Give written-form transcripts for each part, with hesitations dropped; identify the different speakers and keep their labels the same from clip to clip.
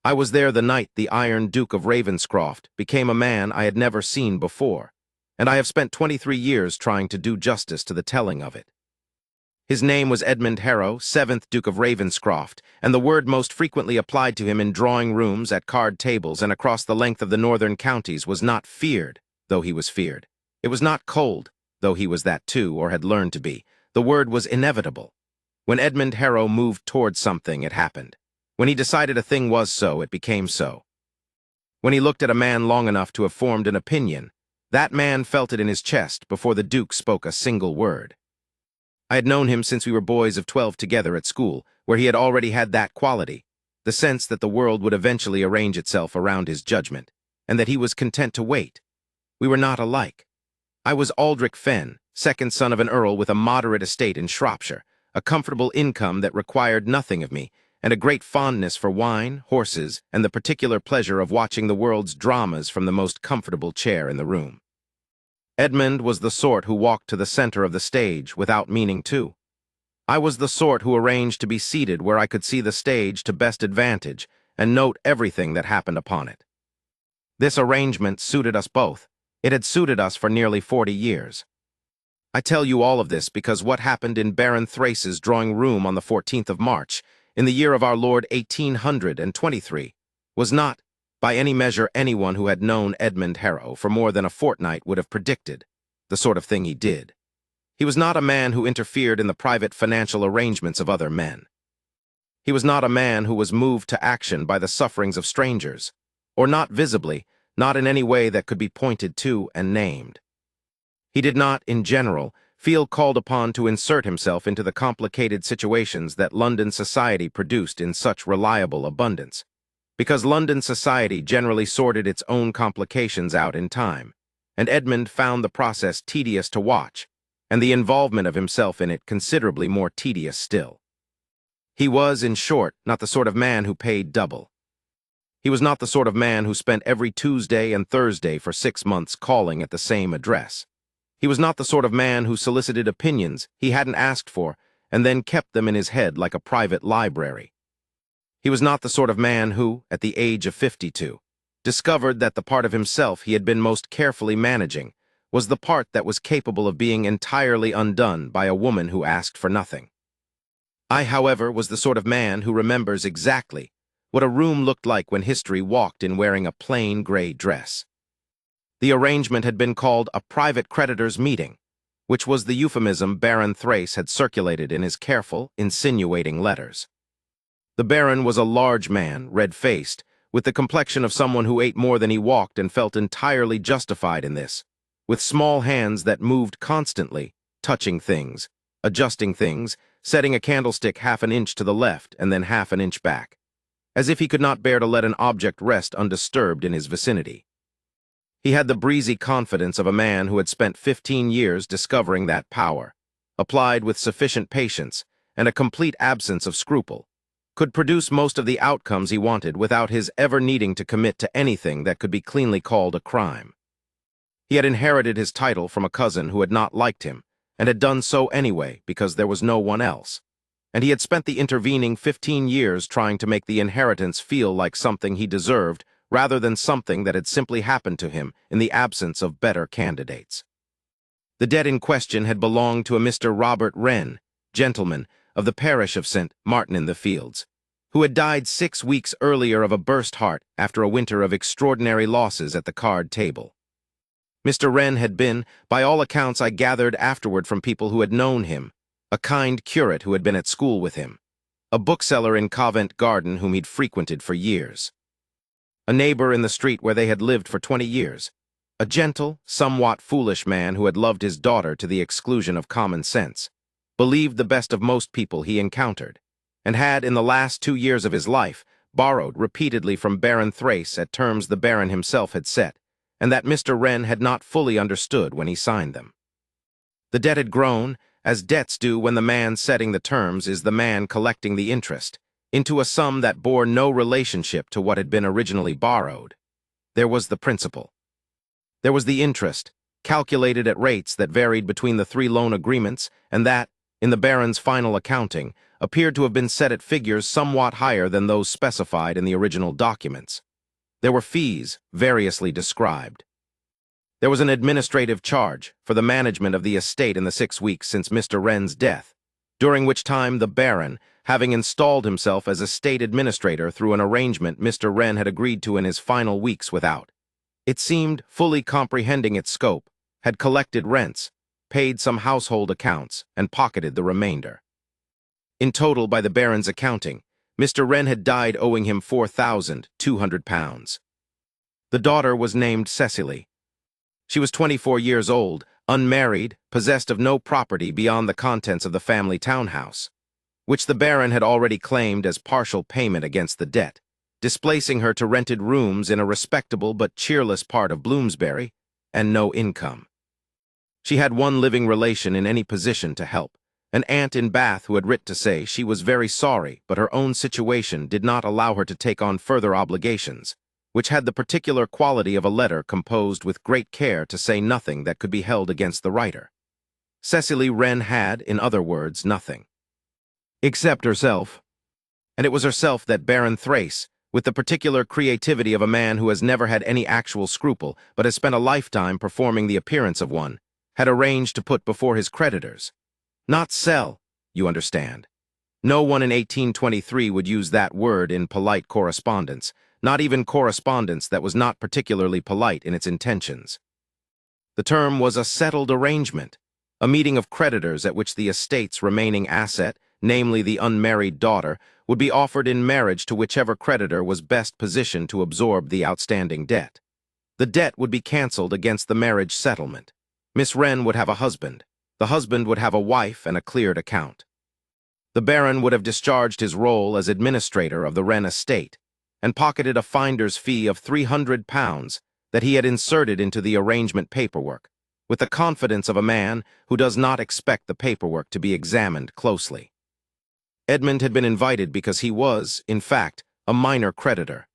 Speaker 1: I was there the night the Iron Duke of Ravenscroft became a man I had never seen before, and I have spent 23 years trying to do justice to the telling of it. His name was Edmund Harrow, 7th Duke of Ravenscroft, and the word most frequently applied to him in drawing rooms, at card tables, and across the length of the northern counties was not feared, though he was feared. It was not cold, though he was that too, or had learned to be. The word was inevitable. When Edmund Harrow moved towards something, it happened. When he decided a thing was so, it became so. When he looked at a man long enough to have formed an opinion, that man felt it in his chest before the Duke spoke a single word. I had known him since we were boys of 12 together at school, where he had already had that quality, the sense that the world would eventually arrange itself around his judgment, and that he was content to wait. We were not alike. I was Aldrich Fenn, second son of an earl with a moderate estate in Shropshire, a comfortable income that required nothing of me, and a great fondness for wine, horses, and the particular pleasure of watching the world's dramas from the most comfortable chair in the room. Edmund was the sort who walked to the center of the stage without meaning to. I was the sort who arranged to be seated where I could see the stage to best advantage and note everything that happened upon it. This arrangement suited us both. It had suited us for nearly 40 years. I tell you all of this because what happened in Baron Thrace's drawing room on the 14th of March, in the year of our Lord 1823, was not, by any measure anyone who had known Edmund Harrow for more than a fortnight would have predicted, the sort of thing he did. He was not a man who interfered in the private financial arrangements of other men. He was not a man who was moved to action by the sufferings of strangers, or not visibly, not in any way that could be pointed to and named. He did not, in general, feel called upon to insert himself into the complicated situations that London society produced in such reliable abundance, because London society generally sorted its own complications out in time, and Edmund found the process tedious to watch, and the involvement of himself in it considerably more tedious still. He was, in short, not the sort of man who paid double. He was not the sort of man who spent every Tuesday and Thursday for 6 months calling at the same address. He was not the sort of man who solicited opinions he hadn't asked for and then kept them in his head like a private library. He was not the sort of man who, at the age of 52, discovered that the part of himself he had been most carefully managing was the part that was capable of being entirely undone by a woman who asked for nothing. I, however, was the sort of man who remembers exactly what a room looked like when history walked in wearing a plain gray dress. The arrangement had been called a private creditors' meeting, which was the euphemism Baron Thrace had circulated in his careful, insinuating letters. The Baron was a large man, red-faced, with the complexion of someone who ate more than he walked and felt entirely justified in this, with small hands that moved constantly, touching things, adjusting things, setting a candlestick half an inch to the left and then half an inch back, as if he could not bear to let an object rest undisturbed in his vicinity. He had the breezy confidence of a man who had spent 15 years discovering that power, applied with sufficient patience and a complete absence of scruple, could produce most of the outcomes he wanted without his ever needing to commit to anything that could be cleanly called a crime. He had inherited his title from a cousin who had not liked him, and had done so anyway because there was no one else, and he had spent the intervening 15 years trying to make the inheritance feel like something he deserved rather than something that had simply happened to him in the absence of better candidates. The debt in question had belonged to a Mr. Robert Wren, gentleman, of the parish of St. Martin-in-the-Fields, who had died 6 weeks earlier of a burst heart after a winter of extraordinary losses at the card table. Mr. Wren had been, by all accounts I gathered afterward from people who had known him, a kind curate who had been at school with him, a bookseller in Covent Garden whom he'd frequented for years, a neighbor in the street where they had lived for 20 years, a gentle, somewhat foolish man who had loved his daughter to the exclusion of common sense, believed the best of most people he encountered, and had, in the last 2 years of his life, borrowed repeatedly from Baron Thrace at terms the Baron himself had set, and that Mr. Wren had not fully understood when he signed them. The debt had grown, as debts do when the man setting the terms is the man collecting the interest, into a sum that bore no relationship to what had been originally borrowed. There was the principal. There was the interest, calculated at rates that varied between the 3 loan agreements, and that, in the Baron's final accounting, appeared to have been set at figures somewhat higher than those specified in the original documents. There were fees variously described. There was an administrative charge for the management of the estate in the 6 weeks since Mr. Wren's death, during which time the Baron, having installed himself as estate administrator through an arrangement Mr. Wren had agreed to in his final weeks without, it seemed, fully comprehending its scope, had collected rents, paid some household accounts, and pocketed the remainder. In total, by the Baron's accounting, Mr. Wren had died owing him £4,200. The daughter was named Cecily. She was 24 years old, unmarried, possessed of no property beyond the contents of the family townhouse, which the Baron had already claimed as partial payment against the debt, displacing her to rented rooms in a respectable but cheerless part of Bloomsbury, and no income. She had one living relation in any position to help, an aunt in Bath who had writ to say she was very sorry, but her own situation did not allow her to take on further obligations, which had the particular quality of a letter composed with great care to say nothing that could be held against the writer. Cecily Wren had, in other words, nothing. Except herself. And it was herself that Baron Thrace, with the particular creativity of a man who has never had any actual scruple but has spent a lifetime performing the appearance of one, had arranged to put before his creditors. Not sell, you understand. No one in 1823 would use that word in polite correspondence, not even correspondence that was not particularly polite in its intentions. The term was a settled arrangement, a meeting of creditors at which the estate's remaining asset, namely the unmarried daughter, would be offered in marriage to whichever creditor was best positioned to absorb the outstanding debt. The debt would be cancelled against the marriage settlement. Miss Wren would have a husband. The husband would have a wife and a cleared account. The Baron would have discharged his role as administrator of the Wren estate and pocketed a finder's fee of £300 that he had inserted into the arrangement paperwork, with the confidence of a man who does not expect the paperwork to be examined closely. Edmund had been invited because he was, in fact, a minor creditor.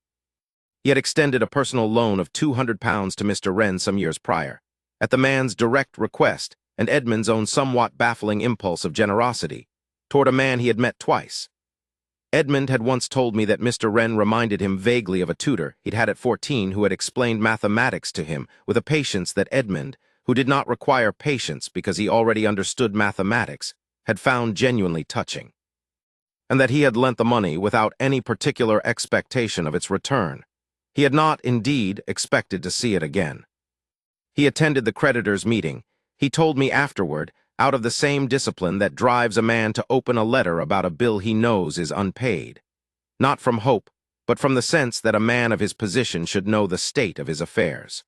Speaker 1: He had extended a personal loan of £200 to Mr. Wren some years prior, at the man's direct request and Edmund's own somewhat baffling impulse of generosity, toward a man he had met twice. Edmund had once told me that Mr. Wren reminded him vaguely of a tutor he'd had at 14 who had explained mathematics to him with a patience that Edmund, who did not require patience because he already understood mathematics, had found genuinely touching, and that he had lent the money without any particular expectation of its return. He had not, indeed, expected to see it again. He attended the creditors' meeting, he told me afterward, out of the same discipline that drives a man to open a letter about a bill he knows is unpaid. Not from hope, but from the sense that a man of his position should know the state of his affairs.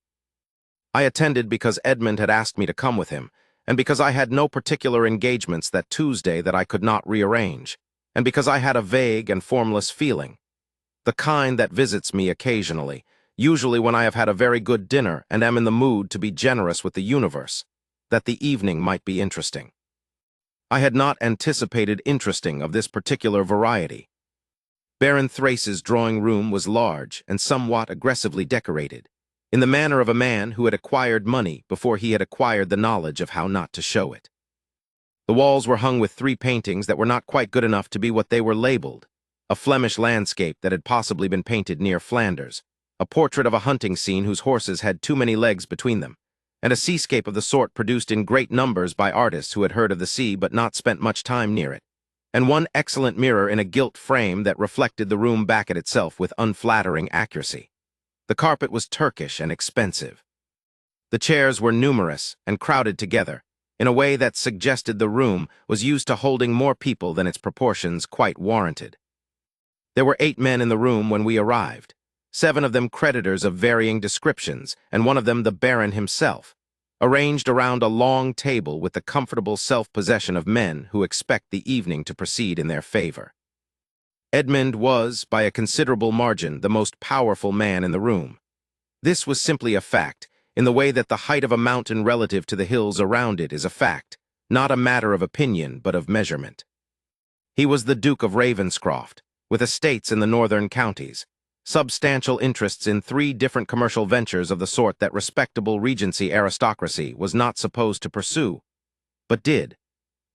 Speaker 1: I attended because Edmund had asked me to come with him, and because I had no particular engagements that Tuesday that I could not rearrange, and because I had a vague and formless feeling, the kind that visits me occasionally, usually when I have had a very good dinner and am in the mood to be generous with the universe, that the evening might be interesting. I had not anticipated interesting of this particular variety. Baron Thrace's drawing room was large and somewhat aggressively decorated, in the manner of a man who had acquired money before he had acquired the knowledge of how not to show it. The walls were hung with 3 paintings that were not quite good enough to be what they were labeled: a Flemish landscape that had possibly been painted near Flanders, a portrait of a hunting scene whose horses had too many legs between them, and a seascape of the sort produced in great numbers by artists who had heard of the sea but not spent much time near it, and one excellent mirror in a gilt frame that reflected the room back at itself with unflattering accuracy. The carpet was Turkish and expensive. The chairs were numerous and crowded together, in a way that suggested the room was used to holding more people than its proportions quite warranted. There were 8 men in the room when we arrived, 7 of them creditors of varying descriptions, and one of them the Baron himself, arranged around a long table with the comfortable self-possession of men who expect the evening to proceed in their favor. Edmund was, by a considerable margin, the most powerful man in the room. This was simply a fact, in the way that the height of a mountain relative to the hills around it is a fact, not a matter of opinion but of measurement. He was the Duke of Ravenscroft, with estates in the northern counties, substantial interests in 3 different commercial ventures of the sort that respectable Regency aristocracy was not supposed to pursue, but did.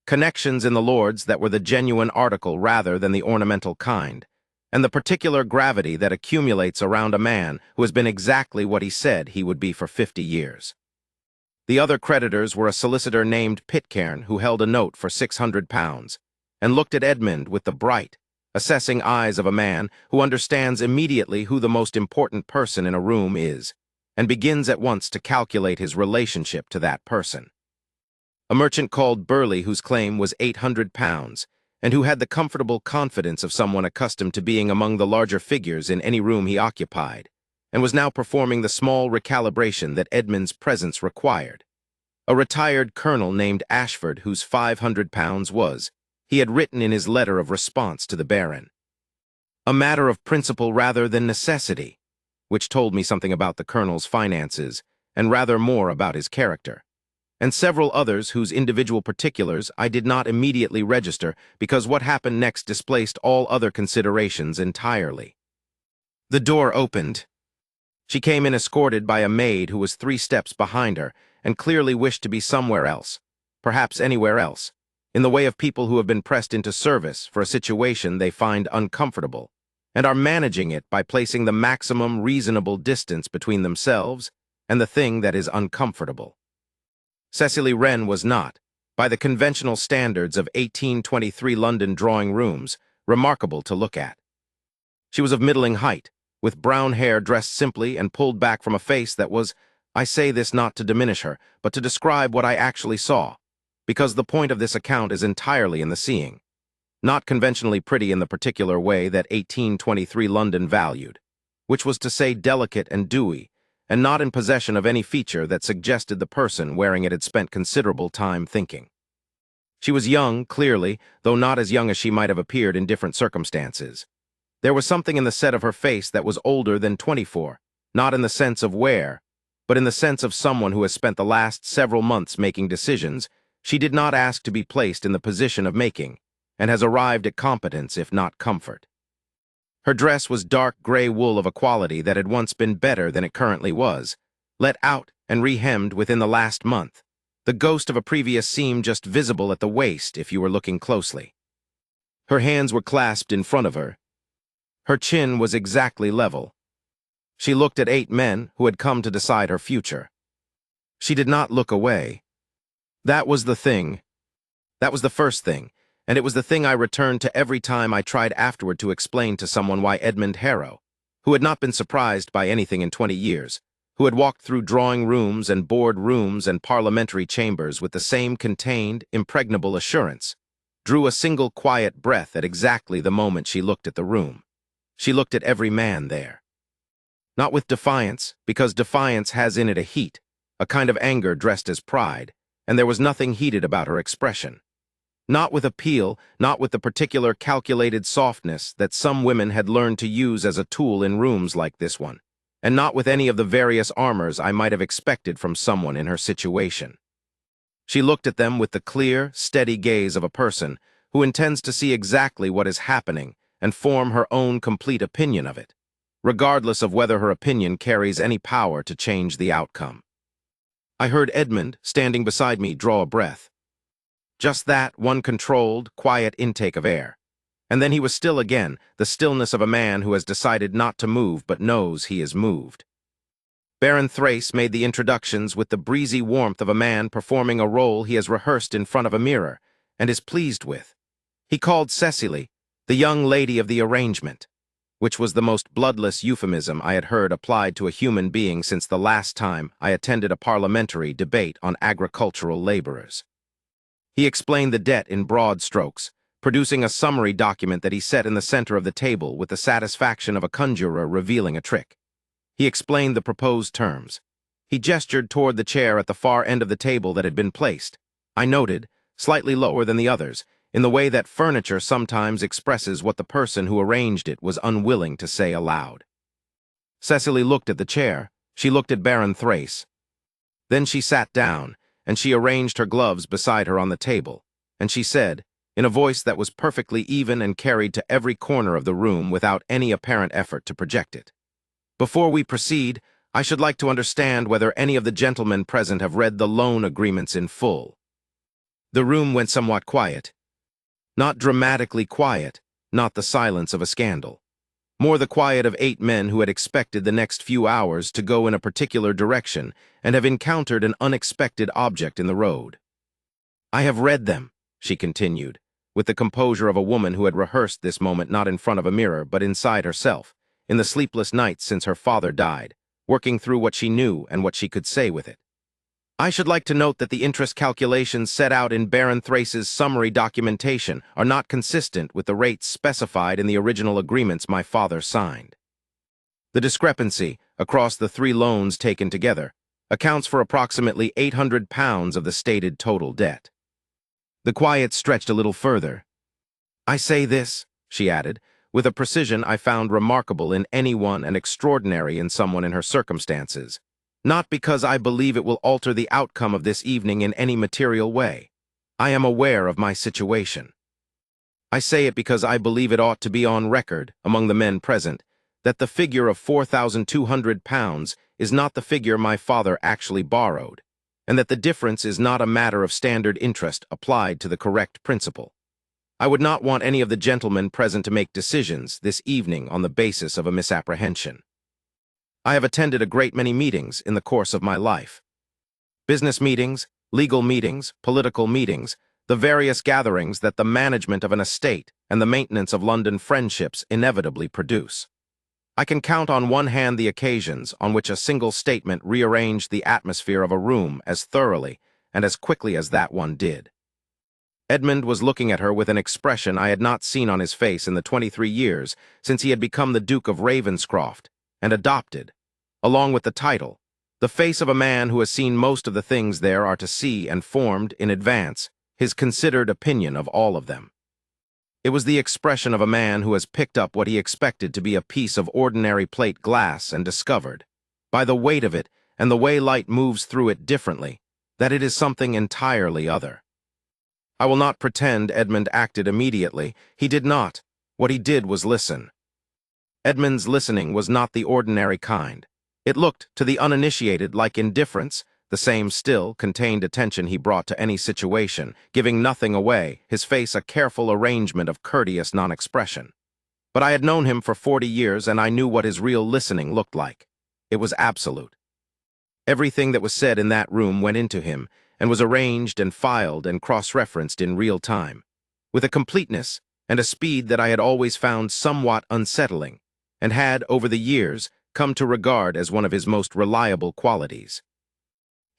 Speaker 1: connections in the Lords that were the genuine article rather than the ornamental kind, and the particular gravity that accumulates around a man who has been exactly what he said he would be for 50 years. The other creditors were a solicitor named Pitcairn who held a note for £600 and looked at Edmund with the bright, assessing eyes of a man who understands immediately who the most important person in a room is and begins at once to calculate his relationship to that person. A merchant called Burley whose claim was £800 and who had the comfortable confidence of someone accustomed to being among the larger figures in any room he occupied, and was now performing the small recalibration that Edmund's presence required. A retired colonel named Ashford whose £500 was, he had written in his letter of response to the Baron, a matter of principle rather than necessity, which told me something about the colonel's finances and rather more about his character, and several others whose individual particulars I did not immediately register because what happened next displaced all other considerations entirely. The door opened. She came in escorted by a maid who was 3 steps behind her and clearly wished to be somewhere else, perhaps anywhere else, in the way of people who have been pressed into service for a situation they find uncomfortable, and are managing it by placing the maximum reasonable distance between themselves and the thing that is uncomfortable. Cecily Wren was not, by the conventional standards of 1823 London drawing rooms, remarkable to look at. She was of middling height, with brown hair dressed simply and pulled back from a face that was, I say this not to diminish her, but to describe what I actually saw, because the point of this account is entirely in the seeing. Not conventionally pretty in the particular way that 1823 London valued, which was to say delicate and dewy, and not in possession of any feature that suggested the person wearing it had spent considerable time thinking. She was young, clearly, though not as young as she might have appeared in different circumstances. There was something in the set of her face that was older than 24, not in the sense of wear, but in the sense of someone who has spent the last several months making decisions she did not ask to be placed in the position of making, and has arrived at competence if not comfort. Her dress was dark gray wool of a quality that had once been better than it currently was, let out and re-hemmed within the last month, the ghost of a previous seam just visible at the waist if you were looking closely. Her hands were clasped in front of her. Her chin was exactly level. She looked at 8 men who had come to decide her future. She did not look away. That was the thing. That was the first thing, and it was the thing I returned to every time I tried afterward to explain to someone why Edmund Harrow, who had not been surprised by anything in 20 years, who had walked through drawing rooms and board rooms and parliamentary chambers with the same contained, impregnable assurance, drew a single quiet breath at exactly the moment she looked at the room. She looked at every man there. Not with defiance, because defiance has in it a heat, a kind of anger dressed as pride, and there was nothing heated about her expression. Not with appeal, not with the particular calculated softness that some women had learned to use as a tool in rooms like this one, and not with any of the various armors I might have expected from someone in her situation. She looked at them with the clear, steady gaze of a person who intends to see exactly what is happening and form her own complete opinion of it, regardless of whether her opinion carries any power to change the outcome. I heard Edmund, standing beside me, draw a breath. Just that, one controlled, quiet intake of air. And then he was still again, the stillness of a man who has decided not to move but knows he is moved. Baron Thrace made the introductions with the breezy warmth of a man performing a role he has rehearsed in front of a mirror and is pleased with. He called Cecily the young lady of the arrangement, which was the most bloodless euphemism I had heard applied to a human being since the last time I attended a parliamentary debate on agricultural laborers. He explained the debt in broad strokes, producing a summary document that he set in the center of the table with the satisfaction of a conjurer revealing a trick. He explained the proposed terms. He gestured toward the chair at the far end of the table that had been placed. I noted, slightly lower than the others, in the way that furniture sometimes expresses what the person who arranged it was unwilling to say aloud. Cecily looked at the chair. She looked at Baron Thrace. Then she sat down, and she arranged her gloves beside her on the table, and she said, in a voice that was perfectly even and carried to every corner of the room without any apparent effort to project it, "Before we proceed, I should like to understand whether any of the gentlemen present have read the loan agreements in full." The room went somewhat quiet. Not dramatically quiet, not the silence of a scandal. More the quiet of 8 men who had expected the next few hours to go in a particular direction and have encountered an unexpected object in the road. "I have read them," she continued, with the composure of a woman who had rehearsed this moment not in front of a mirror but inside herself, in the sleepless nights since her father died, working through what she knew and what she could say with it. "I should like to note that the interest calculations set out in Baron Thrace's summary documentation are not consistent with the rates specified in the original agreements my father signed. The discrepancy, across the 3 loans taken together, accounts for approximately £800 of the stated total debt." The quiet stretched a little further. "I say this," she added, with a precision I found remarkable in anyone and extraordinary in someone in her circumstances, "not because I believe it will alter the outcome of this evening in any material way. I am aware of my situation. I say it because I believe it ought to be on record, among the men present, that the figure of £4,200 is not the figure my father actually borrowed, and that the difference is not a matter of standard interest applied to the correct principal. I would not want any of the gentlemen present to make decisions this evening on the basis of a misapprehension. I have attended a great many meetings in the course of my life. Business meetings, legal meetings, political meetings, the various gatherings that the management of an estate and the maintenance of London friendships inevitably produce. I can count on one hand the occasions on which a single statement rearranged the atmosphere of a room as thoroughly and as quickly as that one did." Edmund was looking at her with an expression I had not seen on his face in the 23 years since he had become the Duke of Ravenscroft, and adopted, along with the title, the face of a man who has seen most of the things there are to see and formed, in advance, his considered opinion of all of them. It was the expression of a man who has picked up what he expected to be a piece of ordinary plate glass and discovered, by the weight of it and the way light moves through it differently, that it is something entirely other. I will not pretend Edmund acted immediately. He did not. What he did was listen. Edmund's listening was not the ordinary kind. It looked, to the uninitiated, like indifference, the same still, contained attention he brought to any situation, giving nothing away, his face a careful arrangement of courteous non-expression. But I had known him for 40 years, and I knew what his real listening looked like. It was absolute. Everything that was said in that room went into him, and was arranged and filed and cross-referenced in real time, with a completeness and a speed that I had always found somewhat unsettling, and had, over the years, come to regard as one of his most reliable qualities.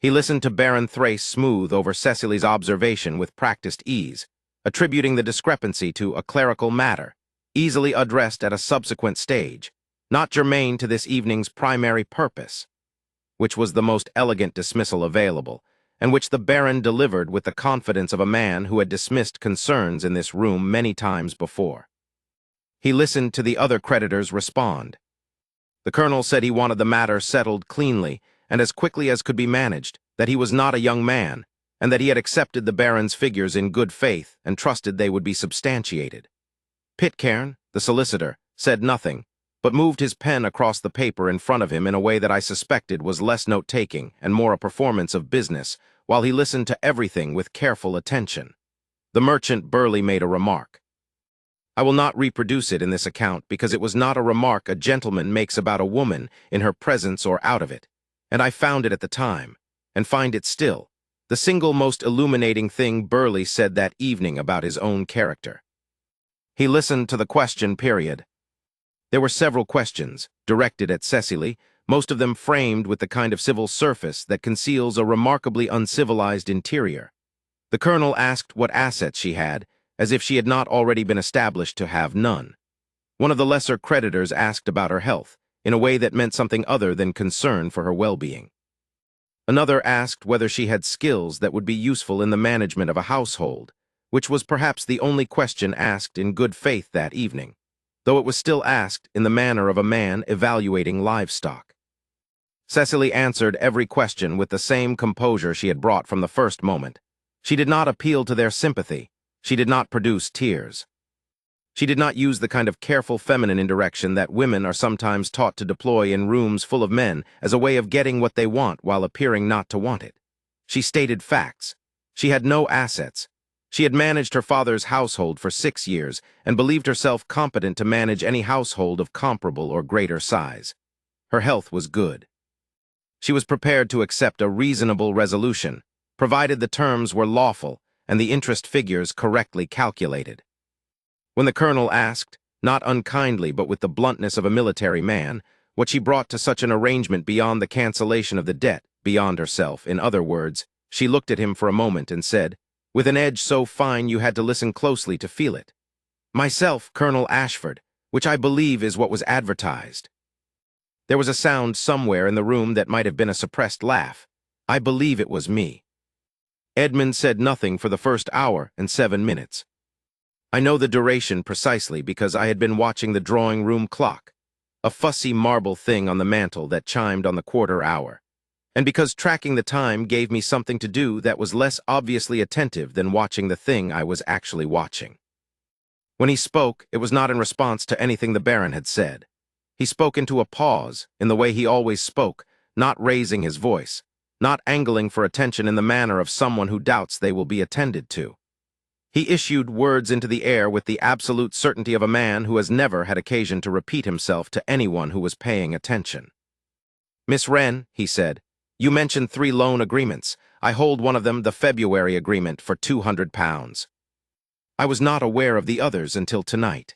Speaker 1: He listened to Baron Thrace smooth over Cecily's observation with practiced ease, attributing the discrepancy to a clerical matter, easily addressed at a subsequent stage, not germane to this evening's primary purpose, which was the most elegant dismissal available, and which the Baron delivered with the confidence of a man who had dismissed concerns in this room many times before. He listened to the other creditors respond. The Colonel said he wanted the matter settled cleanly and as quickly as could be managed, that he was not a young man, and that he had accepted the Baron's figures in good faith and trusted they would be substantiated. Pitcairn, the solicitor, said nothing, but moved his pen across the paper in front of him in a way that I suspected was less note-taking and more a performance of business, while he listened to everything with careful attention. The merchant Burley made a remark. I will not reproduce it in this account because it was not a remark a gentleman makes about a woman in her presence or out of it, and I found it at the time, and find it still, the single most illuminating thing Burley said that evening about his own character. He listened to the question period. There were several questions, directed at Cecily, most of them framed with the kind of civil surface that conceals a remarkably uncivilized interior. The Colonel asked what assets she had, as if she had not already been established to have none. One of the lesser creditors asked about her health, in a way that meant something other than concern for her well-being. Another asked whether she had skills that would be useful in the management of a household, which was perhaps the only question asked in good faith that evening, though it was still asked in the manner of a man evaluating livestock. Cecily answered every question with the same composure she had brought from the first moment. She did not appeal to their sympathy. She did not produce tears. She did not use the kind of careful feminine indirection that women are sometimes taught to deploy in rooms full of men as a way of getting what they want while appearing not to want it. She stated facts, She had no assets. She had managed her father's household for 6 years and believed herself competent to manage any household of comparable or greater size. Her health was good. She was prepared to accept a reasonable resolution, provided the terms were lawful and the interest figures correctly calculated. When the colonel asked, not unkindly but with the bluntness of a military man, what she brought to such an arrangement beyond the cancellation of the debt, beyond herself, in other words, she looked at him for a moment and said, with an edge so fine you had to listen closely to feel it, "Myself, Colonel Ashford, which I believe is what was advertised." There was a sound somewhere in the room that might have been a suppressed laugh. I believe it was me. Edmund said nothing for the first hour and 7 minutes. I know the duration precisely because I had been watching the drawing-room clock, a fussy marble thing on the mantel that chimed on the quarter hour, and because tracking the time gave me something to do that was less obviously attentive than watching the thing I was actually watching. When he spoke, it was not in response to anything the Baron had said. He spoke into a pause, in the way he always spoke, not raising his voice, not angling for attention in the manner of someone who doubts they will be attended to. He issued words into the air with the absolute certainty of a man who has never had occasion to repeat himself to anyone who was paying attention. "Miss Wren," he said, "you mentioned 3 loan agreements. I hold one of them, the February agreement, for £200. I was not aware of the others until tonight."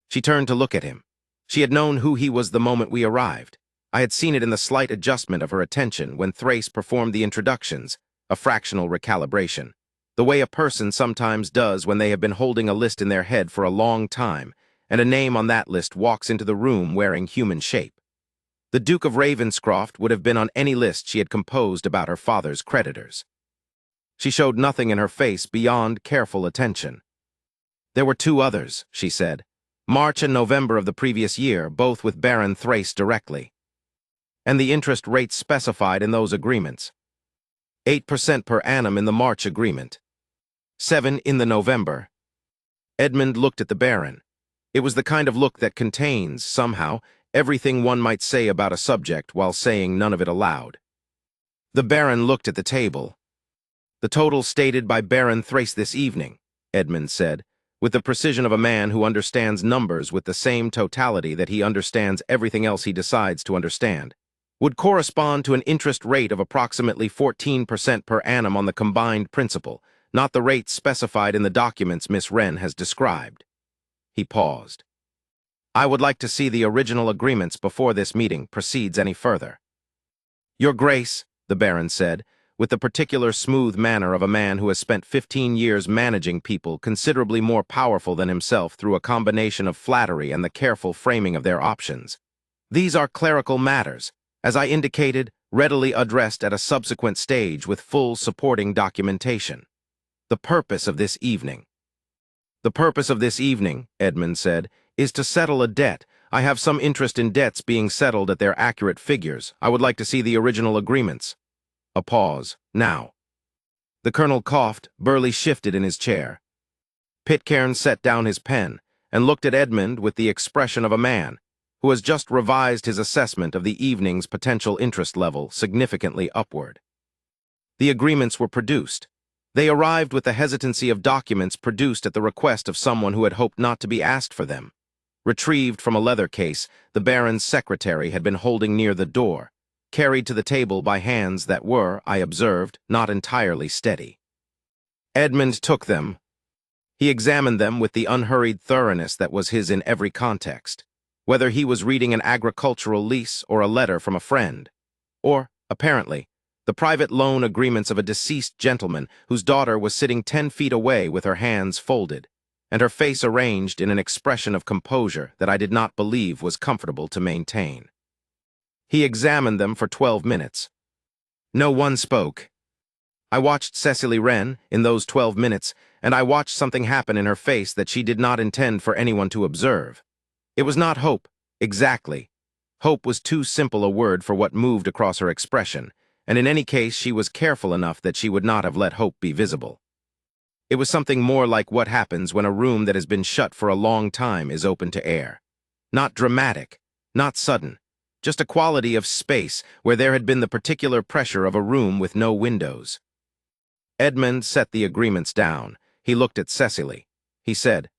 Speaker 1: She turned to look at him. She had known who he was the moment we arrived. I had seen it in the slight adjustment of her attention when Thrace performed the introductions, a fractional recalibration, the way a person sometimes does when they have been holding a list in their head for a long time, and a name on that list walks into the room wearing human shape. The Duke of Ravenscroft would have been on any list she had composed about her father's creditors. She showed nothing in her face beyond careful attention. "There were 2 others," she said. "March and November of the previous year, both with Baron Thrace directly. And the interest rates specified in those agreements. 8% per annum in the March agreement. 7 in the November." Edmund looked at the Baron. It was the kind of look that contains, somehow, everything one might say about a subject while saying none of it aloud. The Baron looked at the table. "The total stated by Baron Thrace this evening," Edmund said, with the precision of a man who understands numbers with the same totality that he understands everything else he decides to understand, would correspond to an interest rate of approximately 14% per annum on the combined principal, not the rate specified in the documents Miss Wren has described. He paused. "I would like to see the original agreements before this meeting proceeds any further." "Your Grace," the Baron said, with the particular smooth manner of a man who has spent 15 years managing people considerably more powerful than himself through a combination of flattery and the careful framing of their options. "These are clerical matters, as I indicated, readily addressed at a subsequent stage with full supporting documentation. The purpose of this evening." "The purpose of this evening," Edmund said, "is to settle a debt. I have some interest in debts being settled at their accurate figures. I would like to see the original agreements." A pause. "Now." The colonel coughed. Burley shifted in his chair. Pitcairn set down his pen and looked at Edmund with the expression of a man who has just revised his assessment of the evening's potential interest level significantly upward. The agreements were produced. They arrived with the hesitancy of documents produced at the request of someone who had hoped not to be asked for them. Retrieved from a leather case, the Baron's secretary had been holding near the door, carried to the table by hands that were, I observed, not entirely steady. Edmund took them. He examined them with the unhurried thoroughness that was his in every context, whether he was reading an agricultural lease or a letter from a friend, or, apparently, the private loan agreements of a deceased gentleman whose daughter was sitting 10 feet away with her hands folded, and her face arranged in an expression of composure that I did not believe was comfortable to maintain. He examined them for 12 minutes. No one spoke. I watched Cecily Wren in those 12 minutes, and I watched something happen in her face that she did not intend for anyone to observe. It was not hope, exactly. Hope was too simple a word for what moved across her expression, and in any case she was careful enough that she would not have let hope be visible. It was something more like what happens when a room that has been shut for a long time is open to air. Not dramatic, not sudden, just a quality of space where there had been the particular pressure of a room with no windows. Edmund set the agreements down. He looked at Cecily. He said,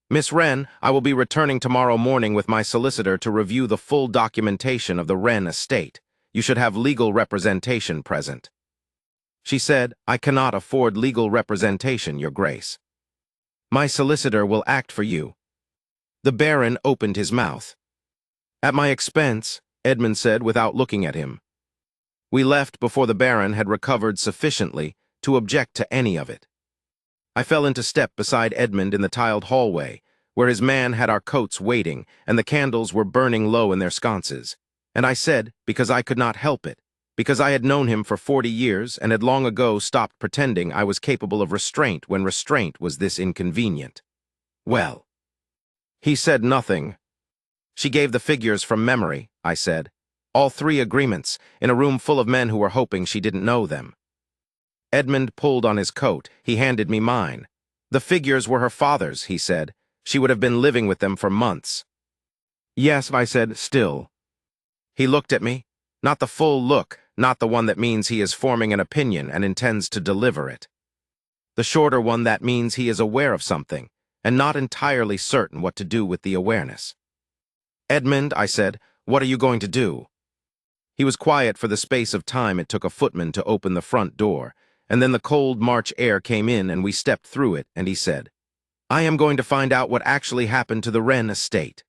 Speaker 1: "Miss Wren, I will be returning tomorrow morning with my solicitor to review the full documentation of the Wren estate. You should have legal representation present." She said, "I cannot afford legal representation, Your Grace." "My solicitor will act for you." The Baron opened his mouth. "At my expense," Edmund said without looking at him. We left before the Baron had recovered sufficiently to object to any of it. I fell into step beside Edmund in the tiled hallway, where his man had our coats waiting and the candles were burning low in their sconces, and I said, because I could not help it, because I had known him for 40 years and had long ago stopped pretending I was capable of restraint when restraint was this inconvenient. "Well." He said nothing. "She gave the figures from memory," I said. "All 3 agreements, in a room full of men who were hoping she didn't know them." Edmund pulled on his coat. He handed me mine. "The figures were her father's," he said. "She would have been living with them for months." "Yes," I said, "still." He looked at me. Not the full look, not the one that means he is forming an opinion and intends to deliver it. The shorter one that means he is aware of something, and not entirely certain what to do with the awareness. "Edmund," I said, "what are you going to do?" He was quiet for the space of time it took a footman to open the front door, and then the cold March air came in and we stepped through it, and he said, "I am going to find out what actually happened to the Wren estate."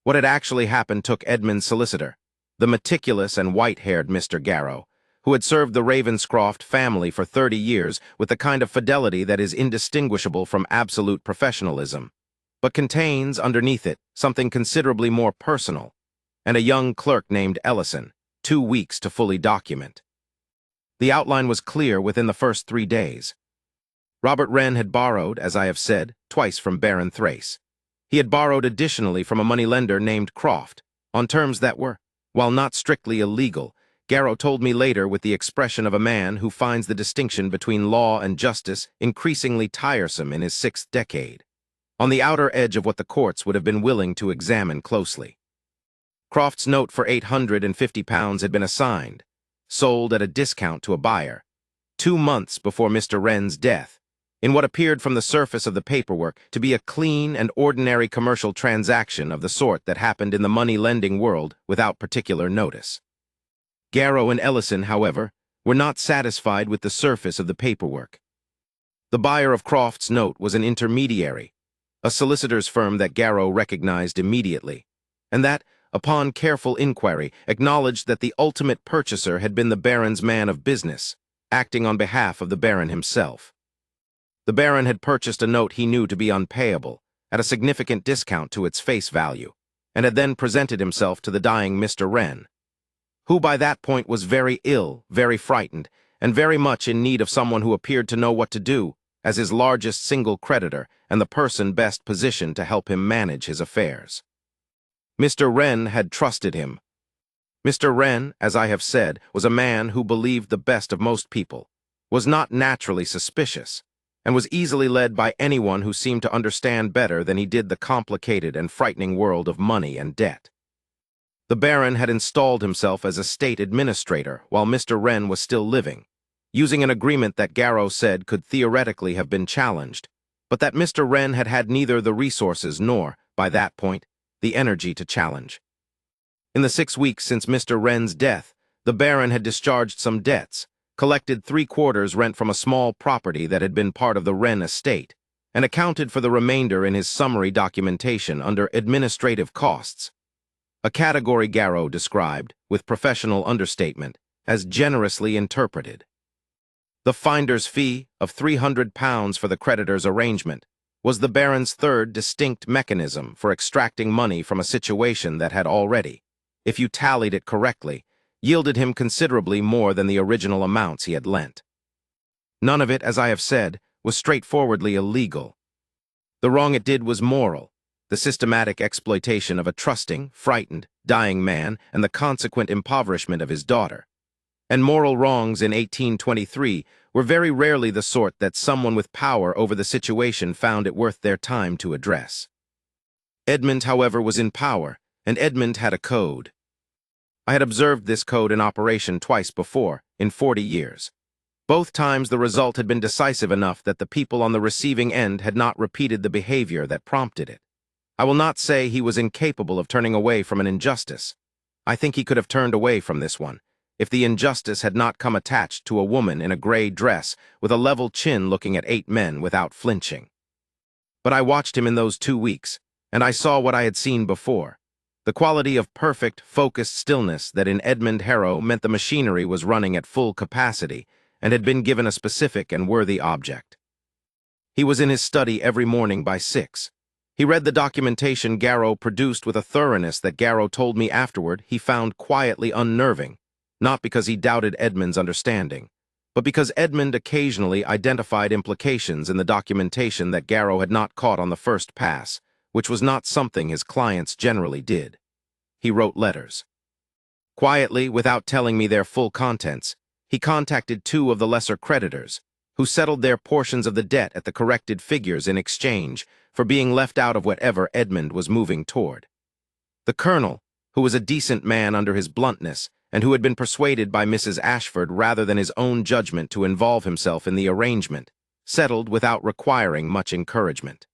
Speaker 1: What had actually happened took Edmund's solicitor, the meticulous and white-haired Mr. Garrow, who had served the Ravenscroft family for 30 years with the kind of fidelity that is indistinguishable from absolute professionalism, but contains, underneath it, something considerably more personal, and a young clerk named Ellison, 2 weeks to fully document. The outline was clear within the first 3 days. Robert Wren had borrowed, as I have said, twice from Baron Thrace. He had borrowed additionally from a moneylender named Croft, on terms that were, while not strictly illegal, Garrow told me later with the expression of a man who finds the distinction between law and justice increasingly tiresome in his 6th decade, on the outer edge of what the courts would have been willing to examine closely. Croft's note for £850 had been assigned, sold at a discount to a buyer, 2 months before Mr. Wren's death, in what appeared from the surface of the paperwork to be a clean and ordinary commercial transaction of the sort that happened in the money-lending world without particular notice. Garrow and Ellison, however, were not satisfied with the surface of the paperwork. The buyer of Croft's note was an intermediary, a solicitor's firm that Garrow recognized immediately, and that, upon careful inquiry, acknowledged that the ultimate purchaser had been the Baron's man of business, acting on behalf of the Baron himself. The Baron had purchased a note he knew to be unpayable, at a significant discount to its face value, and had then presented himself to the dying Mr. Wren, who by that point was very ill, very frightened, and very much in need of someone who appeared to know what to do, as his largest single creditor and the person best positioned to help him manage his affairs. Mr. Wren had trusted him. Mr. Wren, as I have said, was a man who believed the best of most people, was not naturally suspicious, and was easily led by anyone who seemed to understand better than he did the complicated and frightening world of money and debt. The Baron had installed himself as a state administrator while Mr. Wren was still living, using an agreement that Garrow said could theoretically have been challenged, but that Mr. Wren had had neither the resources nor, by that point, the energy to challenge. In the 6 weeks since Mr. Wren's death, the Baron had discharged some debts, collected 3/4 rent from a small property that had been part of the Wren estate, and accounted for the remainder in his summary documentation under administrative costs, a category Garrow described, with professional understatement, as generously interpreted. The finder's fee of £300 for the creditor's arrangement was the Baron's third distinct mechanism for extracting money from a situation that had already, if you tallied it correctly, yielded him considerably more than the original amounts he had lent. None of it, as I have said, was straightforwardly illegal. The wrong it did was moral, the systematic exploitation of a trusting, frightened, dying man and the consequent impoverishment of his daughter. And moral wrongs in 1823 were very rarely the sort that someone with power over the situation found it worth their time to address. Edmund, however, was in power, and Edmund had a code. I had observed this code in operation twice before, in 40 years. Both times the result had been decisive enough that the people on the receiving end had not repeated the behavior that prompted it. I will not say he was incapable of turning away from an injustice. I think he could have turned away from this one, if the injustice had not come attached to a woman in a gray dress with a level chin looking at 8 men without flinching. But I watched him in those 2 weeks, and I saw what I had seen before. The quality of perfect, focused stillness that in Edmund Harrow meant the machinery was running at full capacity and had been given a specific and worthy object. He was in his study every morning by 6. He read the documentation Garrow produced with a thoroughness that Garrow told me afterward he found quietly unnerving, not because he doubted Edmund's understanding, but because Edmund occasionally identified implications in the documentation that Garrow had not caught on the first pass, which was not something his clients generally did. He wrote letters. Quietly, without telling me their full contents, he contacted 2 of the lesser creditors, who settled their portions of the debt at the corrected figures in exchange for being left out of whatever Edmund was moving toward. The colonel, who was a decent man under his bluntness, and who had been persuaded by Mrs. Ashford rather than his own judgment to involve himself in the arrangement, settled without requiring much encouragement.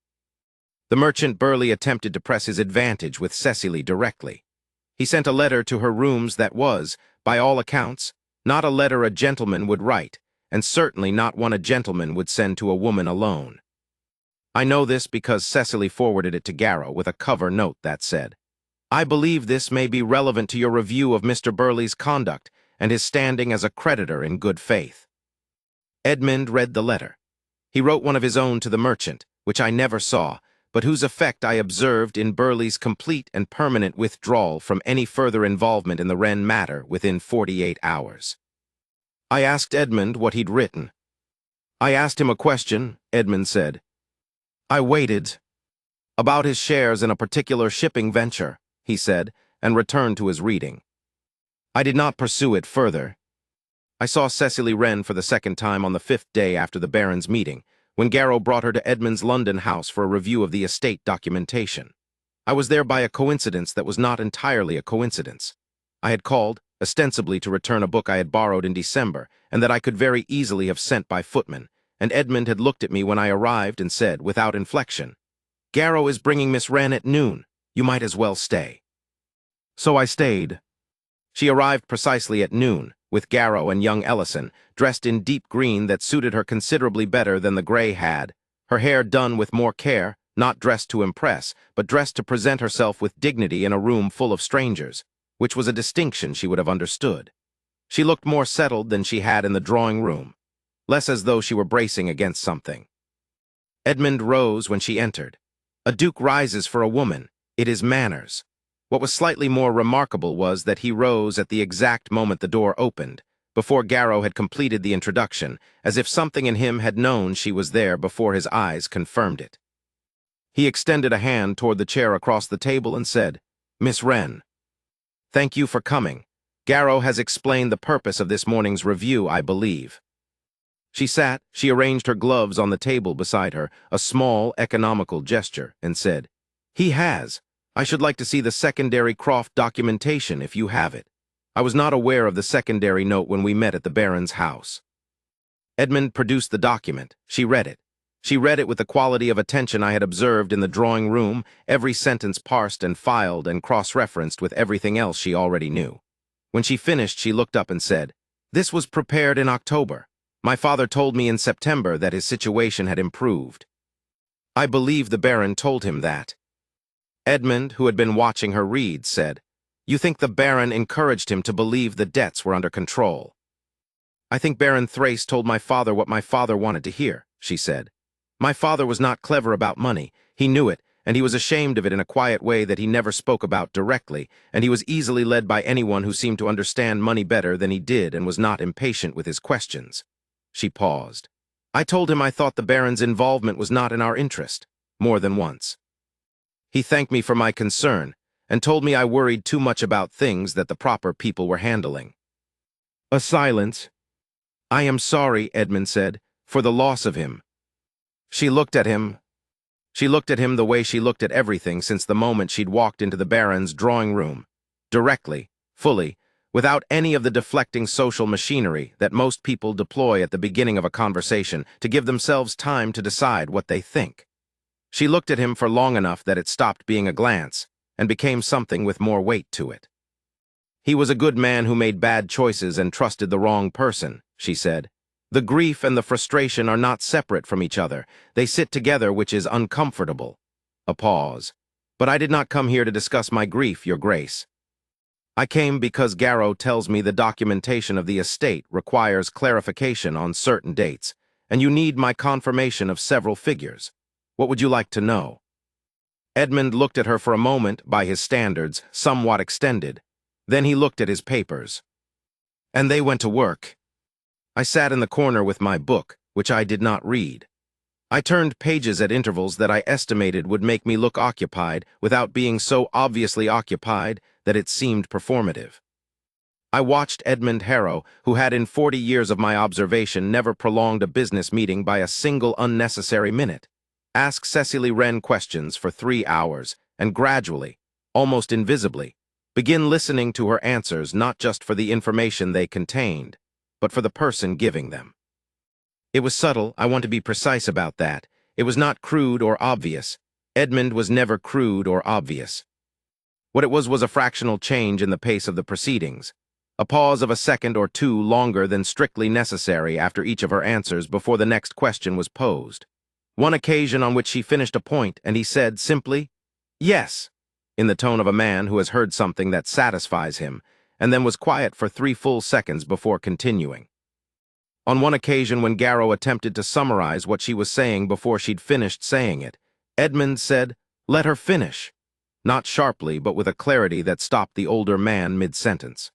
Speaker 1: The merchant Burley attempted to press his advantage with Cecily directly. He sent a letter to her rooms that was, by all accounts, not a letter a gentleman would write, and certainly not one a gentleman would send to a woman alone. I know this because Cecily forwarded it to Garrow with a cover note that said, "I believe this may be relevant to your review of Mr. Burley's conduct and his standing as a creditor in good faith." Edmund read the letter. He wrote one of his own to the merchant, which I never saw, but whose effect I observed in Burley's complete and permanent withdrawal from any further involvement in the Wren matter within 48 hours. I asked Edmund what he'd written. "I asked him a question," Edmund said. "I waited. About his shares in a particular shipping venture," he said, and returned to his reading. I did not pursue it further. I saw Cecily Wren for the second time on the 5th day after the Baron's meeting, when Garrow brought her to Edmund's London house for a review of the estate documentation. I was there by a coincidence that was not entirely a coincidence. I had called, ostensibly to return a book I had borrowed in December, and that I could very easily have sent by footman, and Edmund had looked at me when I arrived and said, without inflection, "Garrow is bringing Miss Wren at noon. You might as well stay." So I stayed. She arrived precisely at noon, with Garrow and young Ellison, dressed in deep green that suited her considerably better than the gray had, her hair done with more care, not dressed to impress, but dressed to present herself with dignity in a room full of strangers, which was a distinction she would have understood. She looked more settled than she had in the drawing-room, less as though she were bracing against something. Edmund rose when she entered. A duke rises for a woman. It is manners. What was slightly more remarkable was that he rose at the exact moment the door opened, before Garrow had completed the introduction, as if something in him had known she was there before his eyes confirmed it. He extended a hand toward the chair across the table and said, "Miss Wren, thank you for coming. Garrow has explained the purpose of this morning's review, I believe." She sat, she arranged her gloves on the table beside her, a small, economical gesture, and said, "He has. I should like to see the secondary Croft documentation if you have it. I was not aware of the secondary note when we met at the Baron's house." Edmund produced the document. She read it. She read it with the quality of attention I had observed in the drawing-room, every sentence parsed and filed and cross-referenced with everything else she already knew. When she finished, she looked up and said, "This was prepared in October. My father told me in September that his situation had improved." I believe the Baron told him that. Edmund, who had been watching her read, said, "You think the Baron encouraged him to believe the debts were under control?" "I think Baron Thrace told my father what my father wanted to hear," she said. "My father was not clever about money. He knew it, and he was ashamed of it in a quiet way that he never spoke about directly, and he was easily led by anyone who seemed to understand money better than he did and was not impatient with his questions." She paused. "I told him I thought the Baron's involvement was not in our interest, more than once. He thanked me for my concern, and told me I worried too much about things that the proper people were handling." A silence. "I am sorry," Edmund said, "for the loss of him." She looked at him. She looked at him the way she looked at everything since the moment she'd walked into the Baron's drawing-room, directly, fully, without any of the deflecting social machinery that most people deploy at the beginning of a conversation to give themselves time to decide what they think. She looked at him for long enough that it stopped being a glance and became something with more weight to it. "He was a good man who made bad choices and trusted the wrong person," she said. "The grief and the frustration are not separate from each other. They sit together, which is uncomfortable." A pause. "But I did not come here to discuss my grief, Your Grace. I came because Garrow tells me the documentation of the estate requires clarification on certain dates, and you need my confirmation of several figures. What would you like to know?" Edmund looked at her for a moment, by his standards, somewhat extended. Then he looked at his papers. "And they went to work. I sat in the corner with my book, which I did not read. I turned pages at intervals that I estimated would make me look occupied without being so obviously occupied that it seemed performative. I watched Edmund Harrow, who had in 40 years of my observation never prolonged a business meeting by a single unnecessary minute, ask Cecily Wren questions for 3 hours, and gradually, almost invisibly, begin listening to her answers not just for the information they contained, but for the person giving them. It was subtle, I want to be precise about that. It was not crude or obvious. Edmund was never crude or obvious. What it was a fractional change in the pace of the proceedings, a pause of a second or two longer than strictly necessary after each of her answers before the next question was posed. One occasion on which she finished a point and he said simply, "Yes," in the tone of a man who has heard something that satisfies him, and then was quiet for 3 full seconds before continuing. On one occasion when Garrow attempted to summarize what she was saying before she'd finished saying it, Edmund said, "Let her finish," not sharply but with a clarity that stopped the older man mid-sentence.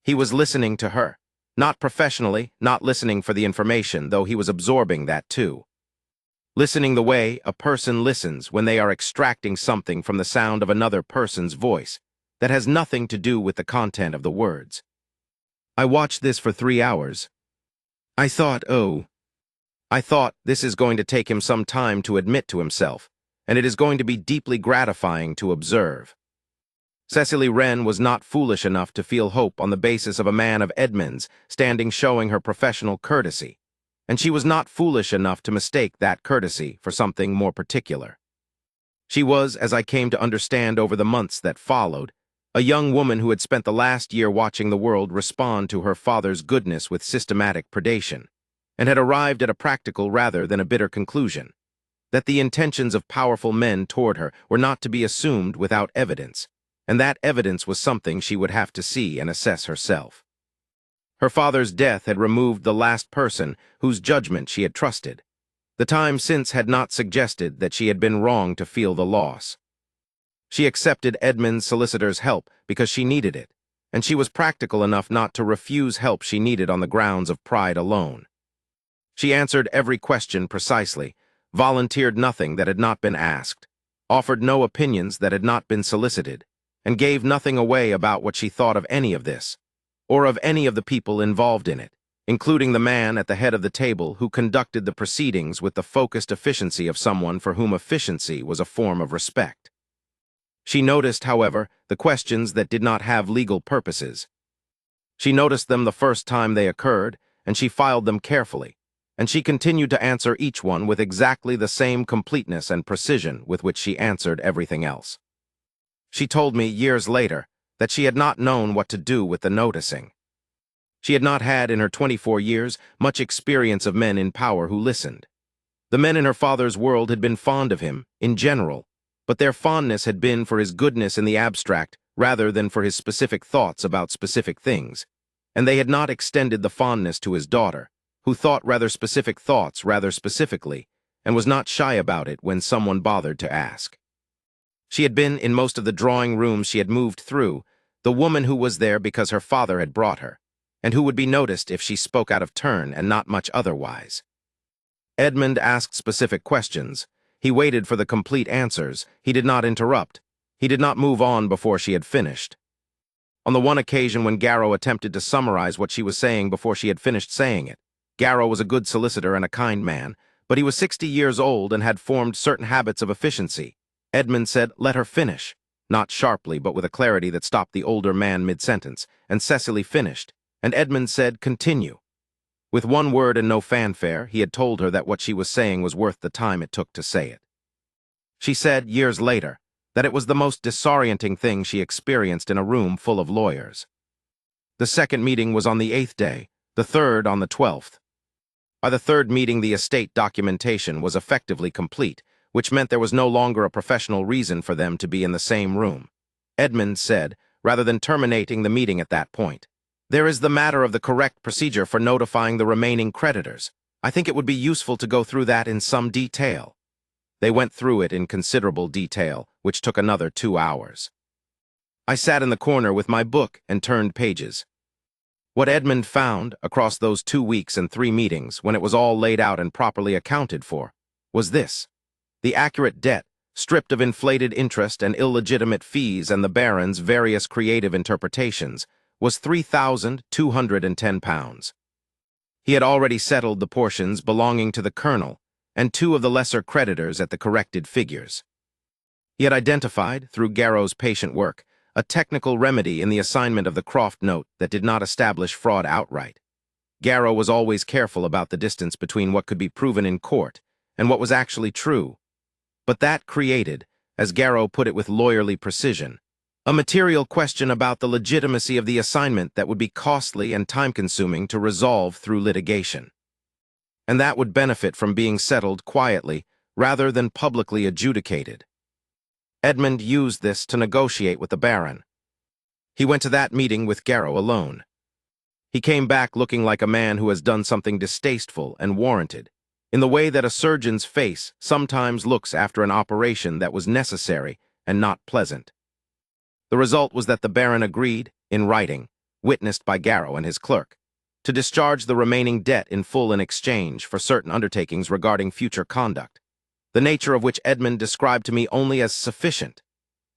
Speaker 1: He was listening to her, not professionally, not listening for the information, though he was absorbing that too. Listening the way a person listens when they are extracting something from the sound of another person's voice that has nothing to do with the content of the words. I watched this for 3 hours. I thought this is going to take him some time to admit to himself, and it is going to be deeply gratifying to observe. Cecily Wren was not foolish enough to feel hope on the basis of a man of Edmund's standing showing her professional courtesy, and she was not foolish enough to mistake that courtesy for something more particular. She was, as I came to understand over the months that followed, a young woman who had spent the last year watching the world respond to her father's goodness with systematic predation, and had arrived at a practical rather than a bitter conclusion, that the intentions of powerful men toward her were not to be assumed without evidence, and that evidence was something she would have to see and assess herself. Her father's death had removed the last person whose judgment she had trusted. The time since had not suggested that she had been wrong to feel the loss. She accepted Edmund's solicitor's help because she needed it, and she was practical enough not to refuse help she needed on the grounds of pride alone. She answered every question precisely, volunteered nothing that had not been asked, offered no opinions that had not been solicited, and gave nothing away about what she thought of any of this, or of any of the people involved in it, including the man at the head of the table who conducted the proceedings with the focused efficiency of someone for whom efficiency was a form of respect. She noticed, however, the questions that did not have legal purposes. She noticed them the first time they occurred, and she filed them carefully, and she continued to answer each one with exactly the same completeness and precision with which she answered everything else. She told me years later that she had not known what to do with the noticing. She had not had in her 24 years much experience of men in power who listened. The men in her father's world had been fond of him, in general, but their fondness had been for his goodness in the abstract rather than for his specific thoughts about specific things, and they had not extended the fondness to his daughter, who thought rather specific thoughts rather specifically, and was not shy about it when someone bothered to ask. She had been, in most of the drawing rooms she had moved through, the woman who was there because her father had brought her, and who would be noticed if she spoke out of turn and not much otherwise. Edmund asked specific questions. He waited for the complete answers. He did not interrupt. He did not move on before she had finished. On the one occasion when Garrow attempted to summarize what she was saying before she had finished saying it, Garrow was a good solicitor and a kind man, but he was 60 years old and had formed certain habits of efficiency. Edmund said, "Let her finish," not sharply but with a clarity that stopped the older man mid-sentence, and Cecily finished, and Edmund said, "Continue." With one word and no fanfare, he had told her that what she was saying was worth the time it took to say it. She said, years later, that it was the most disorienting thing she experienced in a room full of lawyers. The second meeting was on the 8th day, the third on the 12th. By the third meeting, the estate documentation was effectively complete, which meant there was no longer a professional reason for them to be in the same room. Edmund said, rather than terminating the meeting at that point, "There is the matter of the correct procedure for notifying the remaining creditors. I think it would be useful to go through that in some detail." They went through it in considerable detail, which took another 2 hours. I sat in the corner with my book and turned pages. What Edmund found, across those 2 weeks and 3 meetings, when it was all laid out and properly accounted for, was this: the accurate debt, stripped of inflated interest and illegitimate fees and the Baron's various creative interpretations, was £3,210. He had already settled the portions belonging to the Colonel and 2 of the lesser creditors at the corrected figures. He had identified, through Garrow's patient work, a technical remedy in the assignment of the Croft note that did not establish fraud outright. Garrow was always careful about the distance between what could be proven in court and what was actually true. But that created, as Garrow put it with lawyerly precision, a material question about the legitimacy of the assignment that would be costly and time-consuming to resolve through litigation. And that would benefit from being settled quietly rather than publicly adjudicated. Edmund used this to negotiate with the Baron. He went to that meeting with Garrow alone. He came back looking like a man who has done something distasteful and warranted, in the way that a surgeon's face sometimes looks after an operation that was necessary and not pleasant. The result was that the Baron agreed, in writing, witnessed by Garrow and his clerk, to discharge the remaining debt in full in exchange for certain undertakings regarding future conduct, the nature of which Edmund described to me only as sufficient,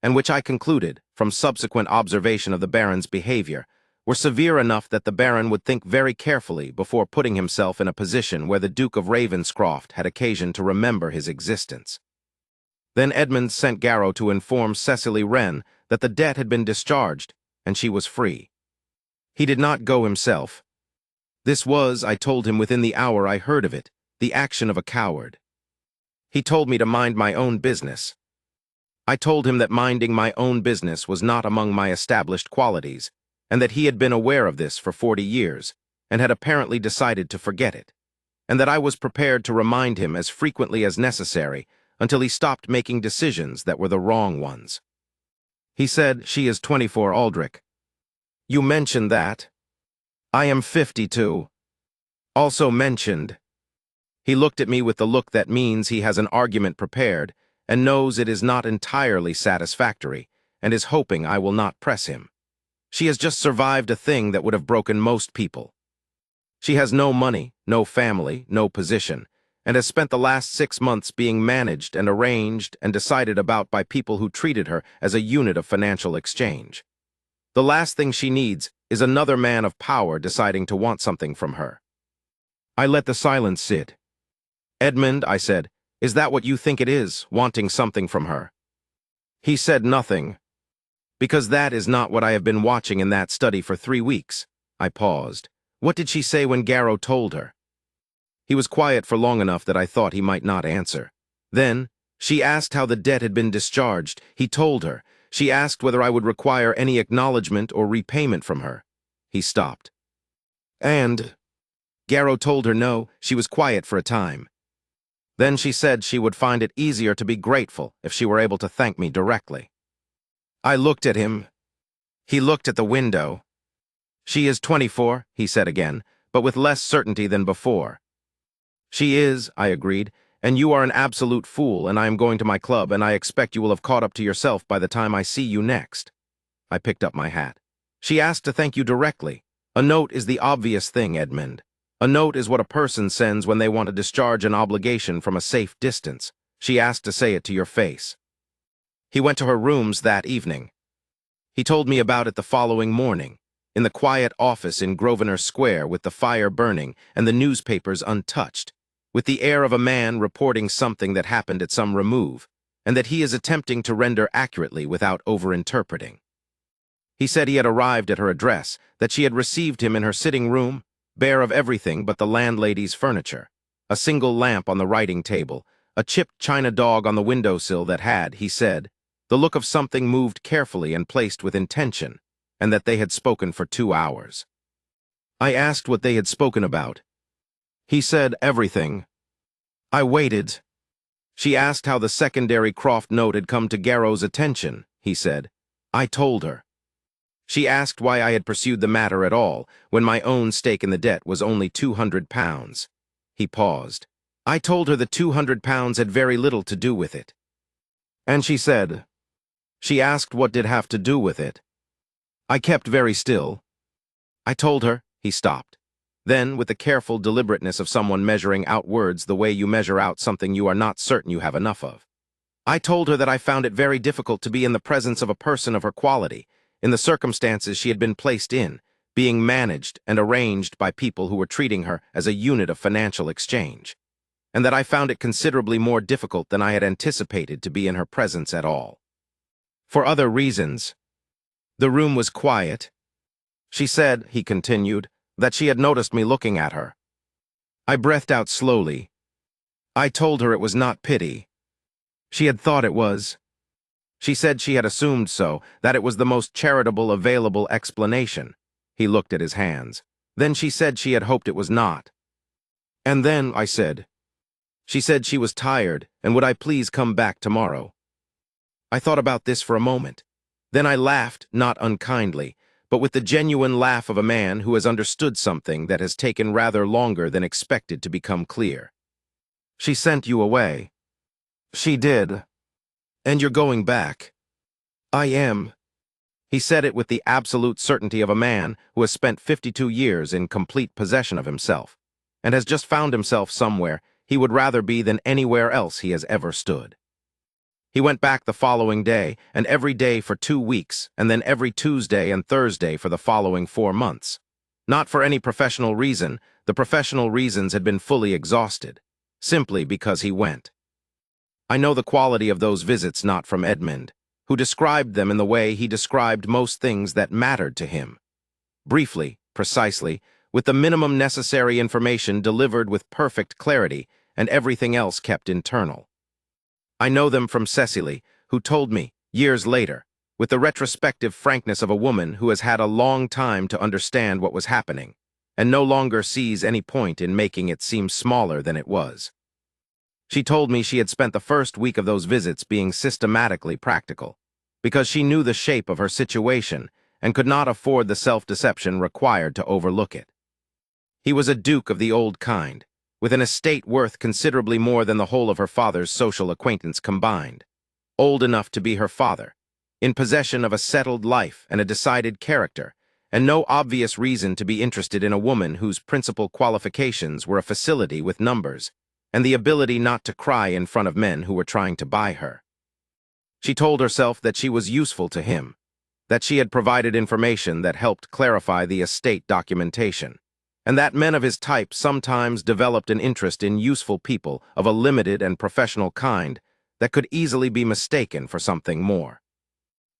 Speaker 1: and which I concluded, from subsequent observation of the Baron's behavior, were severe enough that the Baron would think very carefully before putting himself in a position where the Duke of Ravenscroft had occasion to remember his existence. Then Edmund sent Garrow to inform Cecily Wren that the debt had been discharged, and she was free. He did not go himself. This was, I told him within the hour I heard of it, the action of a coward. He told me to mind my own business. I told him that minding my own business was not among my established qualities, and that he had been aware of this for 40 years, and had apparently decided to forget it, and that I was prepared to remind him as frequently as necessary until he stopped making decisions that were the wrong ones. He said, "She is 24, Aldrich. You mentioned that. I am 52. Also mentioned." He looked at me with the look that means he has an argument prepared and knows it is not entirely satisfactory and is hoping I will not press him. She has just survived a thing that would have broken most people. She has no money, no family, no position, and has spent the last 6 months being managed and arranged and decided about by people who treated her as a unit of financial exchange. The last thing she needs is another man of power deciding to want something from her. I let the silence sit. "Edmund," I said, "is that what you think it is, wanting something from her?" He said nothing. "Because that is not what I have been watching in that study for 3 weeks. I paused. What did she say when Garrow told her? He was quiet for long enough that I thought he might not answer. Then, she asked how the debt had been discharged. He told her. She asked whether I would require any acknowledgement or repayment from her. He stopped. And Garrow told her no. She was quiet for a time. Then she said she would find it easier to be grateful if she were able to thank me directly. I looked at him. He looked at the window. "She is 24, he said again, but with less certainty than before. "She is," I agreed, "and you are an absolute fool, and I am going to my club, and I expect you will have caught up to yourself by the time I see you next." I picked up my hat. "She asked to thank you directly. A note is the obvious thing, Edmund. A note is what a person sends when they want to discharge an obligation from a safe distance. She asked to say it to your face." He went to her rooms that evening. He told me about it the following morning, in the quiet office in Grosvenor Square with the fire burning and the newspapers untouched, with the air of a man reporting something that happened at some remove, and that he is attempting to render accurately without overinterpreting. He said he had arrived at her address, that she had received him in her sitting room, bare of everything but the landlady's furniture, a single lamp on the writing table, a chipped china dog on the windowsill that had, he said, the look of something moved carefully and placed with intention, and that they had spoken for 2 hours. I asked what they had spoken about. He said everything. I waited. She asked how the secondary Croft note had come to Garrow's attention, he said. I told her. She asked why I had pursued the matter at all, when my own stake in the debt was only £200. He paused. I told her the £200 had very little to do with it. And she said, she asked what did have to do with it. I kept very still. I told her, he stopped. Then, with the careful deliberateness of someone measuring out words the way you measure out something you are not certain you have enough of. I told her that I found it very difficult to be in the presence of a person of her quality, in the circumstances she had been placed in, being managed and arranged by people who were treating her as a unit of financial exchange, and that I found it considerably more difficult than I had anticipated to be in her presence at all. For other reasons. The room was quiet. She said, he continued, that she had noticed me looking at her. I breathed out slowly. I told her it was not pity. She had thought it was. She said she had assumed so, that it was the most charitable available explanation. He looked at his hands. Then she said she had hoped it was not. And then, I said. She said she was tired, and would I please come back tomorrow. I thought about this for a moment. Then I laughed, not unkindly, but with the genuine laugh of a man who has understood something that has taken rather longer than expected to become clear. She sent you away. She did. And you're going back. I am. He said it with the absolute certainty of a man who has spent 52 years in complete possession of himself, and has just found himself somewhere he would rather be than anywhere else he has ever stood. He went back the following day, and every day for 2 weeks, and then every Tuesday and Thursday for the following 4 months. Not for any professional reason, the professional reasons had been fully exhausted, simply because he went. I know the quality of those visits not from Edmund, who described them in the way he described most things that mattered to him. Briefly, precisely, with the minimum necessary information delivered with perfect clarity, and everything else kept internal. I know them from Cecily, who told me, years later, with the retrospective frankness of a woman who has had a long time to understand what was happening, and no longer sees any point in making it seem smaller than it was. She told me she had spent the first week of those visits being systematically practical, because she knew the shape of her situation and could not afford the self-deception required to overlook it. He was a duke of the old kind, with an estate worth considerably more than the whole of her father's social acquaintance combined, old enough to be her father, in possession of a settled life and a decided character, and no obvious reason to be interested in a woman whose principal qualifications were a facility with numbers, and the ability not to cry in front of men who were trying to buy her. She told herself that she was useful to him, that she had provided information that helped clarify the estate documentation, and that men of his type sometimes developed an interest in useful people of a limited and professional kind that could easily be mistaken for something more.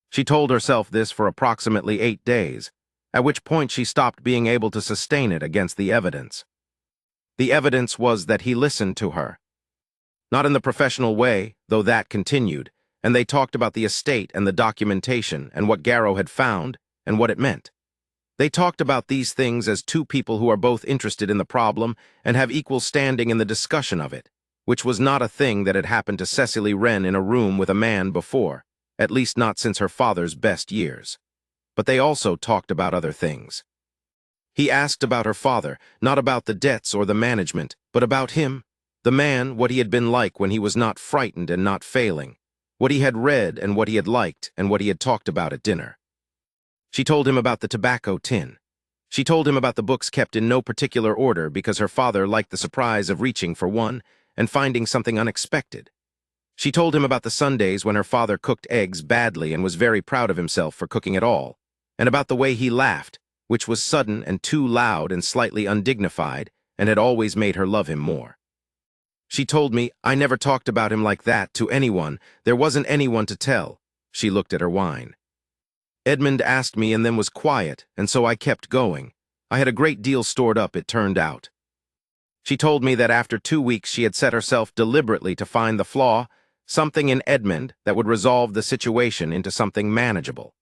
Speaker 1: She told herself this for approximately 8 days, at which point she stopped being able to sustain it against the evidence. The evidence was that he listened to her. Not in the professional way, though that continued, and they talked about the estate and the documentation and what Garrow had found and what it meant. They talked about these things as two people who are both interested in the problem and have equal standing in the discussion of it, which was not a thing that had happened to Cecily Wren in a room with a man before, at least not since her father's best years. But they also talked about other things. He asked about her father, not about the debts or the management, but about him, the man, what he had been like when he was not frightened and not failing, what he had read and what he had liked and what he had talked about at dinner. She told him about the tobacco tin. She told him about the books kept in no particular order because her father liked the surprise of reaching for one and finding something unexpected. She told him about the Sundays when her father cooked eggs badly and was very proud of himself for cooking at all, and about the way he laughed, which was sudden and too loud and slightly undignified, and had always made her love him more. She told me, "I never talked about him like that to anyone. There wasn't anyone to tell." She looked at her wine. Edmund asked me and then was quiet, and so I kept going. I had a great deal stored up, it turned out. She told me that after 2 weeks she had set herself deliberately to find the flaw, something in Edmund that would resolve the situation into something manageable.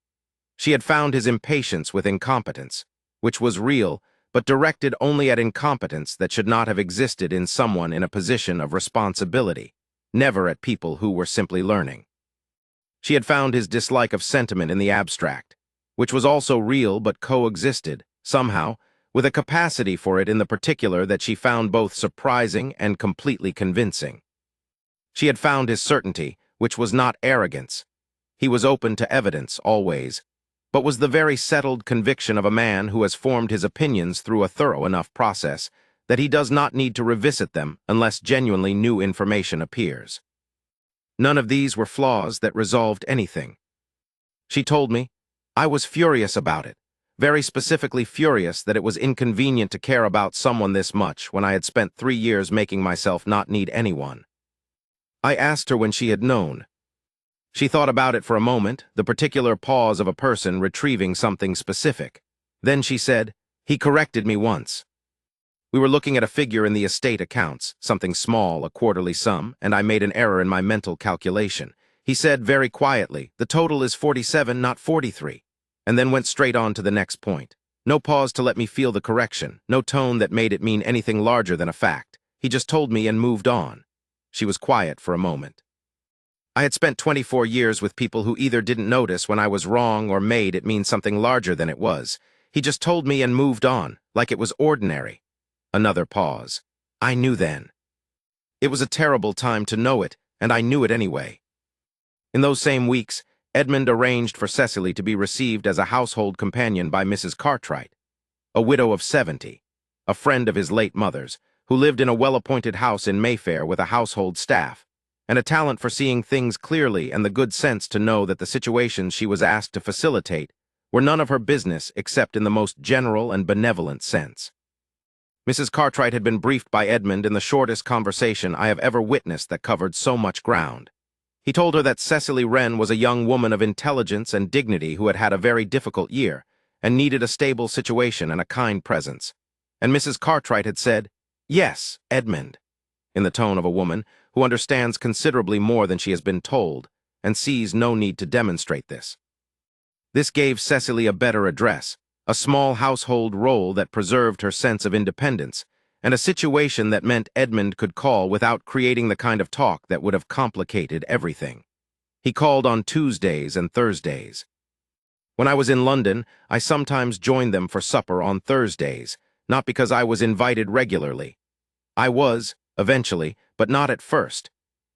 Speaker 1: She had found his impatience with incompetence, which was real, but directed only at incompetence that should not have existed in someone in a position of responsibility, never at people who were simply learning. She had found his dislike of sentiment in the abstract, which was also real but coexisted, somehow, with a capacity for it in the particular that she found both surprising and completely convincing. She had found his certainty, which was not arrogance. He was open to evidence, always, but was the very settled conviction of a man who has formed his opinions through a thorough enough process that he does not need to revisit them unless genuinely new information appears. None of these were flaws that resolved anything. She told me, "I was furious about it, very specifically furious that it was inconvenient to care about someone this much when I had spent 3 years making myself not need anyone." I asked her when she had known. She thought about it for a moment, the particular pause of a person retrieving something specific. Then she said, "He corrected me once. We were looking at a figure in the estate accounts, something small, a quarterly sum, and I made an error in my mental calculation. He said very quietly, 'The total is 47, not 43, and then went straight on to the next point. No pause to let me feel the correction, no tone that made it mean anything larger than a fact. He just told me and moved on." She was quiet for a moment. I had spent 24 years with people who either didn't notice when I was wrong or made it mean something larger than it was. He just told me and moved on, like it was ordinary. Another pause. I knew then. It was a terrible time to know it, and I knew it anyway. In those same weeks, Edmund arranged for Cecily to be received as a household companion by Mrs. Cartwright, a widow of 70, a friend of his late mother's, who lived in a well-appointed house in Mayfair with a household staff, and a talent for seeing things clearly and the good sense to know that the situations she was asked to facilitate were none of her business except in the most general and benevolent sense. Mrs. Cartwright had been briefed by Edmund in the shortest conversation I have ever witnessed that covered so much ground. He told her that Cecily Wren was a young woman of intelligence and dignity who had had a very difficult year and needed a stable situation and a kind presence. And Mrs. Cartwright had said, "Yes, Edmund," in the tone of a woman who understands considerably more than she has been told and sees no need to demonstrate this. This gave Cecily a better address, a small household role that preserved her sense of independence, and a situation that meant Edmund could call without creating the kind of talk that would have complicated everything. He called on Tuesdays and Thursdays. When I was in London, I sometimes joined them for supper on Thursdays, not because I was invited regularly. I was, eventually, but not at first,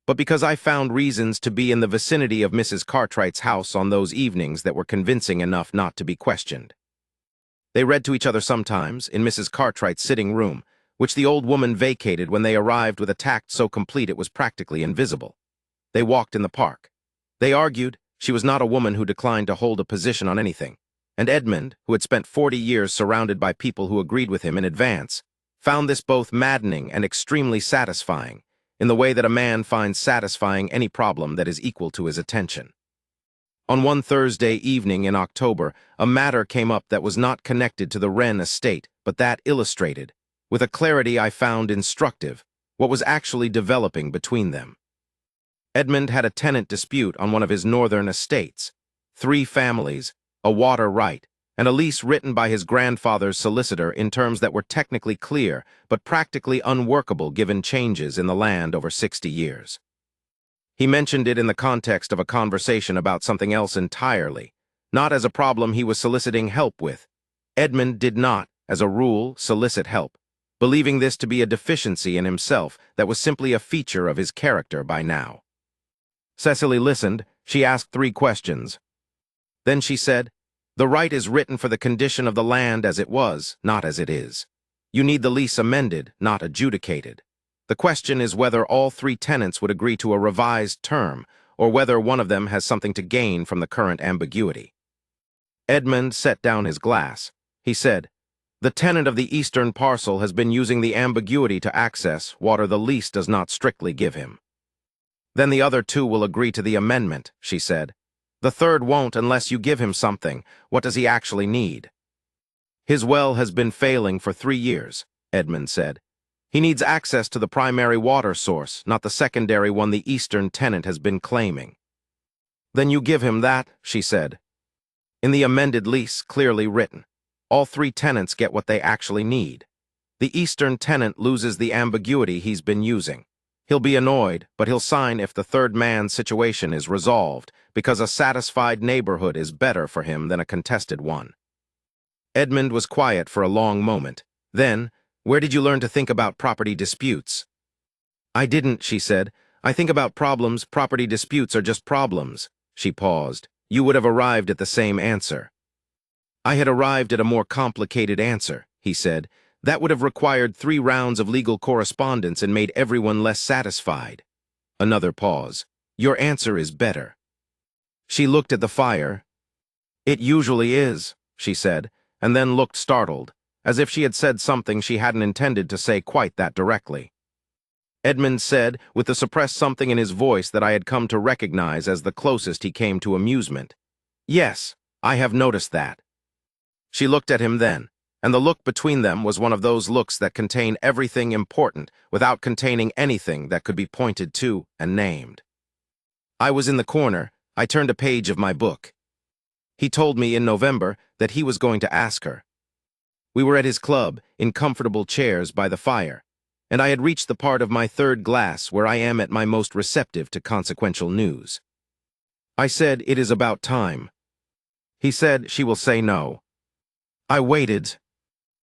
Speaker 1: but because I found reasons to be in the vicinity of Mrs. Cartwright's house on those evenings that were convincing enough not to be questioned. They read to each other sometimes in Mrs. Cartwright's sitting room, which the old woman vacated when they arrived with a tact so complete it was practically invisible. They walked in the park. They argued. She was not a woman who declined to hold a position on anything, and Edmund, who had spent 40 years surrounded by people who agreed with him in advance, found this both maddening and extremely satisfying, in the way that a man finds satisfying any problem that is equal to his attention. On one Thursday evening in October, a matter came up that was not connected to the Wren estate, but that illustrated, with a clarity I found instructive, what was actually developing between them. Edmund had a tenant dispute on one of his northern estates, 3 families, a water right, and a lease written by his grandfather's solicitor in terms that were technically clear, but practically unworkable given changes in the land over 60 years. He mentioned it in the context of a conversation about something else entirely, not as a problem he was soliciting help with. Edmund did not, as a rule, solicit help, believing this to be a deficiency in himself that was simply a feature of his character by now. Cecily listened. She asked 3 questions. Then she said, "The right is written for the condition of the land as it was, not as it is. You need the lease amended, not adjudicated. The question is whether all 3 tenants would agree to a revised term, or whether one of them has something to gain from the current ambiguity." Edmund set down his glass. He said, The tenant of the eastern parcel has been using the ambiguity to access water the lease does not strictly give him. Then the other two will agree to the amendment, she said. The third won't unless you give him something. What does he actually need? His well has been failing for 3 years, Edmund said. He needs access to the primary water source, not the secondary one the eastern tenant has been claiming. Then you give him that, she said. In the amended lease, clearly written, all 3 tenants get what they actually need. The eastern tenant loses the ambiguity he's been using. He'll be annoyed, but he'll sign if the third man's situation is resolved, because a satisfied neighborhood is better for him than a contested one. Edmund was quiet for a long moment. Then, where did you learn to think about property disputes? I didn't, she said. I think about problems. Property disputes are just problems. She paused. You would have arrived at the same answer. I had arrived at a more complicated answer, he said. That would have required 3 rounds of legal correspondence and made everyone less satisfied. Another pause. Your answer is better. She looked at the fire. It usually is, she said, and then looked startled, as if she had said something she hadn't intended to say quite that directly. Edmund said, with the suppressed something in his voice that I had come to recognize as the closest he came to amusement. Yes, I have noticed that. She looked at him then, and the look between them was one of those looks that contain everything important without containing anything that could be pointed to and named. I was in the corner. I turned a page of my book. He told me in November that he was going to ask her. We were at his club, in comfortable chairs by the fire, and I had reached the part of my 3rd glass where I am at my most receptive to consequential news. I said, it is about time. He said, she will say no. I waited.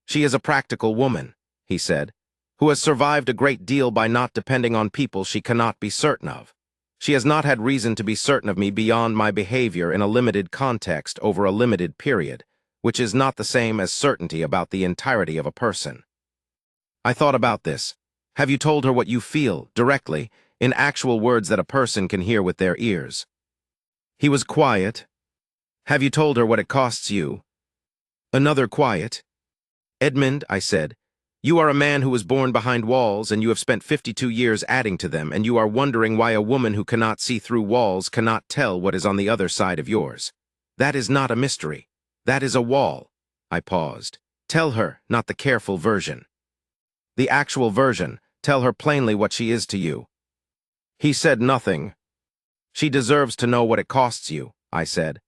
Speaker 1: She is a practical woman, he said, who has survived a great deal by not depending on people she cannot be certain of. She has not had reason to be certain of me beyond my behavior in a limited context over a limited period, which is not the same as certainty about the entirety of a person. I thought about this. Have you told her what you feel, directly, in actual words that a person can hear with their ears? He was quiet. Have you told her what it costs you? Another quiet. Edmund, I said, you are a man who was born behind walls and you have spent 52 years adding to them, and you are wondering why a woman who cannot see through walls cannot tell what is on the other side of yours. That is not a mystery. That is a wall. I paused. Tell her, not the careful version. The actual version. Tell her plainly what she is to you. He said nothing. She deserves to know what it costs you, I said.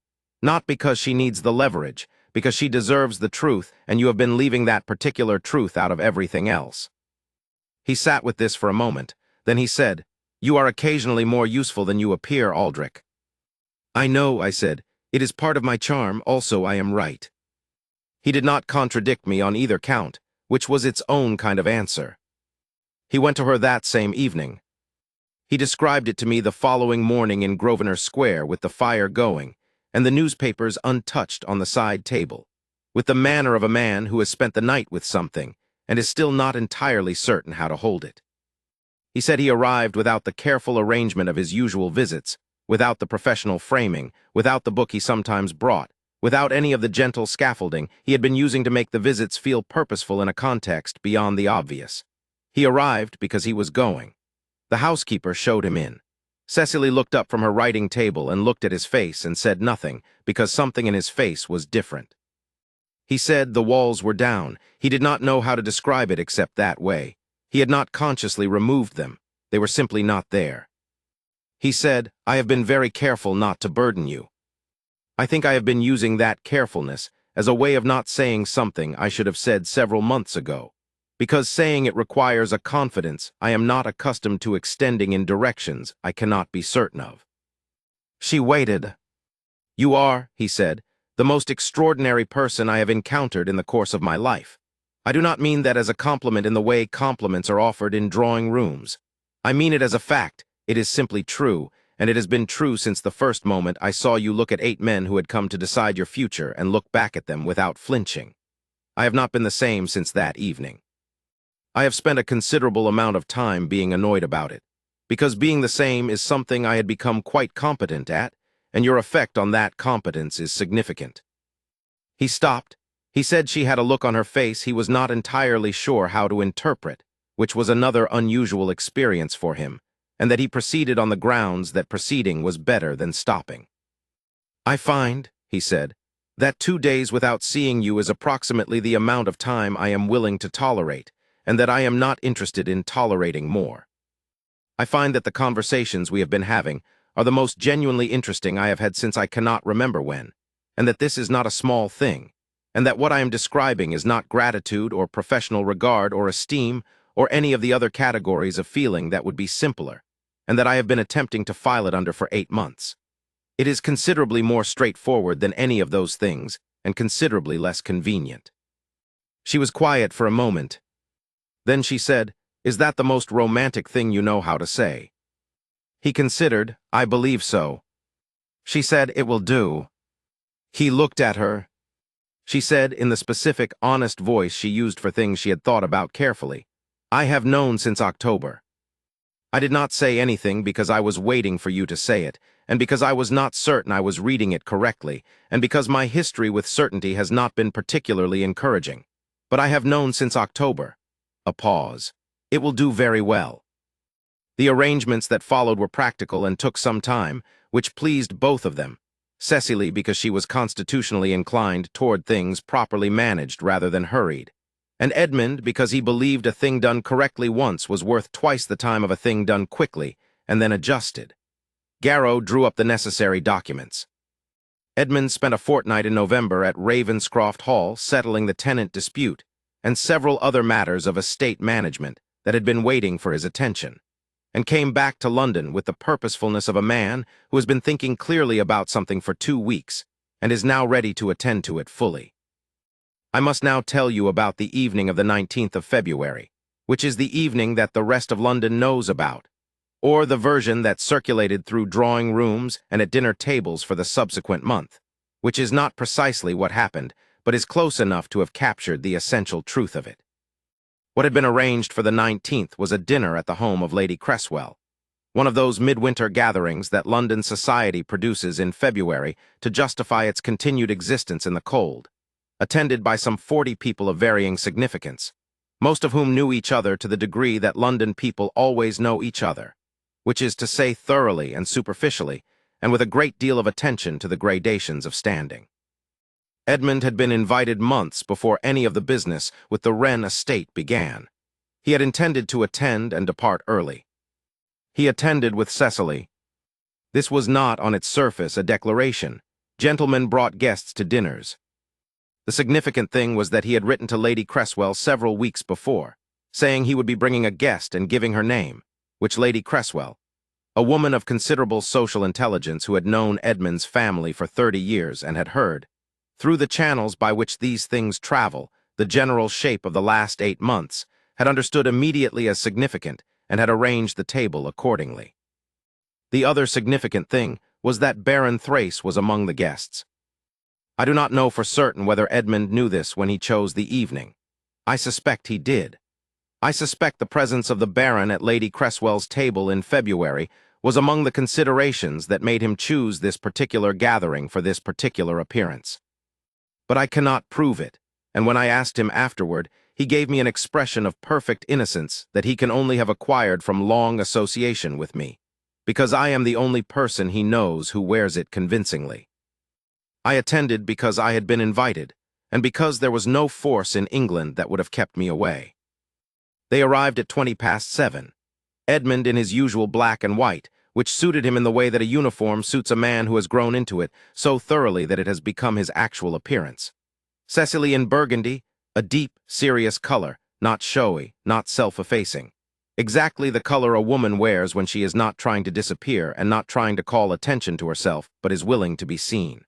Speaker 1: Not because she needs the leverage, because she deserves the truth, and you have been leaving that particular truth out of everything else. He sat with this for a moment. Then he said, you are occasionally more useful than you appear, Aldrich. I know, I said. It is part of my charm. Also, I am right. He did not contradict me on either count, which was its own kind of answer. He went to her that same evening. He described it to me the following morning in Grosvenor Square with the fire going, and the newspapers untouched on the side table, with the manner of a man who has spent the night with something and is still not entirely certain how to hold it. He said he arrived without the careful arrangement of his usual visits, without the professional framing, without the book he sometimes brought, without any of the gentle scaffolding he had been using to make the visits feel purposeful in a context beyond the obvious. He arrived because he was going. The housekeeper showed him in. Cecily looked up from her writing table and looked at his face and said nothing, because something in his face was different. He said the walls were down. He did not know how to describe it except that way. He had not consciously removed them. They were simply not there. He said, I have been very careful not to burden you. I think I have been using that carefulness as a way of not saying something I should have said several months ago, because saying it requires a confidence I am not accustomed to extending in directions I cannot be certain of. She waited. You are, he said, the most extraordinary person I have encountered in the course of my life. I do not mean that as a compliment in the way compliments are offered in drawing rooms. I mean it as a fact. It is simply true, and it has been true since the first moment I saw you look at 8 men who had come to decide your future and look back at them without flinching. I have not been the same since that evening. I have spent a considerable amount of time being annoyed about it, because being the same is something I had become quite competent at, and your effect on that competence is significant. He stopped, He said she had a look on her face he was not entirely sure how to interpret, which was another unusual experience for him, and that he proceeded on the grounds that proceeding was better than stopping. "I find," he said, "that 2 days without seeing you is approximately the amount of time I am willing to tolerate, and that I am not interested in tolerating more. I find that the conversations we have been having are the most genuinely interesting I have had since I cannot remember when, and that this is not a small thing, and that what I am describing is not gratitude or professional regard or esteem or any of the other categories of feeling that would be simpler, and that I have been attempting to file it under for 8 months. It is considerably more straightforward than any of those things, and considerably less convenient." She was quiet for a moment. Then she said, "Is that the most romantic thing you know how to say?" He considered. "I believe so." She said, "It will do." He looked at her. She said, in the specific, honest voice she used for things she had thought about carefully, "I have known since October. I did not say anything because I was waiting for you to say it, and because I was not certain I was reading it correctly, and because my history with certainty has not been particularly encouraging. But I have known since October." A pause. "It will do very well." The arrangements that followed were practical and took some time, which pleased both of them. Cecily because she was constitutionally inclined toward things properly managed rather than hurried, and Edmund because he believed a thing done correctly once was worth twice the time of a thing done quickly and then adjusted. Garrow drew up the necessary documents. Edmund spent a fortnight in November at Ravenscroft Hall settling the tenant dispute and several other matters of estate management that had been waiting for his attention, and came back to London with the purposefulness of a man who has been thinking clearly about something for 2 weeks and is now ready to attend to it fully. I must now tell you about the evening of the 19th of February, which is the evening that the rest of London knows about, or the version that circulated through drawing rooms and at dinner tables for the subsequent month, which is not precisely what happened, but is close enough to have captured the essential truth of it. What had been arranged for the 19th was a dinner at the home of Lady Cresswell, one of those midwinter gatherings that London society produces in February to justify its continued existence in the cold, attended by some 40 people of varying significance, most of whom knew each other to the degree that London people always know each other, which is to say thoroughly and superficially, and with a great deal of attention to the gradations of standing. Edmund had been invited months before any of the business with the Wren estate began. He had intended to attend and depart early. He attended with Cecily. This was not, on its surface, a declaration. Gentlemen brought guests to dinners. The significant thing was that he had written to Lady Cresswell several weeks before, saying he would be bringing a guest and giving her name, which Lady Cresswell, a woman of considerable social intelligence who had known Edmund's family for 30 years and had heard, through the channels by which these things travel, the general shape of the last 8 months, had understood immediately as significant and had arranged the table accordingly. The other significant thing was that Baron Thrace was among the guests. I do not know for certain whether Edmund knew this when he chose the evening. I suspect he did. I suspect the presence of the Baron at Lady Cresswell's table in February was among the considerations that made him choose this particular gathering for this particular appearance. But I cannot prove it, and when I asked him afterward, he gave me an expression of perfect innocence that he can only have acquired from long association with me, because I am the only person he knows who wears it convincingly. I attended because I had been invited, and because there was no force in England that would have kept me away. They arrived at 7:20. Edmund in his usual black and white, which suited him in the way that a uniform suits a man who has grown into it so thoroughly that it has become his actual appearance. Cecily in burgundy, a deep, serious color, not showy, not self-effacing. Exactly the color a woman wears when she is not trying to disappear and not trying to call attention to herself, but is willing to be seen.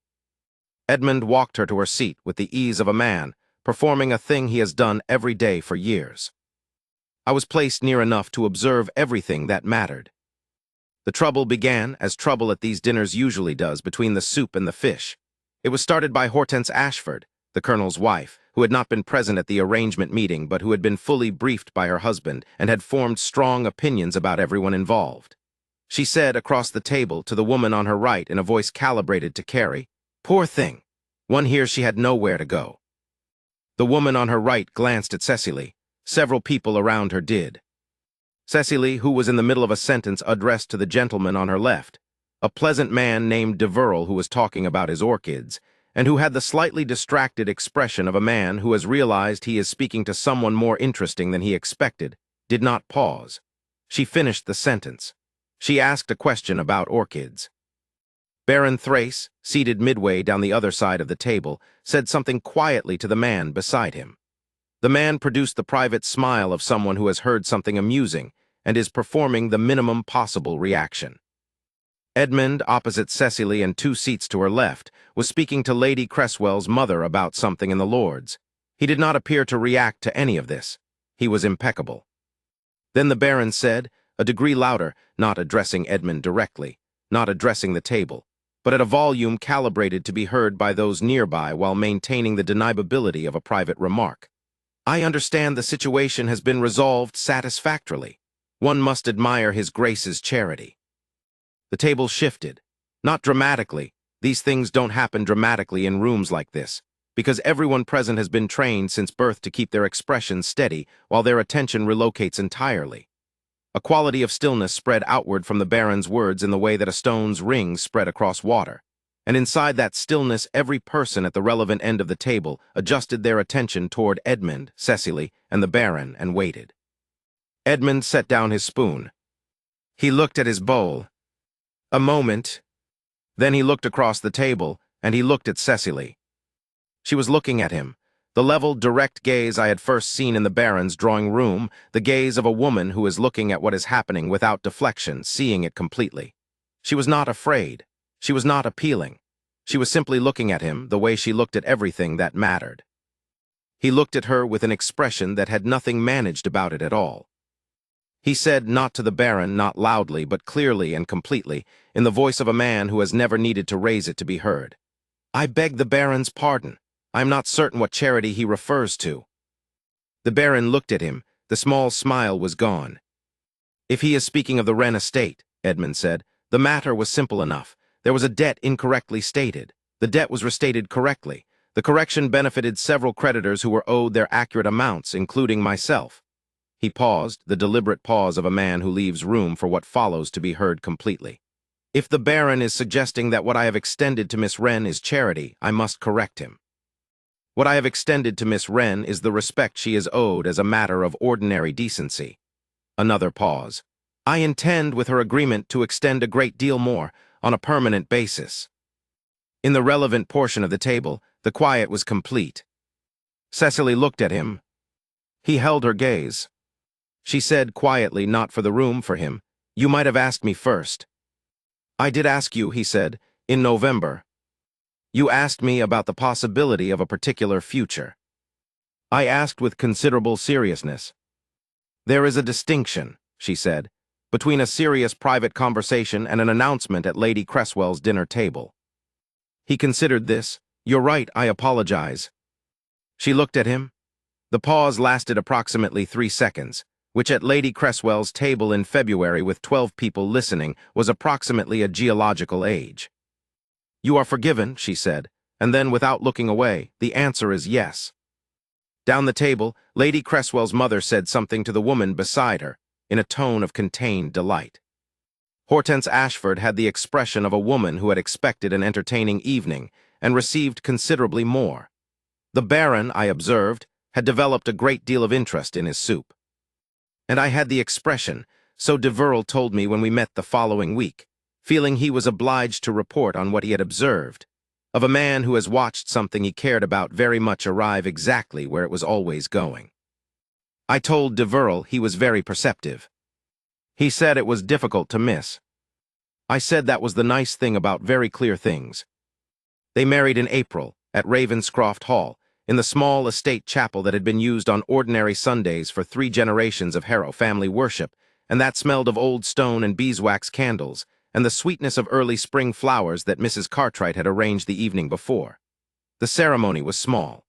Speaker 1: Edmund walked her to her seat with the ease of a man, performing a thing he has done every day for years. I was placed near enough to observe everything that mattered. The trouble began, as trouble at these dinners usually does, between the soup and the fish. It was started by Hortense Ashford, the Colonel's wife, who had not been present at the arrangement meeting but who had been fully briefed by her husband and had formed strong opinions about everyone involved. She said across the table to the woman on her right in a voice calibrated to carry, "Poor thing. One hears she had nowhere to go." The woman on her right glanced at Cecily. Several people around her did. Cecily, who was in the middle of a sentence addressed to the gentleman on her left, a pleasant man named Deverell who was talking about his orchids, and who had the slightly distracted expression of a man who has realized he is speaking to someone more interesting than he expected, did not pause. She finished the sentence. She asked a question about orchids. Baron Thrace, seated midway down the other side of the table, said something quietly to the man beside him. The man produced the private smile of someone who has heard something amusing and is performing the minimum possible reaction. Edmund, opposite Cecily and 2 seats to her left, was speaking to Lady Cresswell's mother about something in the Lords. He did not appear to react to any of this. He was impeccable. Then the Baron said, a degree louder, not addressing Edmund directly, not addressing the table, but at a volume calibrated to be heard by those nearby while maintaining the deniability of a private remark. I understand the situation has been resolved satisfactorily. One must admire His Grace's charity. The table shifted. Not dramatically. These things don't happen dramatically in rooms like this, because everyone present has been trained since birth to keep their expressions steady while their attention relocates entirely. A quality of stillness spread outward from the Baron's words in the way that a stone's ring spread across water, and inside that stillness every person at the relevant end of the table adjusted their attention toward Edmund, Cecily, and the Baron and waited. Edmund set down his spoon. He looked at his bowl. A moment. Then he looked across the table, and he looked at Cecily. She was looking at him, the level, direct gaze I had first seen in the Baron's drawing room, the gaze of a woman who is looking at what is happening without deflection, seeing it completely. She was not afraid. She was not appealing. She was simply looking at him the way she looked at everything that mattered. He looked at her with an expression that had nothing managed about it at all. He said, not to the Baron, not loudly, but clearly and completely, in the voice of a man who has never needed to raise it to be heard, I beg the Baron's pardon. I am not certain what charity he refers to. The Baron looked at him. The small smile was gone. If he is speaking of the Wren estate, Edmund said, the matter was simple enough. There was a debt incorrectly stated. The debt was restated correctly. The correction benefited several creditors who were owed their accurate amounts, including myself. He paused, the deliberate pause of a man who leaves room for what follows to be heard completely. If the Baron is suggesting that what I have extended to Miss Wren is charity, I must correct him. What I have extended to Miss Wren is the respect she is owed as a matter of ordinary decency. Another pause. I intend, with her agreement, to extend a great deal more, on a permanent basis. In the relevant portion of the table, the quiet was complete. Cecily looked at him. He held her gaze. She said quietly, not for the room, for him, you might have asked me first. I did ask you, he said, in November. You asked me about the possibility of a particular future. I asked with considerable seriousness. There is a distinction, she said, between a serious private conversation and an announcement at Lady Cresswell's dinner table. He considered this. You're right, I apologize. She looked at him. The pause lasted approximately 3 seconds, which at Lady Cresswell's table in February with 12 people listening was approximately a geological age. You are forgiven, she said, and then without looking away, the answer is yes. Down the table, Lady Cresswell's mother said something to the woman beside her, in a tone of contained delight. Hortense Ashford had the expression of a woman who had expected an entertaining evening and received considerably more. The Baron, I observed, had developed a great deal of interest in his soup. And I had the expression, so Deverell told me when we met the following week, feeling he was obliged to report on what he had observed, of a man who has watched something he cared about very much arrive exactly where it was always going. I told Deverell he was very perceptive. He said it was difficult to miss. I said that was the nice thing about very clear things. They married in April, at Ravenscroft Hall, in the small estate chapel that had been used on ordinary Sundays for 3 generations of Harrow family worship, and that smelled of old stone and beeswax candles, and the sweetness of early spring flowers that Mrs. Cartwright had arranged the evening before. The ceremony was small.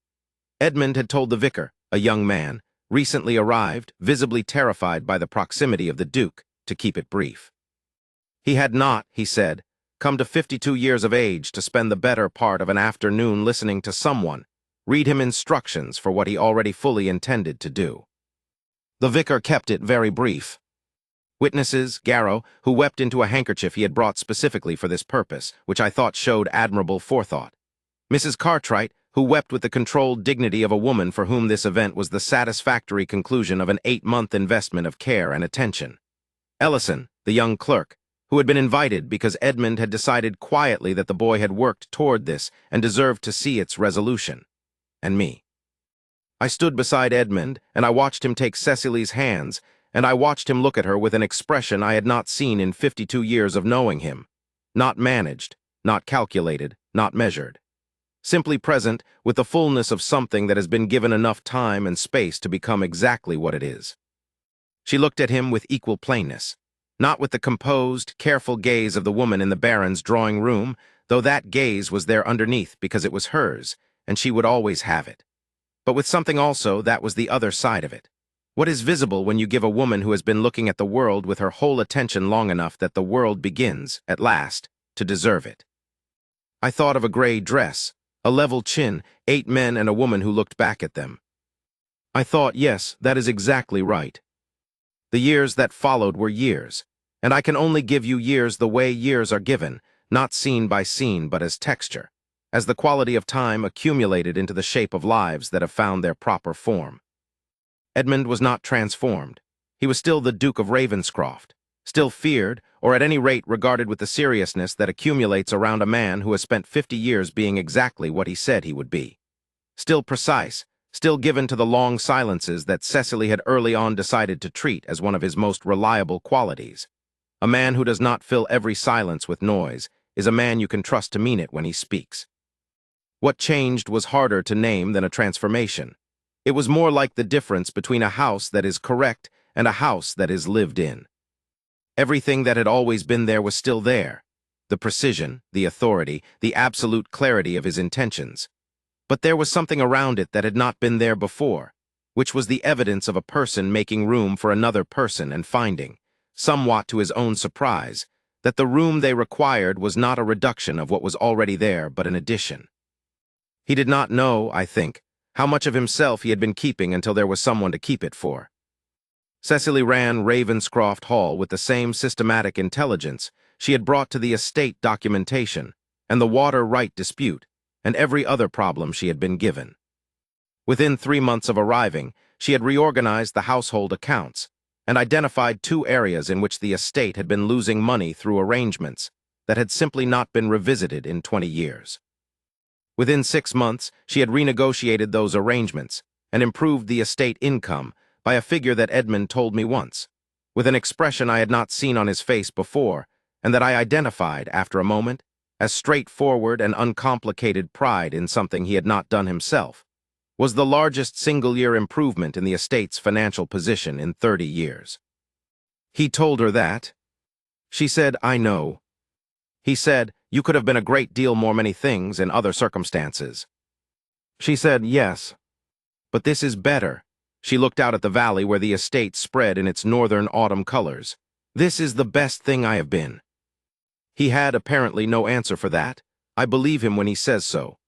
Speaker 1: Edmund had told the vicar, a young man, recently arrived, visibly terrified by the proximity of the Duke, to keep it brief. He had not, he said, come to 52 years of age to spend the better part of an afternoon listening to someone, read him instructions for what he already fully intended to do. The vicar kept it very brief. Witnesses, Garrow, who wept into a handkerchief he had brought specifically for this purpose, which I thought showed admirable forethought. Mrs. Cartwright, who wept with the controlled dignity of a woman for whom this event was the satisfactory conclusion of an 8-month investment of care and attention. Ellison, the young clerk, who had been invited because Edmund had decided quietly that the boy had worked toward this and deserved to see its resolution. And me. I stood beside Edmund, and I watched him take Cecily's hands, and I watched him look at her with an expression I had not seen in 52 years of knowing him. Not managed, not calculated, not measured. Simply present with the fullness of something that has been given enough time and space to become exactly what it is. She looked at him with equal plainness, not with the composed, careful gaze of the woman in the Baron's drawing room, though that gaze was there underneath because it was hers, and she would always have it. But with something also that was the other side of it. What is visible when you give a woman who has been looking at the world with her whole attention long enough that the world begins, at last, to deserve it? I thought of a gray dress, a level chin, 8 men and a woman who looked back at them. I thought, yes, that is exactly right. The years that followed were years, and I can only give you years the way years are given, not scene by scene but as texture, as the quality of time accumulated into the shape of lives that have found their proper form. Edmund was not transformed. He was still the Duke of Ravenscroft, still feared, or at any rate regarded with the seriousness that accumulates around a man who has spent 50 years being exactly what he said he would be. Still precise, still given to the long silences that Cecily had early on decided to treat as one of his most reliable qualities. A man who does not fill every silence with noise is a man you can trust to mean it when he speaks. What changed was harder to name than a transformation. It was more like the difference between a house that is correct and a house that is lived in. Everything that had always been there was still there. The precision, the authority, the absolute clarity of his intentions. But there was something around it that had not been there before, which was the evidence of a person making room for another person and finding, somewhat to his own surprise, that the room they required was not a reduction of what was already there but an addition. He did not know, I think, how much of himself he had been keeping until there was someone to keep it for. Cecily ran Ravenscroft Hall with the same systematic intelligence she had brought to the estate documentation and the water right dispute and every other problem she had been given. Within 3 months of arriving, she had reorganized the household accounts and identified 2 areas in which the estate had been losing money through arrangements that had simply not been revisited in 20 years. Within 6 months, she had renegotiated those arrangements and improved the estate income by a figure that Edmund told me once, with an expression I had not seen on his face before, and that I identified, after a moment, as straightforward and uncomplicated pride in something he had not done himself, was the largest single-year improvement in the estate's financial position in 30 years. He told her that. She said, "I know." He said, "You could have been a great deal more many things in other circumstances." She said, "Yes, but this is better." She looked out at the valley where the estate spread in its northern autumn colors. "This is the best thing I have been." He had apparently no answer for that. I believe him when he says so.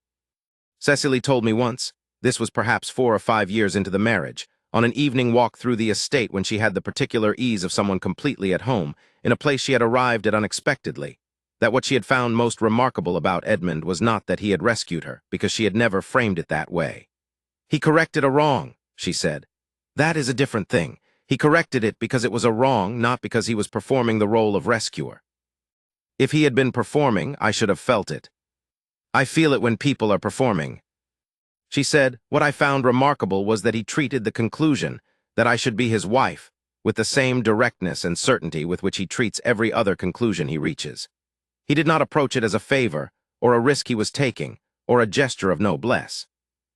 Speaker 1: Cecily told me once, this was perhaps 4 or 5 years into the marriage, on an evening walk through the estate when she had the particular ease of someone completely at home, in a place she had arrived at unexpectedly, that what she had found most remarkable about Edmund was not that he had rescued her, because she had never framed it that way. "He corrected a wrong," she said. "That is a different thing. He corrected it because it was a wrong, not because he was performing the role of rescuer. If he had been performing, I should have felt it. I feel it when people are performing." She said, "What I found remarkable was that he treated the conclusion, that I should be his wife, with the same directness and certainty with which he treats every other conclusion he reaches. He did not approach it as a favor, or a risk he was taking, or a gesture of noblesse.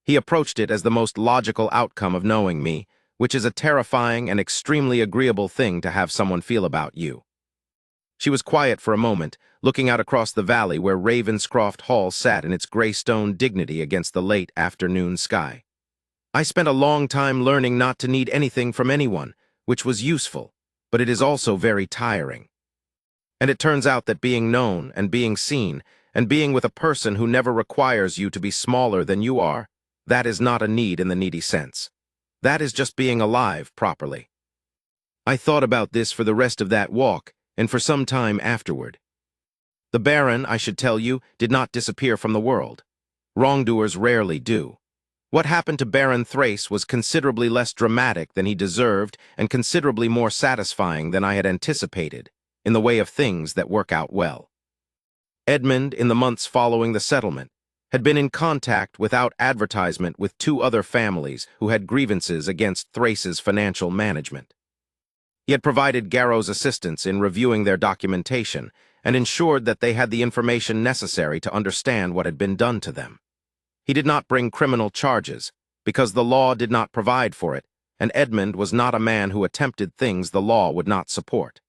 Speaker 1: He approached it as the most logical outcome of knowing me, which is a terrifying and extremely agreeable thing to have someone feel about you." She was quiet for a moment, looking out across the valley where Ravenscroft Hall sat in its gray stone dignity against the late afternoon sky. "I spent a long time learning not to need anything from anyone, which was useful, but it is also very tiring. And it turns out that being known and being seen, and being with a person who never requires you to be smaller than you are, That is not a need in the needy sense. That is just being alive properly. I thought about this for the rest of that walk, and for some time afterward. The Baron, I should tell you, did not disappear from the world. Wrongdoers rarely do. What happened to Baron Thrace was considerably less dramatic than he deserved and considerably more satisfying than I had anticipated, in the way of things that work out well. Edmund, in the months following the settlement, had been in contact without advertisement with 2 other families who had grievances against Thrace's financial management. He had provided Garrow's assistance in reviewing their documentation and ensured that they had the information necessary to understand what had been done to them. He did not bring criminal charges, because the law did not provide for it, and Edmund was not a man who attempted things the law would not support.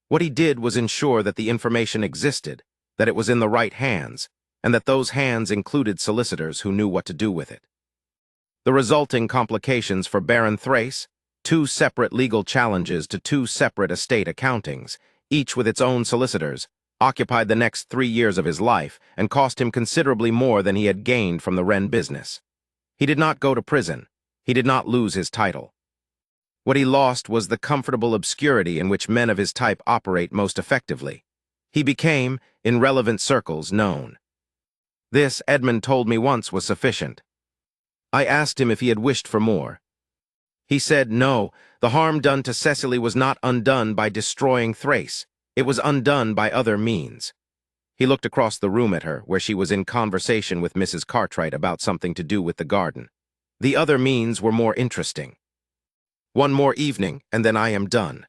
Speaker 1: What he did was ensure that the information existed, that it was in the right hands, and that those hands included solicitors who knew what to do with it. The resulting complications for Baron Thrace, 2 separate legal challenges to 2 separate estate accountings, each with its own solicitors, occupied the next 3 years of his life and cost him considerably more than he had gained from the Wren business. He did not go to prison. He did not lose his title. What he lost was the comfortable obscurity in which men of his type operate most effectively. He became, in relevant circles, known. This, Edmund told me once, was sufficient. I asked him if he had wished for more. He said, no, the harm done to Cecily was not undone by destroying Thrace. It was undone by other means. He looked across the room at her, where she was in conversation with Mrs. Cartwright about something to do with the garden. The other means were more interesting. One more evening, and then I am done.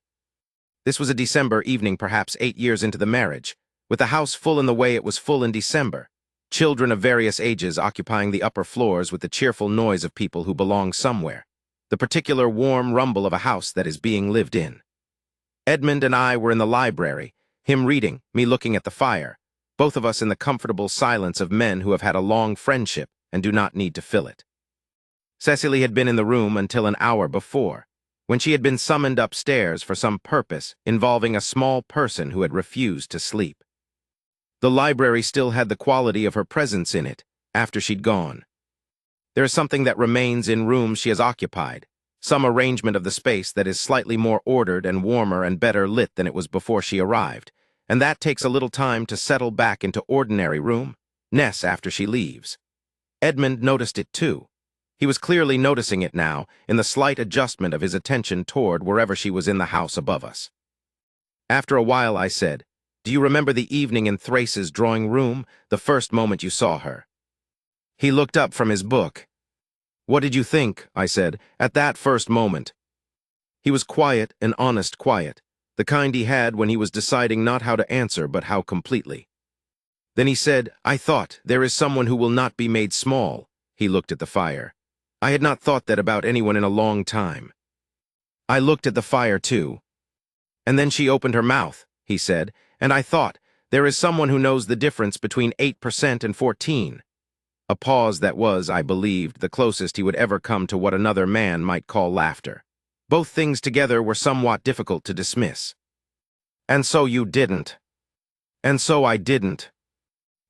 Speaker 1: This was a December evening, perhaps 8 years into the marriage, with the house full in the way it was full in December, children of various ages occupying the upper floors with the cheerful noise of people who belong somewhere, the particular warm rumble of a house that is being lived in. Edmund and I were in the library, him reading, me looking at the fire, both of us in the comfortable silence of men who have had a long friendship and do not need to fill it. Cecily had been in the room until an hour before, when she had been summoned upstairs for some purpose involving a small person who had refused to sleep. The library still had the quality of her presence in it, after she'd gone. There is something that remains in rooms she has occupied, some arrangement of the space that is slightly more ordered and warmer and better lit than it was before she arrived, and that takes a little time to settle back into ordinary room-ness after she leaves. Edmund noticed it too. He was clearly noticing it now, in the slight adjustment of his attention toward wherever she was in the house above us. After a while I said, do you remember the evening in Thrace's drawing room, the first moment you saw her? He looked up from his book. What did you think, I said, at that first moment? He was quiet, an honest quiet, the kind he had when he was deciding not how to answer but how completely. Then he said, I thought, there is someone who will not be made small. He looked at the fire. I had not thought that about anyone in a long time. I looked at the fire too. And then she opened her mouth, he said, and I thought, there is someone who knows the difference between 8% and 14. A pause that was, I believed, the closest he would ever come to what another man might call laughter. Both things together were somewhat difficult to dismiss. And so you didn't. And so I didn't.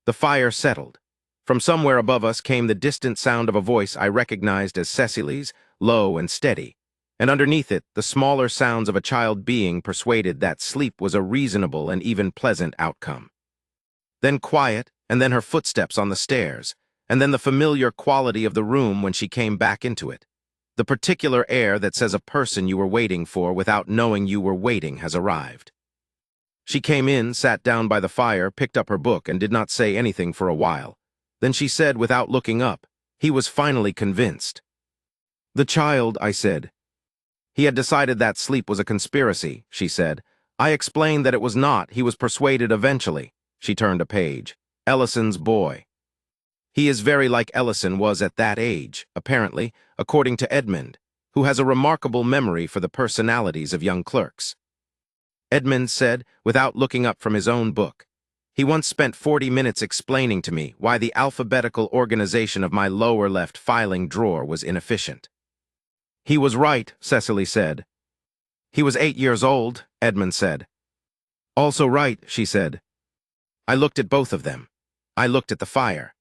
Speaker 1: The fire settled. From somewhere above us came the distant sound of a voice I recognized as Cecily's, low and steady, and underneath it the smaller sounds of a child being persuaded that sleep was a reasonable and even pleasant outcome. Then quiet, and then her footsteps on the stairs, and then the familiar quality of the room when she came back into it. The particular air that says a person you were waiting for without knowing you were waiting has arrived. She came in, sat down by the fire, picked up her book, and did not say anything for a while. Then she said without looking up, he was finally convinced. The child, I said. He had decided that sleep was a conspiracy, she said. I explained that it was not. He was persuaded eventually. She turned a page. Ellison's boy. He is very like Ellison was at that age, apparently, according to Edmund, who has a remarkable memory for the personalities of young clerks. Edmund said, without looking up from his own book, he once spent 40 minutes explaining to me why the alphabetical organization of my lower left filing drawer was inefficient. He was right, Cecily said. He was 8 years old, Edmund said. Also right, she said. I looked at both of them. I looked at the fire.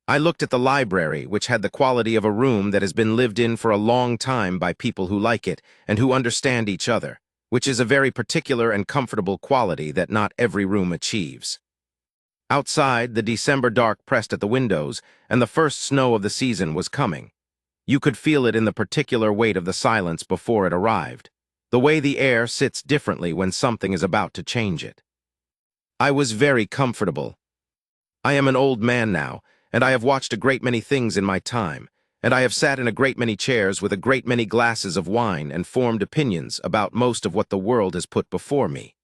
Speaker 1: I looked at the library, which had the quality of a room that has been lived in for a long time by people who like it and who understand each other, which is a very particular and comfortable quality that not every room achieves. Outside, the December dark pressed at the windows, and the first snow of the season was coming. You could feel it in the particular weight of the silence before it arrived, the way the air sits differently when something is about to change it. I was very comfortable. I am an old man now, and I have watched a great many things in my time, and I have sat in a great many chairs with a great many glasses of wine and formed opinions about most of what the world has put before me.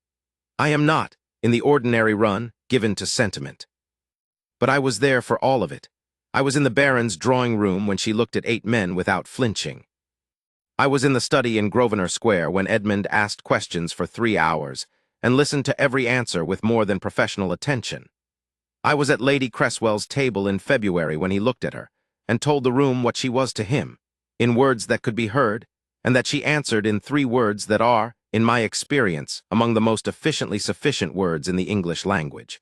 Speaker 1: I am not, in the ordinary run, given to sentiment. But I was there for all of it. I was in the Baron's drawing room when she looked at 8 men without flinching. I was in the study in Grosvenor Square when Edmund asked questions for 3 hours and listened to every answer with more than professional attention. I was at Lady Cresswell's table in February when he looked at her and told the room what she was to him, in words that could be heard, and that she answered in 3 words that are, in my experience, among the most efficiently sufficient words in the English language.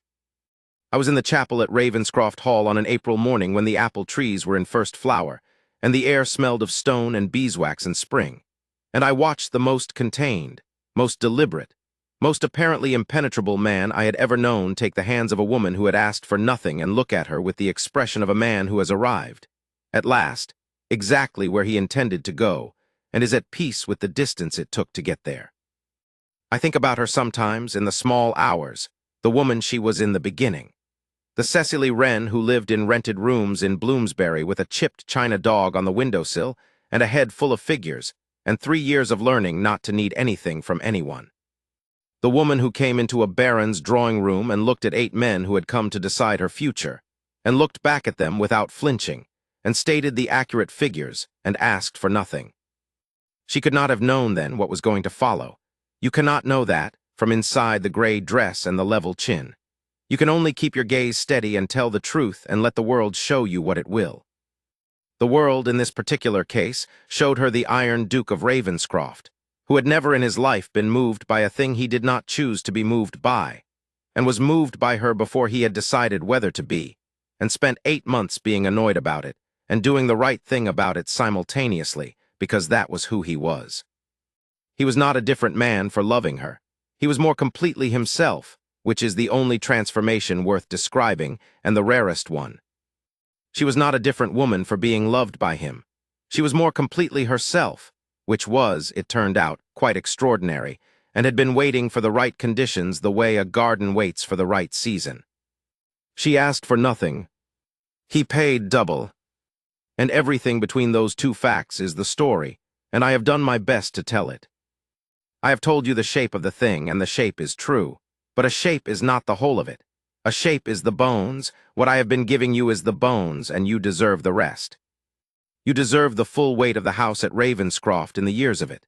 Speaker 1: I was in the chapel at Ravenscroft Hall on an April morning when the apple trees were in first flower, and the air smelled of stone and beeswax in spring, and I watched the most contained, most deliberate, most apparently impenetrable man I had ever known take the hands of a woman who had asked for nothing and look at her with the expression of a man who has arrived, at last, exactly where he intended to go, and is at peace with the distance it took to get there. I think about her sometimes in the small hours, the woman she was in the beginning. The Cecily Wren who lived in rented rooms in Bloomsbury with a chipped china dog on the windowsill and a head full of figures, and 3 years of learning not to need anything from anyone. The woman who came into a baron's drawing room and looked at 8 men who had come to decide her future, and looked back at them without flinching, and stated the accurate figures, and asked for nothing. She could not have known then what was going to follow. You cannot know that, from inside the gray dress and the level chin. You can only keep your gaze steady and tell the truth and let the world show you what it will. The world, in this particular case, showed her the Iron Duke of Ravenscroft, who had never in his life been moved by a thing he did not choose to be moved by, and was moved by her before he had decided whether to be, and spent 8 months being annoyed about it, and doing the right thing about it simultaneously, because that was who he was. He was not a different man for loving her. He was more completely himself, which is the only transformation worth describing, and the rarest one. She was not a different woman for being loved by him. She was more completely herself, which was, it turned out, quite extraordinary, and had been waiting for the right conditions the way a garden waits for the right season. She asked for nothing. He paid double. And everything between those 2 facts is the story, and I have done my best to tell it. I have told you the shape of the thing, and the shape is true, but a shape is not the whole of it. A shape is the bones. What I have been giving you is the bones, and you deserve the rest. You deserve the full weight of the house at Ravenscroft in the years of it,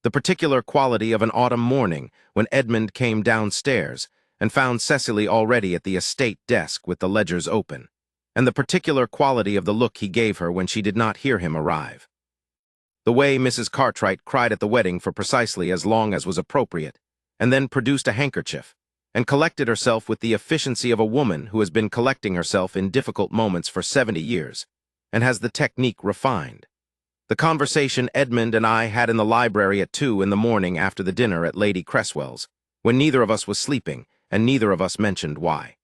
Speaker 1: the particular quality of an autumn morning when Edmund came downstairs and found Cecily already at the estate desk with the ledgers open, and the particular quality of the look he gave her when she did not hear him arrive. The way Mrs. Cartwright cried at the wedding for precisely as long as was appropriate, and then produced a handkerchief, and collected herself with the efficiency of a woman who has been collecting herself in difficult moments for 70 years, and has the technique refined. The conversation Edmund and I had in the library at 2 in the morning after the dinner at Lady Cresswell's, when neither of us was sleeping, and neither of us mentioned why.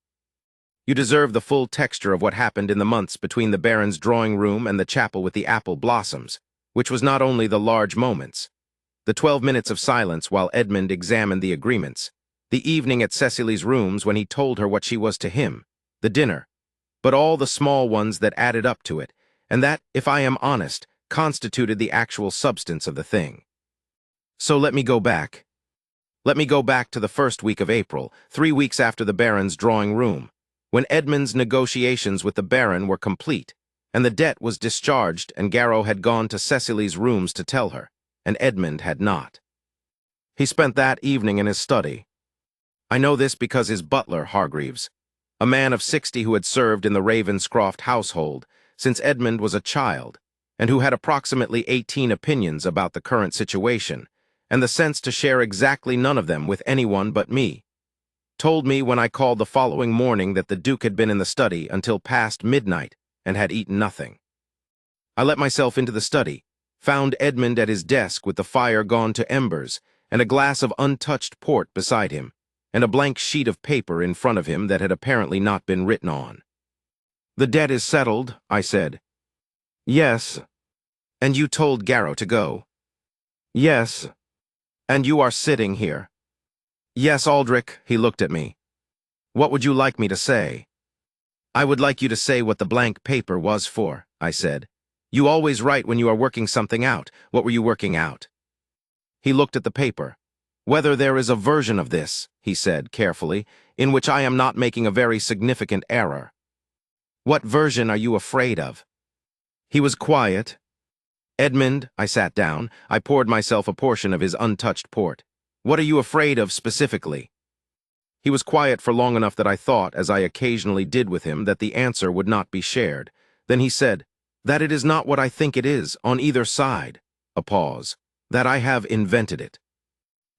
Speaker 1: You deserve the full texture of what happened in the months between the Baron's drawing room and the chapel with the apple blossoms, which was not only the large moments, the 12 minutes of silence while Edmund examined the agreements, the evening at Cecily's rooms when he told her what she was to him, the dinner, but all the small ones that added up to it, and that, if I am honest, constituted the actual substance of the thing. So let me go back. Let me go back to the first week of April, 3 weeks after the Baron's drawing room, when Edmund's negotiations with the Baron were complete, and the debt was discharged, and Garrow had gone to Cecily's rooms to tell her, and Edmund had not. He spent that evening in his study. I know this because his butler, Hargreaves, a man of 60 who had served in the Ravenscroft household since Edmund was a child, and who had approximately 18 opinions about the current situation, and the sense to share exactly none of them with anyone but me, told me when I called the following morning that the Duke had been in the study until past midnight, and had eaten nothing. I let myself into the study, found Edmund at his desk with the fire gone to embers, and a glass of untouched port beside him, and a blank sheet of paper in front of him that had apparently not been written on. "The debt is settled," I said. "Yes." "And you told Garrow to go?" "Yes." "And you are sitting here?" "Yes, Aldrich." He looked at me. "What would you like me to say?" "I would like you to say what the blank paper was for," I said. "You always write when you are working something out. What were you working out?" He looked at the paper. "Whether there is a version of this," he said carefully, "in which I am not making a very significant error." "What version are you afraid of?" He was quiet. "Edmund," I sat down. I poured myself a portion of his untouched port. "What are you afraid of specifically?" He was quiet for long enough that I thought, as I occasionally did with him, that the answer would not be shared. Then he said, "That it is not what I think it is, on either side." A pause. "That I have invented it.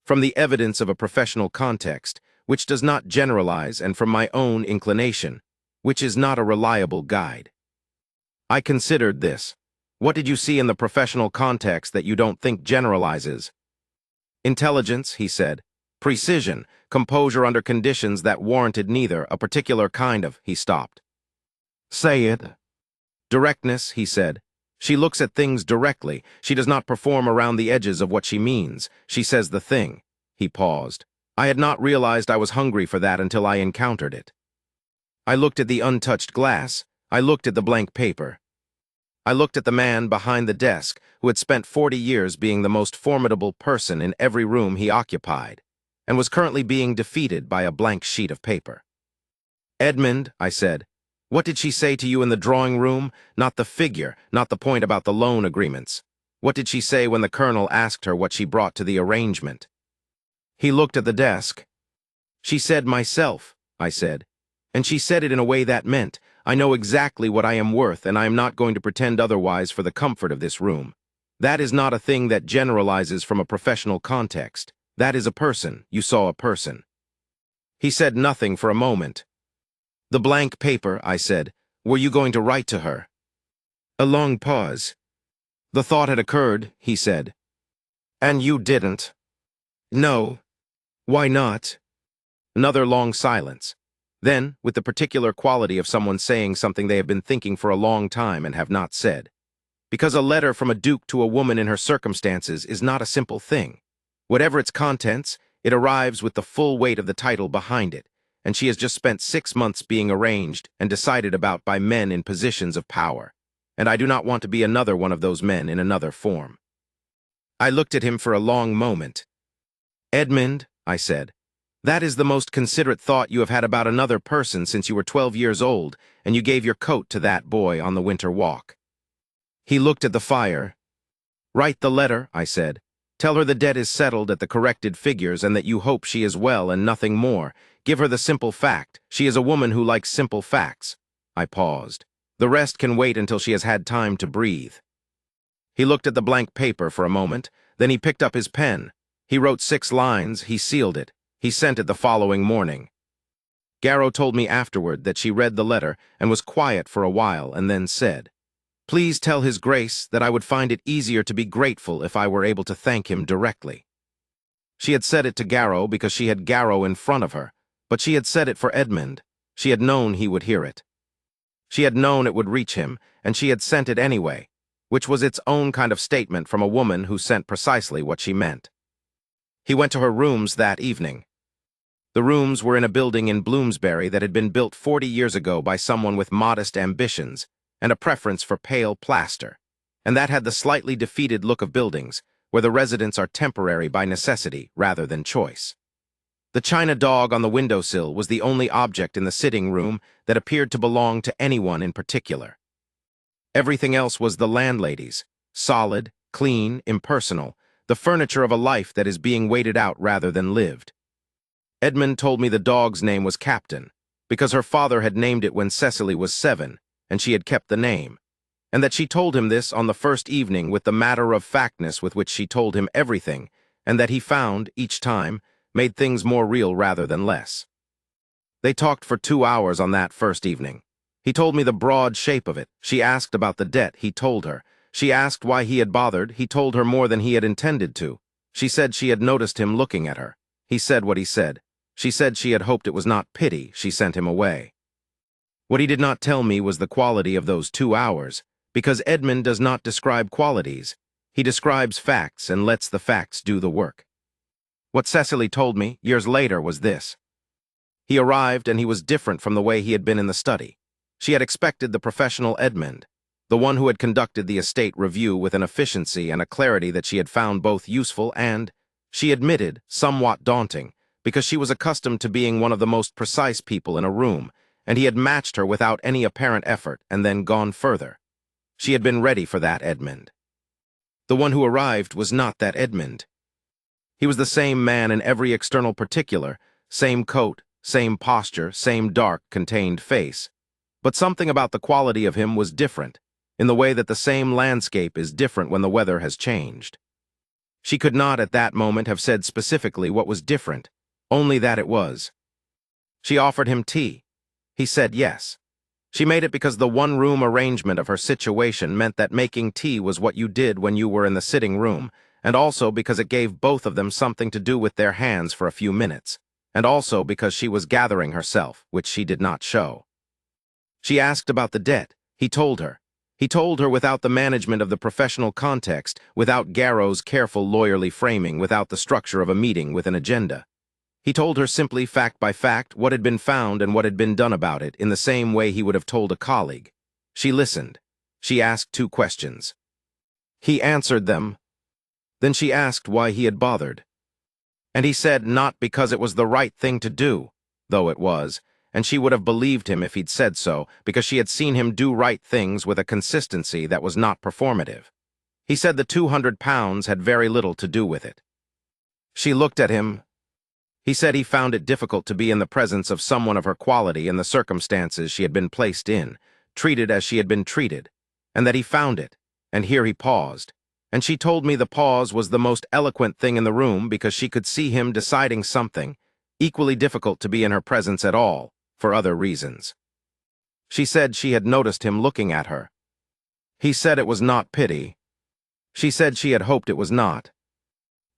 Speaker 1: From the evidence of a professional context, which does not generalize, and from my own inclination, which is not a reliable guide." I considered this. "What did you see in the professional context that you don't think generalizes?" "Intelligence," he said. "Precision, composure under conditions that warranted neither, a particular kind of—" He stopped. "Say it." "Directness," he said. "She looks at things directly. She does not perform around the edges of what she means. She says the thing." He paused. I had not realized I was hungry for that until I encountered it. I looked at the untouched glass. I looked at the blank paper. I looked at the man behind the desk who had spent 40 years being the most formidable person in every room he occupied, and was currently being defeated by a blank sheet of paper. "Edmund," I said, "what did she say to you in the drawing room? Not the figure, not the point about the loan agreements. What did she say when the colonel asked her what she brought to the arrangement?" He looked at the desk. "She said myself," I said. "And she said it in a way that meant, I know exactly what I am worth, and I am not going to pretend otherwise for the comfort of this room. That is not a thing that generalizes from a professional context. That is a person. You saw a person." He said nothing for a moment. "The blank paper," I said. "Were you going to write to her?" A long pause. "The thought had occurred," he said. "And you didn't?" "No." "Why not?" Another long silence. Then, with the particular quality of someone saying something they have been thinking for a long time and have not said. "Because a letter from a duke to a woman in her circumstances is not a simple thing. Whatever its contents, it arrives with the full weight of the title behind it, and she has just spent 6 months being arranged and decided about by men in positions of power, and I do not want to be another one of those men in another form." I looked at him for a long moment. "Edmund," I said, "that is the most considerate thought you have had about another person since you were 12 years old, and you gave your coat to that boy on the winter walk." He looked at the fire. "Write the letter," I said. "Tell her the debt is settled at the corrected figures and that you hope she is well and nothing more. Give her the simple fact. She is a woman who likes simple facts." I paused. "The rest can wait until she has had time to breathe." He looked at the blank paper for a moment. Then he picked up his pen. He wrote 6 lines. He sealed it. He sent it the following morning. Garrow told me afterward that she read the letter and was quiet for a while and then said, "Please tell His Grace that I would find it easier to be grateful if I were able to thank him directly." She had said it to Garrow because she had Garrow in front of her, but she had said it for Edmund. She had known he would hear it. She had known it would reach him, and she had sent it anyway, which was its own kind of statement from a woman who sent precisely what she meant. He went to her rooms that evening. The rooms were in a building in Bloomsbury that had been built 40 years ago by someone with modest ambitions and a preference for pale plaster, and that had the slightly defeated look of buildings, where the residents are temporary by necessity rather than choice. The china dog on the windowsill was the only object in the sitting room that appeared to belong to anyone in particular. Everything else was the landlady's, solid, clean, impersonal, the furniture of a life that is being waited out rather than lived. Edmund told me the dog's name was Captain, because her father had named it when Cecily was 7, and she had kept the name, and that she told him this on the first evening with the matter-of-factness with which she told him everything, and that he found, each time, made things more real rather than less. They talked for 2 hours on that first evening. He told me the broad shape of it. She asked about the debt. He told her. She asked why he had bothered. He told her more than he had intended to. She said she had noticed him looking at her. He said what he said. She said she had hoped it was not pity she sent him away. What he did not tell me was the quality of those 2 hours, because Edmund does not describe qualities. He describes facts and lets the facts do the work. What Cecily told me years later was this. He arrived and he was different from the way he had been in the study. She had expected the professional Edmund, the one who had conducted the estate review with an efficiency and a clarity that she had found both useful and, she admitted, somewhat daunting, because she was accustomed to being one of the most precise people in a room, and he had matched her without any apparent effort and then gone further. She had been ready for that Edmund. The one who arrived was not that Edmund. He was the same man in every external particular, same coat, same posture, same dark, contained face. But something about the quality of him was different, in the way that the same landscape is different when the weather has changed. She could not at that moment have said specifically what was different, only that it was. She offered him tea. He said yes. She made it because the one-room arrangement of her situation meant that making tea was what you did when you were in the sitting room, and also because it gave both of them something to do with their hands for a few minutes, and also because she was gathering herself, which she did not show. She asked about the debt. He told her. He told her without the management of the professional context, without Garrow's careful lawyerly framing, without the structure of a meeting with an agenda. He told her simply fact by fact what had been found and what had been done about it in the same way he would have told a colleague. She listened. She asked 2 questions. He answered them. Then she asked why he had bothered. And he said not because it was the right thing to do, though it was, and she would have believed him if he'd said so, because she had seen him do right things with a consistency that was not performative. He said the £200 had very little to do with it. She looked at him. He said he found it difficult to be in the presence of someone of her quality in the circumstances she had been placed in, treated as she had been treated, and that he found it, and here he paused. And she told me the pause was the most eloquent thing in the room because she could see him deciding something, equally difficult to be in her presence at all, for other reasons. She said she had noticed him looking at her. He said it was not pity. She said she had hoped it was not.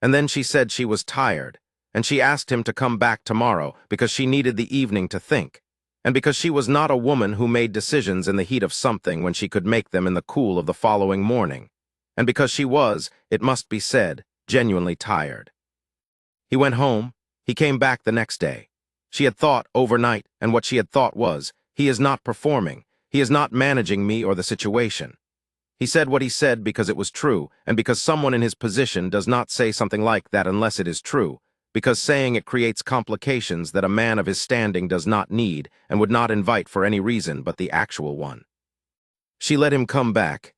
Speaker 1: And then she said she was tired, and she asked him to come back tomorrow because she needed the evening to think, and because she was not a woman who made decisions in the heat of something when she could make them in the cool of the following morning, and because she was, it must be said, genuinely tired. He went home. He came back the next day. She had thought overnight, and what she had thought was, he is not performing, he is not managing me or the situation. He said what he said because it was true, and because someone in his position does not say something like that unless it is true, because saying it creates complications that a man of his standing does not need and would not invite for any reason but the actual one. She let him come back.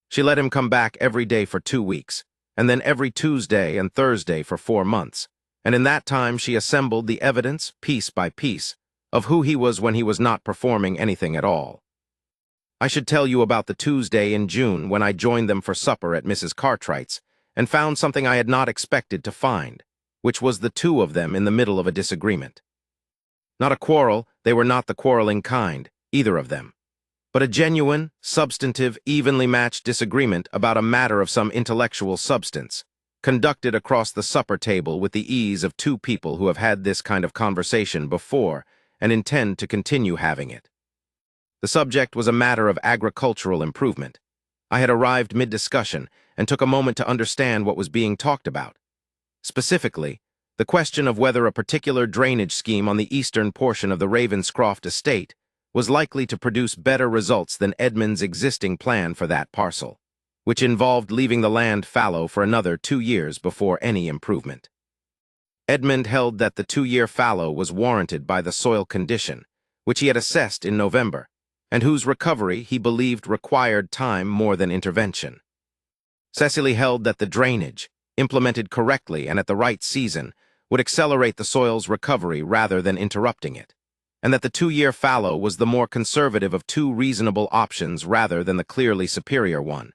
Speaker 1: She let him come back every day for 2 weeks, and then every Tuesday and Thursday for 4 months. And in that time she assembled the evidence, piece by piece, of who he was when he was not performing anything at all. I should tell you about the Tuesday in June when I joined them for supper at Mrs. Cartwright's and found something I had not expected to find, which was the 2 of them in the middle of a disagreement. Not a quarrel, they were not the quarreling kind, either of them, but a genuine, substantive, evenly matched disagreement about a matter of some intellectual substance, conducted across the supper table with the ease of 2 people who have had this kind of conversation before and intend to continue having it. The subject was a matter of agricultural improvement. I had arrived mid-discussion and took a moment to understand what was being talked about. Specifically, the question of whether a particular drainage scheme on the eastern portion of the Ravenscroft estate was likely to produce better results than Edmund's existing plan for that parcel, which involved leaving the land fallow for another 2 years before any improvement. Edmund held that the 2-year fallow was warranted by the soil condition, which he had assessed in November, and whose recovery he believed required time more than intervention. Cecily held that the drainage, implemented correctly and at the right season, would accelerate the soil's recovery rather than interrupting it, and that the 2-year fallow was the more conservative of 2 reasonable options rather than the clearly superior one,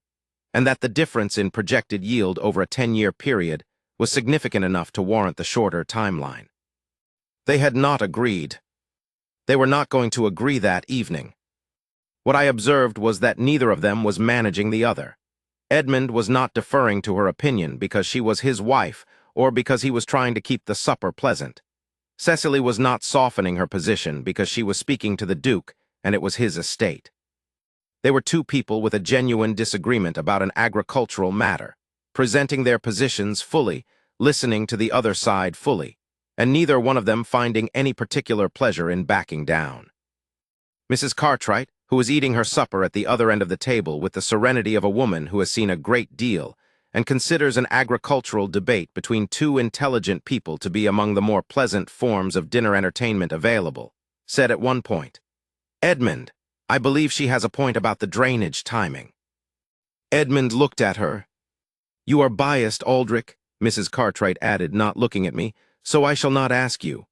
Speaker 1: and that the difference in projected yield over a 10-year period was significant enough to warrant the shorter timeline. They had not agreed. They were not going to agree that evening. What I observed was that neither of them was managing the other. Edmund was not deferring to her opinion because she was his wife or because he was trying to keep the supper pleasant. Cecily was not softening her position because she was speaking to the Duke and it was his estate. They were two people with a genuine disagreement about an agricultural matter, presenting their positions fully, listening to the other side fully, and neither one of them finding any particular pleasure in backing down. Mrs. Cartwright, who was eating her supper at the other end of the table with the serenity of a woman who has seen a great deal and considers an agricultural debate between two intelligent people to be among the more pleasant forms of dinner entertainment available, said at one point, "Edmund, I believe she has a point about the drainage timing." Edmund looked at her. "You are biased, Aldrich," Mrs. Cartwright added, not looking at me, "so I shall not ask you."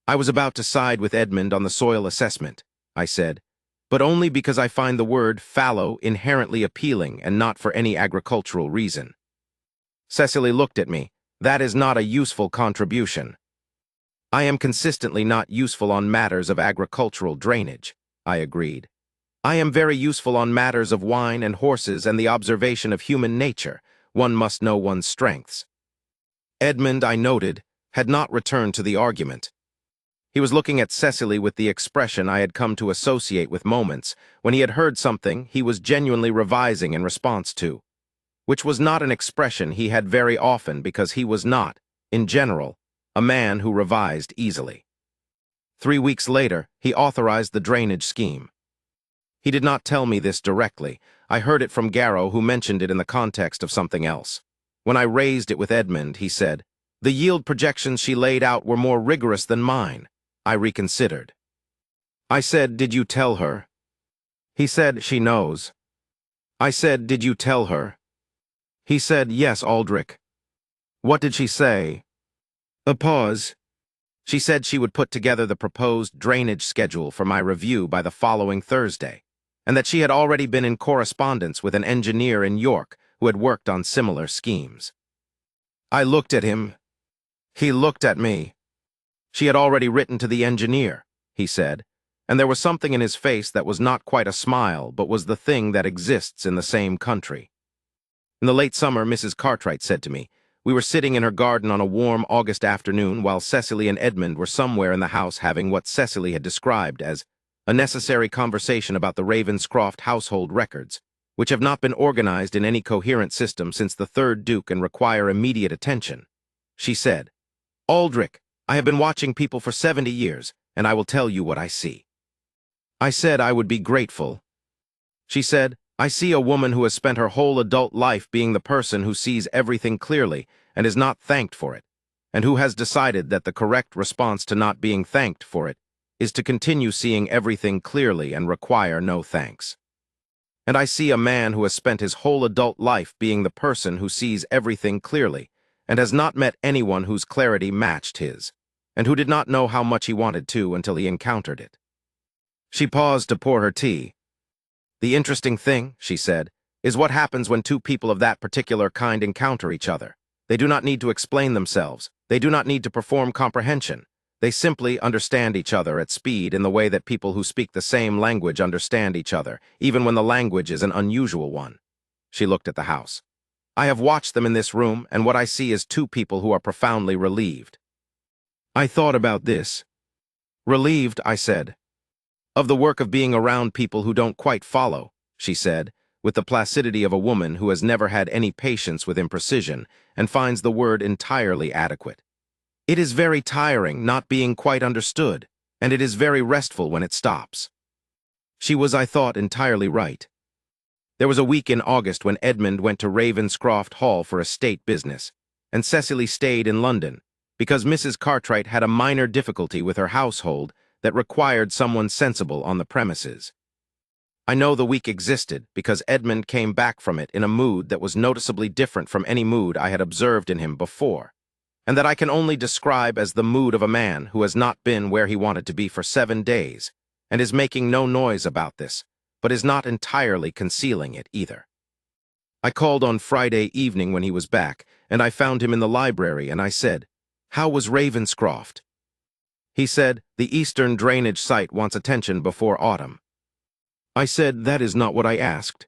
Speaker 1: "I was about to side with Edmund on the soil assessment," I said, "but only because I find the word fallow inherently appealing and not for any agricultural reason." Cecily looked at me. "That is not a useful contribution." "I am consistently not useful on matters of agricultural drainage," I agreed. "I am very useful on matters of wine and horses and the observation of human nature. One must know one's strengths." Edmund, I noted, had not returned to the argument. He was looking at Cecily with the expression I had come to associate with moments when he had heard something he was genuinely revising in response to, which was not an expression he had very often because he was not, in general, a man who revised easily. 3 weeks later, he authorized the drainage scheme. He did not tell me this directly. I heard it from Garrow, who mentioned it in the context of something else. When I raised it with Edmund, he said, "The yield projections she laid out were more rigorous than mine." I reconsidered. I said, "Did you tell her?" He said, "She knows." I said, "Did you tell her?" He said, "Yes, Aldrich." "What did she say?" A pause. "She said she would put together the proposed drainage schedule for my review by the following Thursday, and that she had already been in correspondence with an engineer in York who had worked on similar schemes." I looked at him. He looked at me. "She had already written to the engineer," he said, and there was something in his face that was not quite a smile, but was the thing that exists in the same country. In the late summer, Mrs. Cartwright said to me, we were sitting in her garden on a warm August afternoon while Cecily and Edmund were somewhere in the house having what Cecily had described as a necessary conversation about the Ravenscroft household records, which have not been organized in any coherent system since the third Duke and require immediate attention. She said, "Aldrich, I have been watching people for 70 years, and I will tell you what I see." I said I would be grateful. She said, "I see a woman who has spent her whole adult life being the person who sees everything clearly and is not thanked for it, and who has decided that the correct response to not being thanked for it is to continue seeing everything clearly and require no thanks. And I see a man who has spent his whole adult life being the person who sees everything clearly and has not met anyone whose clarity matched his, and who did not know how much he wanted to until he encountered it." She paused to pour her tea. "The interesting thing," she said, "is what happens when two people of that particular kind encounter each other. They do not need to explain themselves. They do not need to perform comprehension. They simply understand each other at speed in the way that people who speak the same language understand each other, even when the language is an unusual one." She looked at the house. "I have watched them in this room, and what I see is two people who are profoundly relieved." I thought about this. "Relieved," I said. "Of the work of being around people who don't quite follow," she said, with the placidity of a woman who has never had any patience with imprecision and finds the word entirely adequate. "It is very tiring not being quite understood, and it is very restful when it stops." She was, I thought, entirely right. There was a week in August when Edmund went to Ravenscroft Hall for estate business, and Cecily stayed in London, because Mrs. Cartwright had a minor difficulty with her household that required someone sensible on the premises. I know the week existed because Edmund came back from it in a mood that was noticeably different from any mood I had observed in him before, and that I can only describe as the mood of a man who has not been where he wanted to be for 7 days, and is making no noise about this, but is not entirely concealing it either. I called on Friday evening when he was back, and I found him in the library, and I said, "How was Ravenscroft?" He said, "The eastern drainage site wants attention before autumn." I said, "That is not what I asked."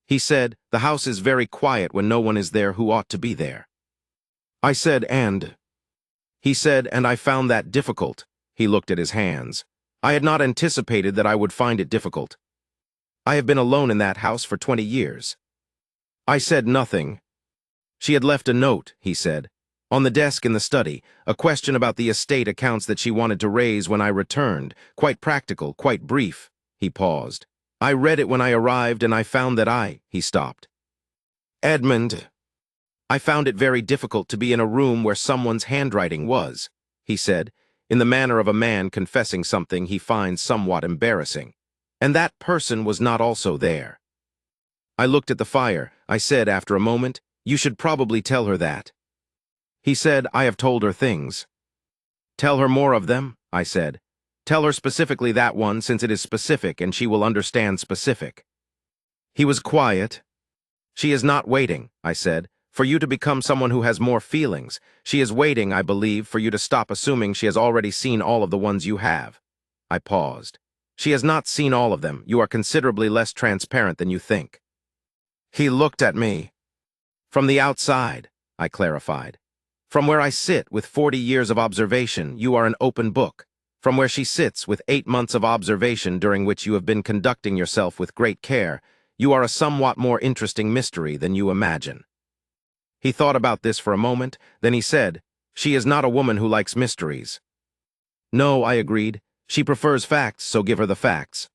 Speaker 1: He said, "The house is very quiet when no one is there who ought to be there." I said, "And?" He said, "And I found that difficult." He looked at his hands. I had not anticipated that I would find it difficult. I have been alone in that house for 20 years. I said nothing. She had left a note, he said, on the desk in the study, a question about the estate accounts that she wanted to raise when I returned, quite practical, quite brief. He paused. I read it when I arrived and I found that he stopped. "Edmund, I found it very difficult to be in a room where someone's handwriting was," he said, in the manner of a man confessing something he finds somewhat embarrassing. "And that person was not also there." I looked at the fire. I said after a moment, "You should probably tell her that." He said, "I have told her things." "Tell her more of them," I said. "Tell her specifically that one, since it is specific and she will understand specific." He was quiet. "She is not waiting," I said, "for you to become someone who has more feelings. She is waiting, I believe, for you to stop assuming she has already seen all of the ones you have." I paused. "She has not seen all of them. You are considerably less transparent than you think." He looked at me. "From the outside," I clarified. "From where I sit with 40 years of observation, you are an open book. From where she sits with 8 months of observation during which you have been conducting yourself with great care, you are a somewhat more interesting mystery than you imagine." He thought about this for a moment, then he said, "She is not a woman who likes mysteries." "No," I agreed. "She prefers facts, so give her the facts."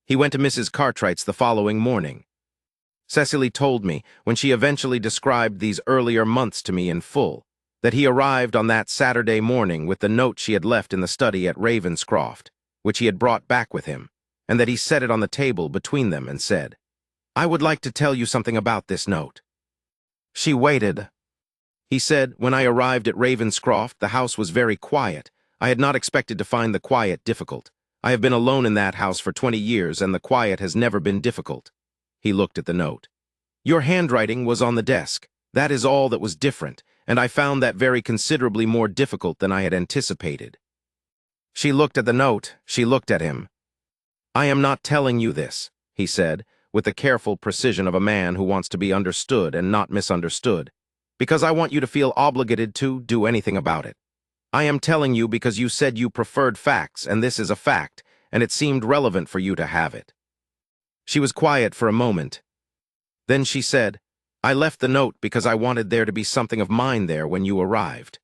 Speaker 1: He went to Mrs. Cartwright's the following morning. Cecily told me, when she eventually described these earlier months to me in full, that he arrived on that Saturday morning with the note she had left in the study at Ravenscroft, which he had brought back with him, and that he set it on the table between them and said, "I would like to tell you something about this note." She waited. He said, "When I arrived at Ravenscroft, the house was very quiet. I had not expected to find the quiet difficult. I have been alone in that house for 20 years, and the quiet has never been difficult." He looked at the note. "Your handwriting was on the desk. That is all that was different, and I found that very considerably more difficult than I had anticipated." She looked at the note. She looked at him. "I am not telling you this," he said, with the careful precision of a man who wants to be understood and not misunderstood, "because I want you to feel obligated to do anything about it. I am telling you because you said you preferred facts, and this is a fact, and it seemed relevant for you to have it." She was quiet for a moment. Then she said, "I left the note because I wanted there to be something of mine there when you arrived."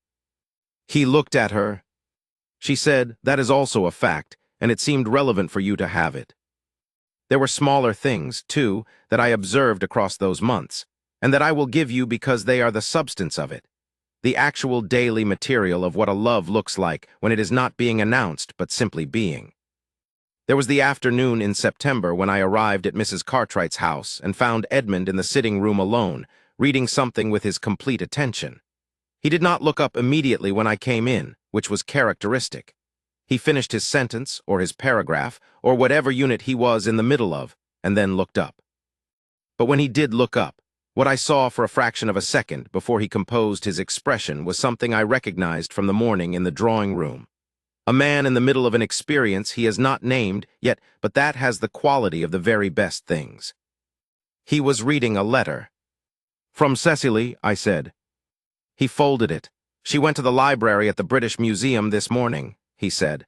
Speaker 1: He looked at her. She said, "That is also a fact, and it seemed relevant for you to have it." There were smaller things, too, that I observed across those months, and that I will give you because they are the substance of it, the actual daily material of what a love looks like when it is not being announced but simply being. There was the afternoon in September when I arrived at Mrs. Cartwright's house and found Edmund in the sitting room alone, reading something with his complete attention. He did not look up immediately when I came in, which was characteristic. He finished his sentence, or his paragraph, or whatever unit he was in the middle of, and then looked up. But when he did look up, what I saw for a fraction of a second before he composed his expression was something I recognized from the morning in the drawing room. A man in the middle of an experience he has not named yet, but that has the quality of the very best things. He was reading a letter. "From Cecily," I said. He folded it. "She went to the library at the British Museum this morning," he said.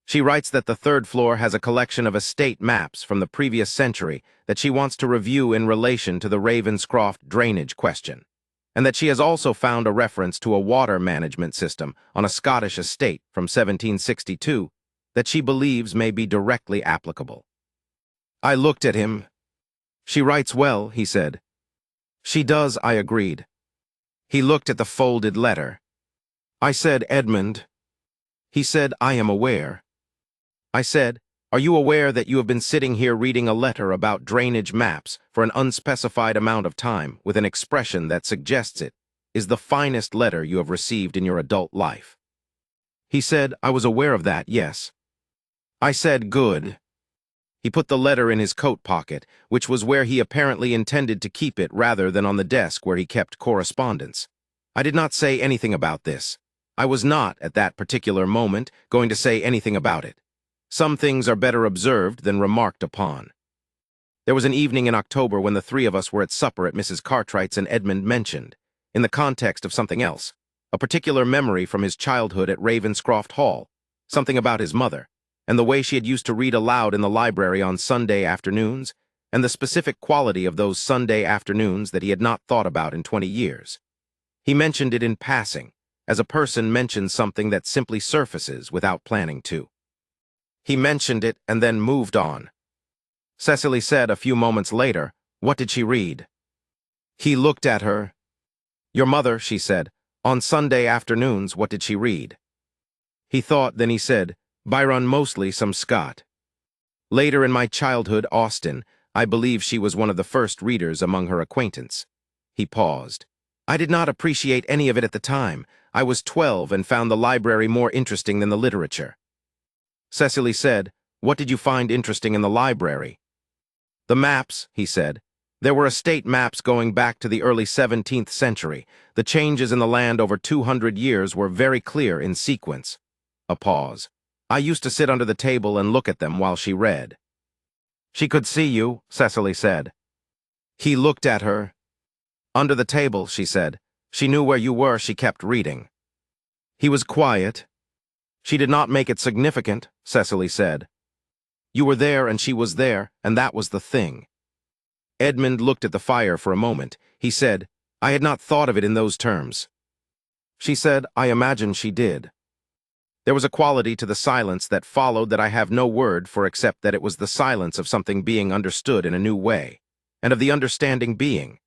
Speaker 1: "She writes that the third floor has a collection of estate maps from the previous century that she wants to review in relation to the Ravenscroft drainage question, and that she has also found a reference to a water management system on a Scottish estate from 1762 that she believes may be directly applicable." I looked at him. "She writes well," he said. "She does," I agreed. He looked at the folded letter. I said, "Edmund." He said, "I am aware." I said, "Are you aware that you have been sitting here reading a letter about drainage maps for an unspecified amount of time with an expression that suggests it is the finest letter you have received in your adult life?" He said, "I was aware of that, yes." I said, "Good." He put the letter in his coat pocket, which was where he apparently intended to keep it rather than on the desk where he kept correspondence. I did not say anything about this. I was not, at that particular moment, going to say anything about it. Some things are better observed than remarked upon. There was an evening in October when the three of us were at supper at Mrs. Cartwright's, and Edmund mentioned, in the context of something else, a particular memory from his childhood at Ravenscroft Hall, something about his mother, and the way she had used to read aloud in the library on Sunday afternoons, and the specific quality of those Sunday afternoons that he had not thought about in 20 years. He mentioned it in passing, as a person mentions something that simply surfaces without planning to. He mentioned it and then moved on. Cecily said a few moments later, "What did she read?" He looked at her. "Your mother," she said. "On Sunday afternoons, what did she read?" He thought, then he said, "Byron, mostly some Scott. Later in my childhood, Austen. I believe she was one of the first readers among her acquaintance." He paused. "I did not appreciate any of it at the time. I was 12 and found the library more interesting than the literature." Cecily said, "What did you find interesting in the library?" "The maps," he said. "There were estate maps going back to the early 17th century. The changes in the land over 200 years were very clear in sequence." A pause. "I used to sit under the table and look at them while she read." "She could see you," Cecily said. He looked at her. "Under the table," she said. "She knew where you were. She kept reading." He was quiet. "She did not make it significant," Cecily said. "You were there and she was there, and that was the thing." Edmund looked at the fire for a moment. He said, "I had not thought of it in those terms." She said, "I imagine she did." There was a quality to the silence that followed that I have no word for except that it was the silence of something being understood in a new way, and of the understanding being.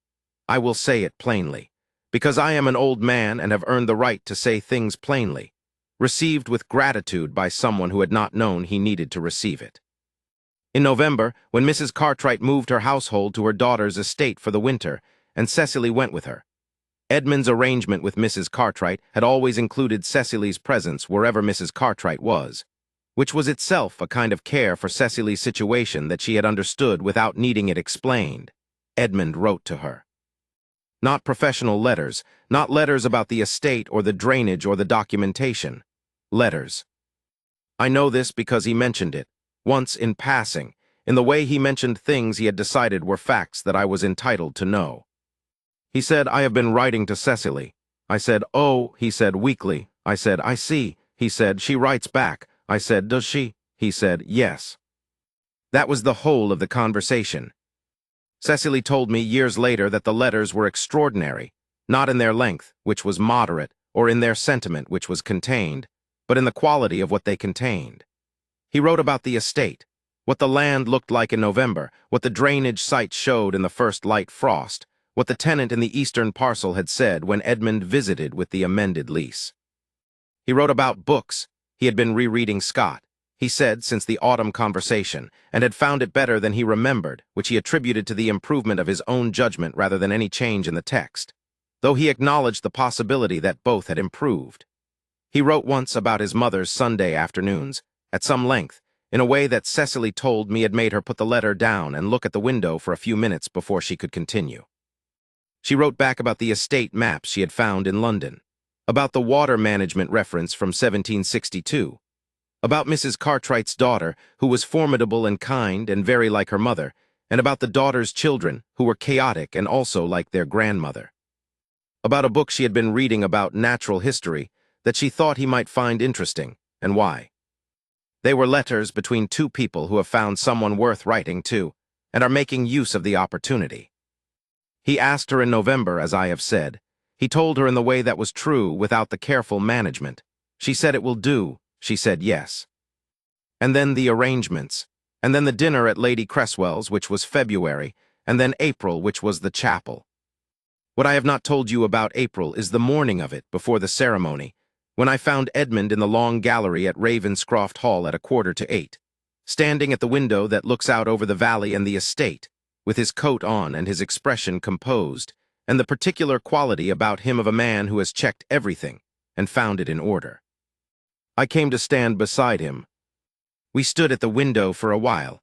Speaker 1: I will say it plainly, because I am an old man and have earned the right to say things plainly, received with gratitude by someone who had not known he needed to receive it. In November, when Mrs. Cartwright moved her household to her daughter's estate for the winter, and Cecily went with her. Edmund's arrangement with Mrs. Cartwright had always included Cecily's presence wherever Mrs. Cartwright was, which was itself a kind of care for Cecily's situation that she had understood without needing it explained. Edmund wrote to her. Not professional letters, not letters about the estate or the drainage or the documentation. Letters. I know this because he mentioned it, once in passing, in the way he mentioned things he had decided were facts that I was entitled to know. He said, "I have been writing to Cecily." I said, "Oh," he said weakly. I said, "I see." He said, "She writes back." I said, "Does she?" He said, "Yes." That was the whole of the conversation. Cecily told me years later that the letters were extraordinary, not in their length, which was moderate, or in their sentiment, which was contained, but in the quality of what they contained. He wrote about the estate, what the land looked like in November, what the drainage sites showed in the first light frost, what the tenant in the eastern parcel had said when Edmund visited with the amended lease. He wrote about books. He had been rereading Scott, he said, since the autumn conversation, and had found it better than he remembered, which he attributed to the improvement of his own judgment rather than any change in the text, though he acknowledged the possibility that both had improved. He wrote once about his mother's Sunday afternoons, at some length, in a way that Cecily told me had made her put the letter down and look at the window for a few minutes before she could continue. She wrote back about the estate maps she had found in London, about the water management reference from 1762, about Mrs. Cartwright's daughter, who was formidable and kind and very like her mother, and about the daughter's children, who were chaotic and also like their grandmother. About a book she had been reading about natural history that she thought he might find interesting, and why. They were letters between two people who have found someone worth writing to, and are making use of the opportunity. He asked her in November, as I have said. He told her in the way that was true without the careful management. She said it will do. She said yes. And then the arrangements. And then the dinner at Lady Cresswell's, which was February, and then April, which was the chapel. What I have not told you about April is the morning of it, before the ceremony, when I found Edmund in the long gallery at Ravenscroft Hall at 7:45, standing at the window that looks out over the valley and the estate, with his coat on and his expression composed, and the particular quality about him of a man who has checked everything and found it in order. I came to stand beside him. We stood at the window for a while.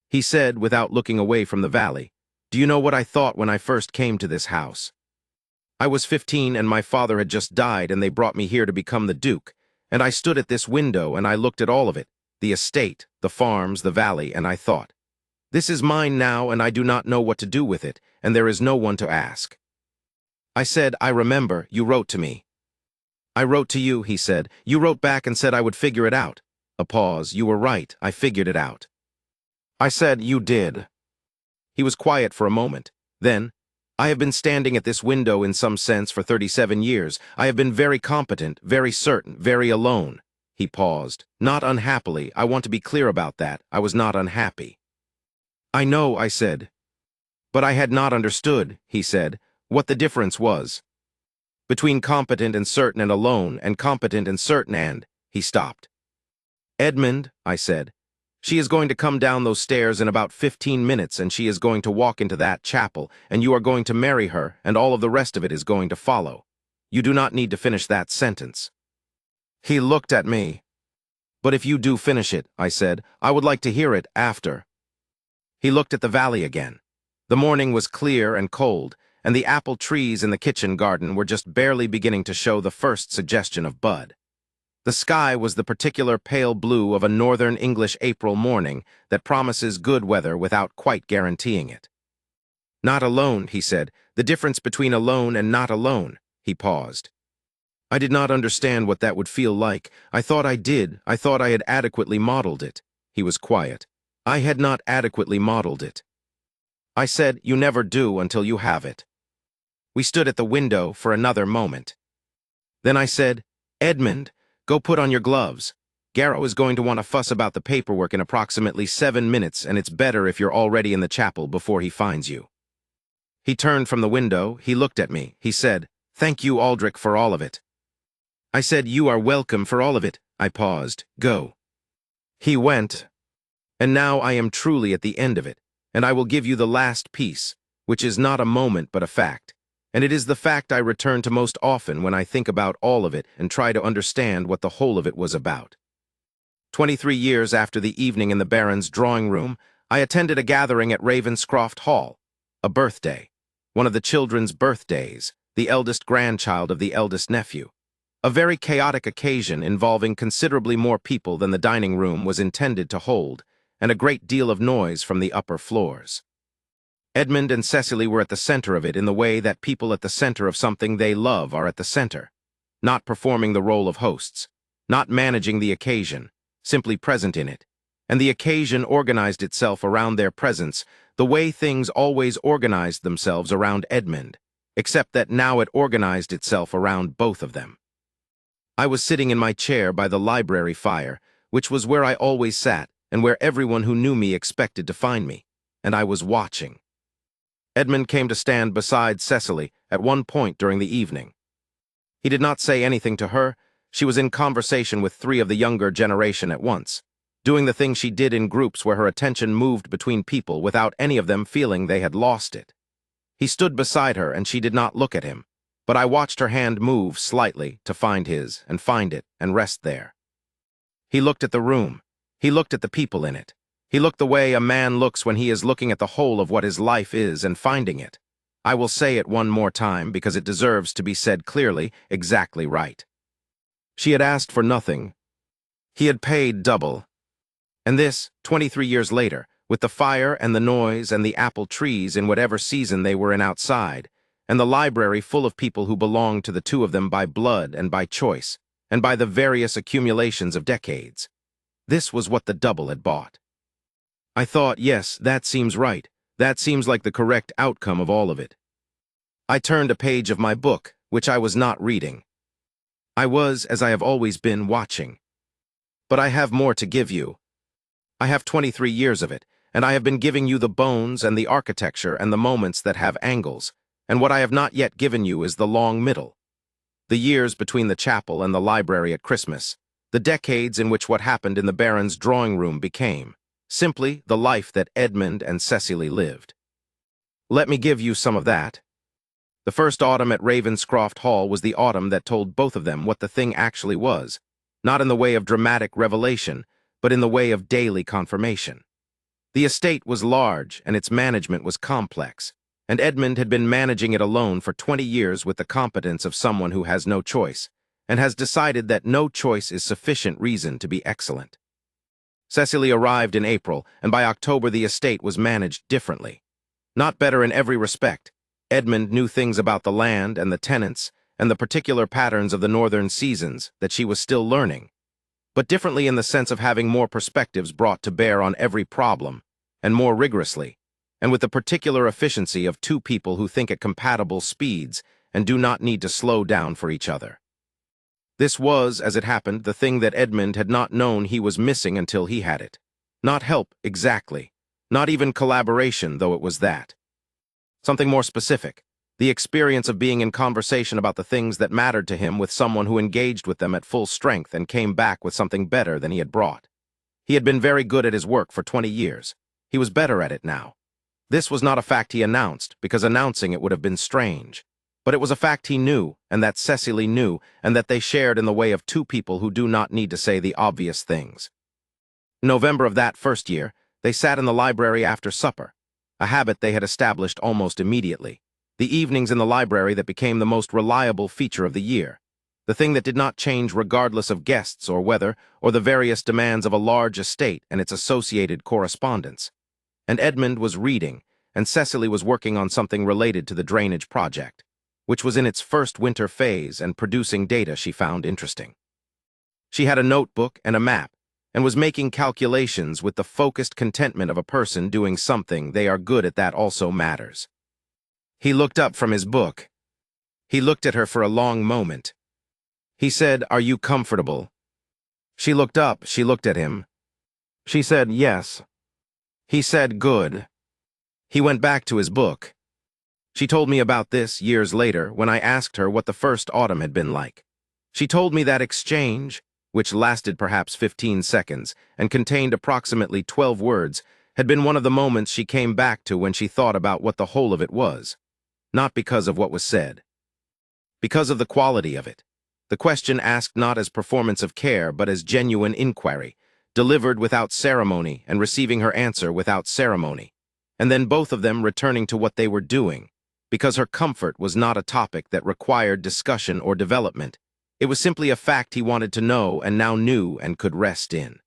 Speaker 1: He said, without looking away from the valley, "Do you know what I thought when I first came to this house? I was 15 and my father had just died and they brought me here to become the Duke, and I stood at this window and I looked at all of it, the estate, the farms, the valley, and I thought, "This is mine now, and I do not know what to do with it, and there is no one to ask." I said, "I remember, you wrote to me." "I wrote to you," he said. "You wrote back and said I would figure it out." A pause. "You were right, I figured it out." I said, "You did." He was quiet for a moment. Then, "I have been standing at this window in some sense for 37 years. I have been very competent, very certain, very alone." He paused. "Not unhappily, I want to be clear about that. I was not unhappy." "I know," I said. "But I had not understood," he said, "what the difference was between competent and certain and alone, and competent and certain and—" He stopped. "Edmund," I said, "she is going to come down those stairs in about 15 minutes, and she is going to walk into that chapel, and you are going to marry her, and all of the rest of it is going to follow. You do not need to finish that sentence." He looked at me. "But if you do finish it," I said, "I would like to hear it after." He looked at the valley again. The morning was clear and cold, and the apple trees in the kitchen garden were just barely beginning to show the first suggestion of bud. The sky was the particular pale blue of a northern English April morning that promises good weather without quite guaranteeing it. "Not alone," he said. "The difference between alone and not alone." He paused. I did not understand what that would feel like. I thought I did. I thought I had adequately modeled it. He was quiet. I had not adequately modeled it. I said, "You never do until you have it." We stood at the window for another moment. Then I said, "Edmund, go put on your gloves. Garrow is going to want to fuss about the paperwork in approximately 7 minutes, and it's better if you're already in the chapel before he finds you." He turned from the window. He looked at me. He said, "Thank you, Aldrich, for all of it." I said, "You are welcome for all of it." I paused. "Go." He went. And now I am truly at the end of it, and I will give you the last piece, which is not a moment but a fact. And it is the fact I return to most often when I think about all of it and try to understand what the whole of it was about. 23 years after the evening in the Baron's drawing room, I attended a gathering at Ravenscroft Hall. A birthday. One of the children's birthdays, the eldest grandchild of the eldest nephew. A very chaotic occasion involving considerably more people than the dining room was intended to hold, and a great deal of noise from the upper floors. Edmund and Cecily were at the center of it in the way that people at the center of something they love are at the center, not performing the role of hosts, not managing the occasion, simply present in it. And the occasion organized itself around their presence, the way things always organized themselves around Edmund, except that now it organized itself around both of them. I was sitting in my chair by the library fire, which was where I always sat and where everyone who knew me expected to find me, and I was watching. Edmund came to stand beside Cecily at one point during the evening. He did not say anything to her. She was in conversation with 3 of the younger generation at once, doing the thing she did in groups where her attention moved between people without any of them feeling they had lost it. He stood beside her and she did not look at him, but I watched her hand move slightly to find his and find it and rest there. He looked at the room. He looked at the people in it. He looked the way a man looks when he is looking at the whole of what his life is and finding it. I will say it one more time because it deserves to be said clearly, exactly right. She had asked for nothing. He had paid double. And this, 23 years later, with the fire and the noise and the apple trees in whatever season they were in outside, and the library full of people who belonged to the two of them by blood and by choice, and by the various accumulations of decades. This was what the double had bought. I thought, yes, that seems right. That seems like the correct outcome of all of it. I turned a page of my book, which I was not reading. I was, as I have always been, watching. But I have more to give you. I have 23 years of it, and I have been giving you the bones and the architecture and the moments that have angles, and what I have not yet given you is the long middle. The years between the chapel and the library at Christmas, the decades in which what happened in the Baron's drawing room became, simply the life that Edmund and Cecily lived. Let me give you some of that. The first autumn at Ravenscroft Hall was the autumn that told both of them what the thing actually was, not in the way of dramatic revelation, but in the way of daily confirmation. The estate was large and its management was complex, and Edmund had been managing it alone for 20 years with the competence of someone who has no choice, and has decided that no choice is sufficient reason to be excellent. Cecily arrived in April, and by October the estate was managed differently. Not better in every respect. Edmund knew things about the land and the tenants and the particular patterns of the northern seasons that she was still learning, but differently in the sense of having more perspectives brought to bear on every problem, and more rigorously, and with the particular efficiency of two people who think at compatible speeds and do not need to slow down for each other. This was, as it happened, the thing that Edmund had not known he was missing until he had it. Not help, exactly. Not even collaboration, though it was that. Something more specific. The experience of being in conversation about the things that mattered to him with someone who engaged with them at full strength and came back with something better than he had brought. He had been very good at his work for 20 years. He was better at it now. This was not a fact he announced, because announcing it would have been strange. But it was a fact he knew, and that Cecily knew, and that they shared in the way of two people who do not need to say the obvious things. In November of that first year, they sat in the library after supper, a habit they had established almost immediately. The evenings in the library that became the most reliable feature of the year, the thing that did not change regardless of guests or weather or the various demands of a large estate and its associated correspondence. And Edmund was reading, and Cecily was working on something related to the drainage project, which was in its first winter phase and producing data she found interesting. She had a notebook and a map, and was making calculations with the focused contentment of a person doing something they are good at that also matters. He looked up from his book. He looked at her for a long moment. He said, "Are you comfortable?" She looked up, she looked at him. She said, "Yes." He said, "Good." He went back to his book. She told me about this years later when I asked her what the first autumn had been like. She told me that exchange, which lasted perhaps 15 seconds and contained approximately 12 words, had been one of the moments she came back to when she thought about what the whole of it was. Not because of what was said. Because of the quality of it. The question asked not as performance of care but as genuine inquiry, delivered without ceremony and receiving her answer without ceremony, and then both of them returning to what they were doing, because her comfort was not a topic that required discussion or development. It was simply a fact he wanted to know and now knew and could rest in.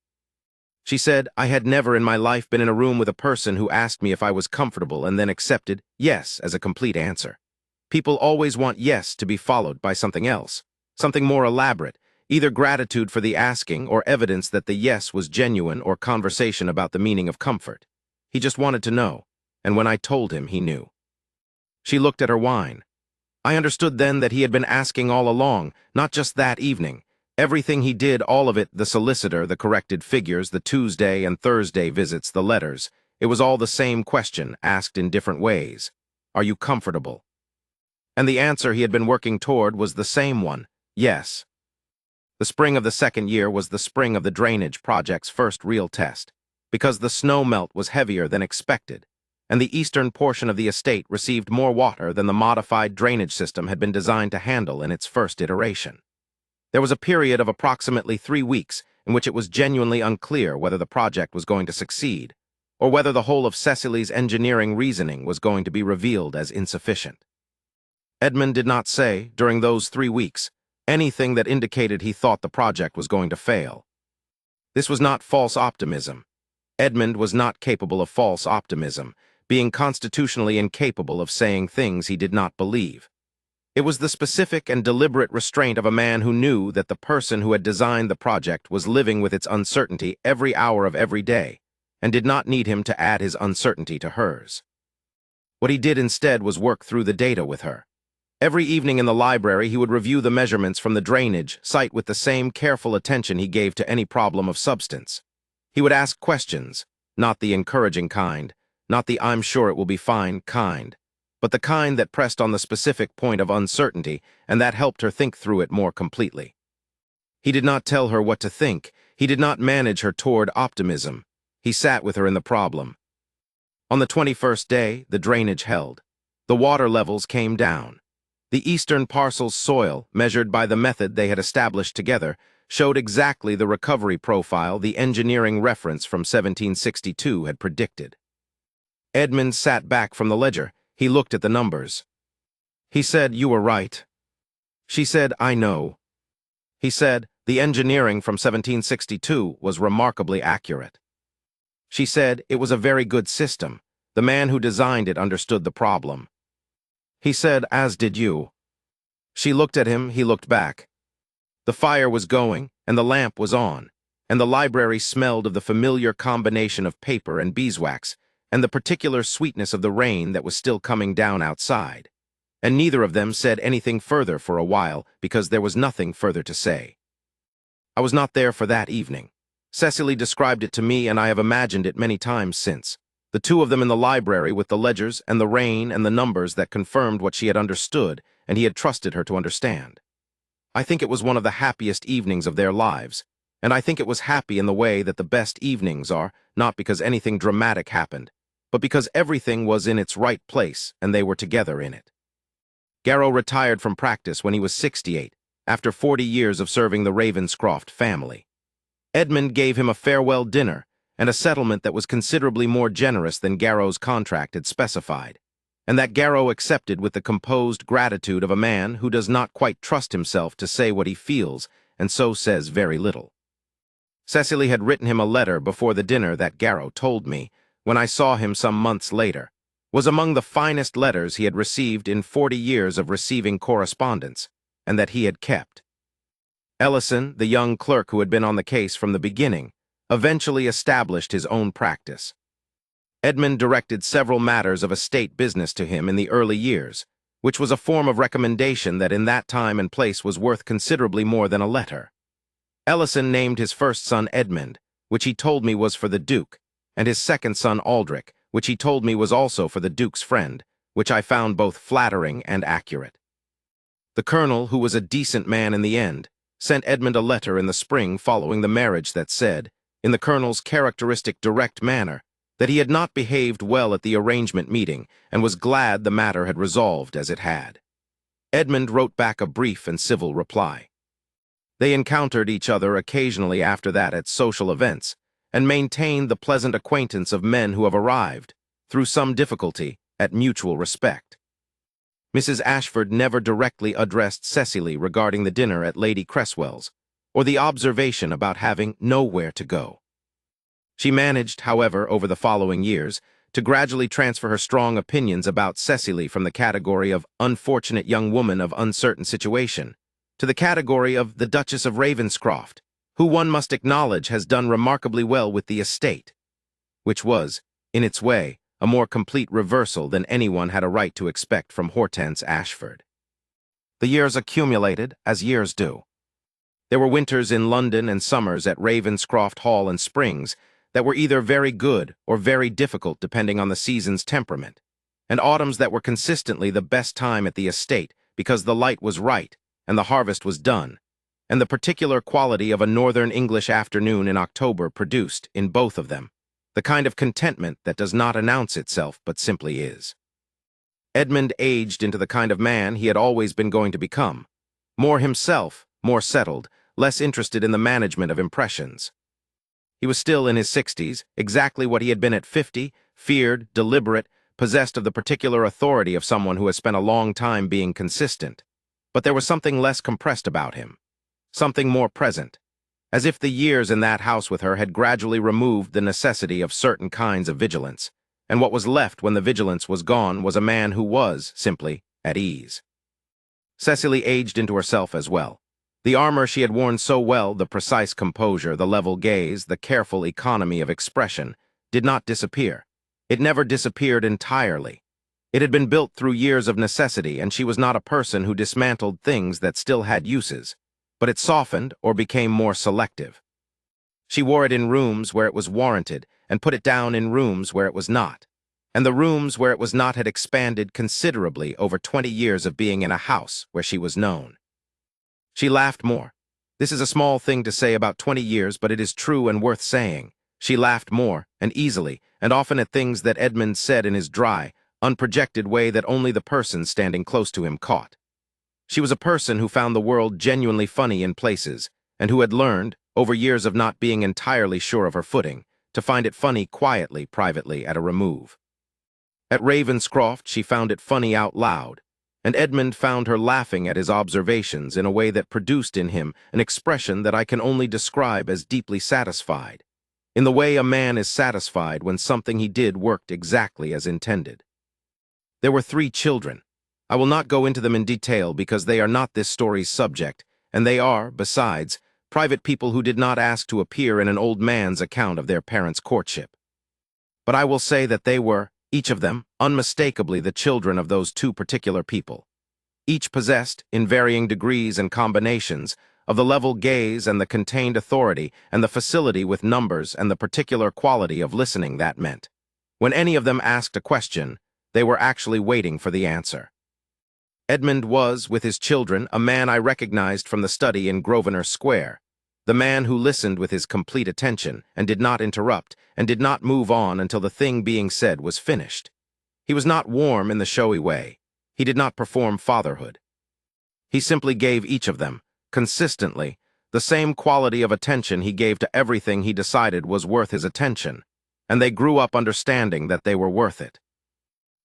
Speaker 1: She said, "I had never in my life been in a room with a person who asked me if I was comfortable and then accepted yes as a complete answer. People always want yes to be followed by something else, something more elaborate, either gratitude for the asking or evidence that the yes was genuine or conversation about the meaning of comfort. He just wanted to know, and when I told him, he knew." She looked at her wine. I understood then that he had been asking all along, not just that evening. Everything he did, all of it, the solicitor, the corrected figures, the Tuesday and Thursday visits, the letters, it was all the same question, asked in different ways. Are you comfortable? And the answer he had been working toward was the same one, yes. The spring of the second year was the spring of the drainage project's first real test, because the snow melt was heavier than expected, and the eastern portion of the estate received more water than the modified drainage system had been designed to handle in its first iteration. There was a period of approximately 3 weeks in which it was genuinely unclear whether the project was going to succeed, or whether the whole of Cecily's engineering reasoning was going to be revealed as insufficient. Edmund did not say, during those 3 weeks, anything that indicated he thought the project was going to fail. This was not false optimism. Edmund was not capable of false optimism, being constitutionally incapable of saying things he did not believe. It was the specific and deliberate restraint of a man who knew that the person who had designed the project was living with its uncertainty every hour of every day, and did not need him to add his uncertainty to hers. What he did instead was work through the data with her. Every evening in the library he would review the measurements from the drainage site with the same careful attention he gave to any problem of substance. He would ask questions, not the encouraging kind, not the "I'm sure it will be fine" kind, but the kind that pressed on the specific point of uncertainty and that helped her think through it more completely. He did not tell her what to think. He did not manage her toward optimism. He sat with her in the problem. On the 21st day, the drainage held. The water levels came down. The eastern parcel's soil, measured by the method they had established together, showed exactly the recovery profile the engineering reference from 1762 had predicted. Edmund sat back from the ledger. He looked at the numbers. He said, "You were right." She said, "I know." He said, The engineering from 1762 was remarkably accurate. She said it was a very good system. The man who designed it understood the problem. He said, as did you. She looked at him, he looked back. The fire was going, and the lamp was on, and the library smelled of the familiar combination of paper and beeswax, and the particular sweetness of the rain that was still coming down outside. And neither of them said anything further for a while, because there was nothing further to say. I was not there for that evening. Cecily described it to me, and I have imagined it many times since. The two of them in the library with the ledgers and the rain and the numbers that confirmed what she had understood, and he had trusted her to understand. I think it was one of the happiest evenings of their lives, and I think it was happy in the way that the best evenings are, not because anything dramatic happened, but because everything was in its right place and they were together in it. Garrow retired from practice when he was 68, after 40 years of serving the Ravenscroft family. Edmund gave him a farewell dinner and a settlement that was considerably more generous than Garrow's contract had specified, and that Garrow accepted with the composed gratitude of a man who does not quite trust himself to say what he feels and so says very little. Cecily had written him a letter before the dinner that Garrow told me, when I saw him some months later, was among the finest letters he had received in 40 years of receiving correspondence, and that he had kept. Ellison, the young clerk who had been on the case from the beginning, eventually established his own practice. Edmund directed several matters of estate business to him in the early years, which was a form of recommendation that in that time and place was worth considerably more than a letter. Ellison named his first son Edmund, which he told me was for the Duke, and his second son Aldrich, which he told me was also for the Duke's friend, which I found both flattering and accurate. The colonel, who was a decent man in the end, sent Edmund a letter in the spring following the marriage that said, in the colonel's characteristic direct manner, that he had not behaved well at the arrangement meeting and was glad the matter had resolved as it had. Edmund wrote back a brief and civil reply. They encountered each other occasionally after that at social events, and maintained the pleasant acquaintance of men who have arrived, through some difficulty, at mutual respect. Mrs. Ashford never directly addressed Cecily regarding the dinner at Lady Cresswell's, or the observation about having nowhere to go. She managed, however, over the following years, to gradually transfer her strong opinions about Cecily from the category of unfortunate young woman of uncertain situation to the category of the Duchess of Ravenscroft, who one must acknowledge has done remarkably well with the estate, which was, in its way, a more complete reversal than anyone had a right to expect from Hortense Ashford. The years accumulated, as years do. There were winters in London and summers at Ravenscroft Hall and Springs that were either very good or very difficult depending on the season's temperament, and autumns that were consistently the best time at the estate because the light was right and the harvest was done, and the particular quality of a northern English afternoon in October produced, in both of them, the kind of contentment that does not announce itself but simply is. Edmund aged into the kind of man he had always been going to become, more himself, more settled, less interested in the management of impressions. He was still in his 60s, exactly what he had been at 50, feared, deliberate, possessed of the particular authority of someone who has spent a long time being consistent. But there was something less compressed about him, something more present, as if the years in that house with her had gradually removed the necessity of certain kinds of vigilance, and what was left when the vigilance was gone was a man who was, simply, at ease. Cecily aged into herself as well. The armor she had worn so well, the precise composure, the level gaze, the careful economy of expression, did not disappear. It never disappeared entirely. It had been built through years of necessity, and she was not a person who dismantled things that still had uses, but it softened or became more selective. She wore it in rooms where it was warranted and put it down in rooms where it was not, and the rooms where it was not had expanded considerably over 20 years of being in a house where she was known. She laughed more. This is a small thing to say about 20 years, but it is true and worth saying. She laughed more, and easily, and often at things that Edmund said in his dry, unprojected way that only the person standing close to him caught. She was a person who found the world genuinely funny in places, and who had learned, over years of not being entirely sure of her footing, to find it funny quietly, privately, at a remove. At Ravenscroft she found it funny out loud, and Edmund found her laughing at his observations in a way that produced in him an expression that I can only describe as deeply satisfied, in the way a man is satisfied when something he did worked exactly as intended. There were 3 children. I will not go into them in detail because they are not this story's subject, and they are, besides, private people who did not ask to appear in an old man's account of their parents' courtship. But I will say that they were, each of them, unmistakably the children of those 2 particular people. Each possessed, in varying degrees and combinations, of the level gaze and the contained authority and the facility with numbers and the particular quality of listening that meant. When any of them asked a question, they were actually waiting for the answer. Edmund was, with his children, a man I recognized from the study in Grosvenor Square, the man who listened with his complete attention and did not interrupt and did not move on until the thing being said was finished. He was not warm in the showy way. He did not perform fatherhood. He simply gave each of them, consistently, the same quality of attention he gave to everything he decided was worth his attention, and they grew up understanding that they were worth it.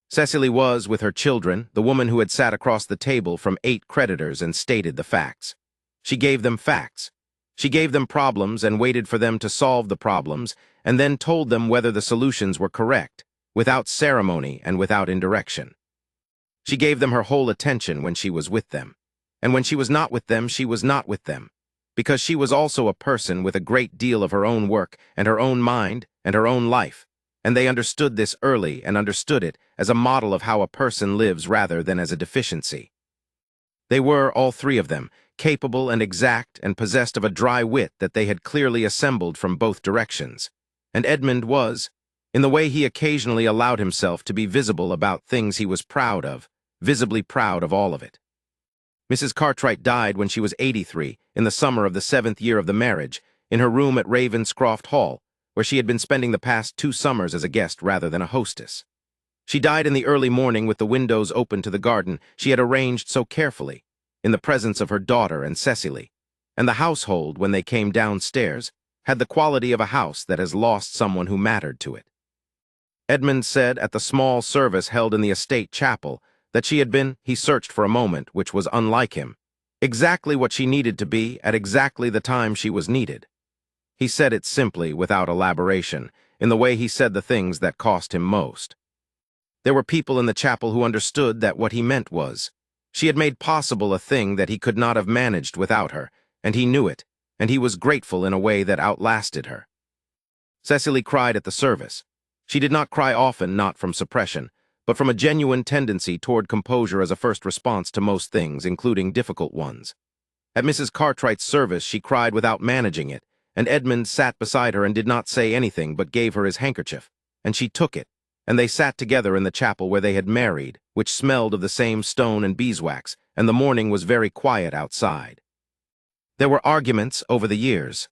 Speaker 1: Cecily was, with her children, the woman who had sat across the table from 8 creditors and stated the facts. She gave them facts. She gave them problems and waited for them to solve the problems, and then told them whether the solutions were correct, without ceremony and without indirection. She gave them her whole attention when she was with them, and when she was not with them, she was not with them, because she was also a person with a great deal of her own work and her own mind and her own life, and they understood this early and understood it as a model of how a person lives rather than as a deficiency. They were, all 3 of them, capable and exact and possessed of a dry wit that they had clearly assembled from both directions, and Edmund was, in the way he occasionally allowed himself to be visible about things he was proud of, visibly proud of all of it. Mrs. Cartwright died when she was 83, in the summer of the 7th year of the marriage, in her room at Ravenscroft Hall, where she had been spending the past 2 summers as a guest rather than a hostess. She died in the early morning with the windows open to the garden she had arranged so carefully, in the presence of her daughter and Cecily, and the household, when they came downstairs, had the quality of a house that has lost someone who mattered to it. Edmund said at the small service held in the estate chapel that she had been, he searched for a moment, which was unlike him, exactly what she needed to be at exactly the time she was needed. He said it simply, without elaboration, in the way he said the things that cost him most. There were people in the chapel who understood that what he meant was, she had made possible a thing that he could not have managed without her, and he knew it, and he was grateful in a way that outlasted her. Cecily cried at the service. She did not cry often, not from suppression, but from a genuine tendency toward composure as a first response to most things, including difficult ones. At Mrs. Cartwright's service she cried without managing it, and Edmund sat beside her and did not say anything but gave her his handkerchief, and she took it, and they sat together in the chapel where they had married, which smelled of the same stone and beeswax, and the morning was very quiet outside. There were arguments over the years.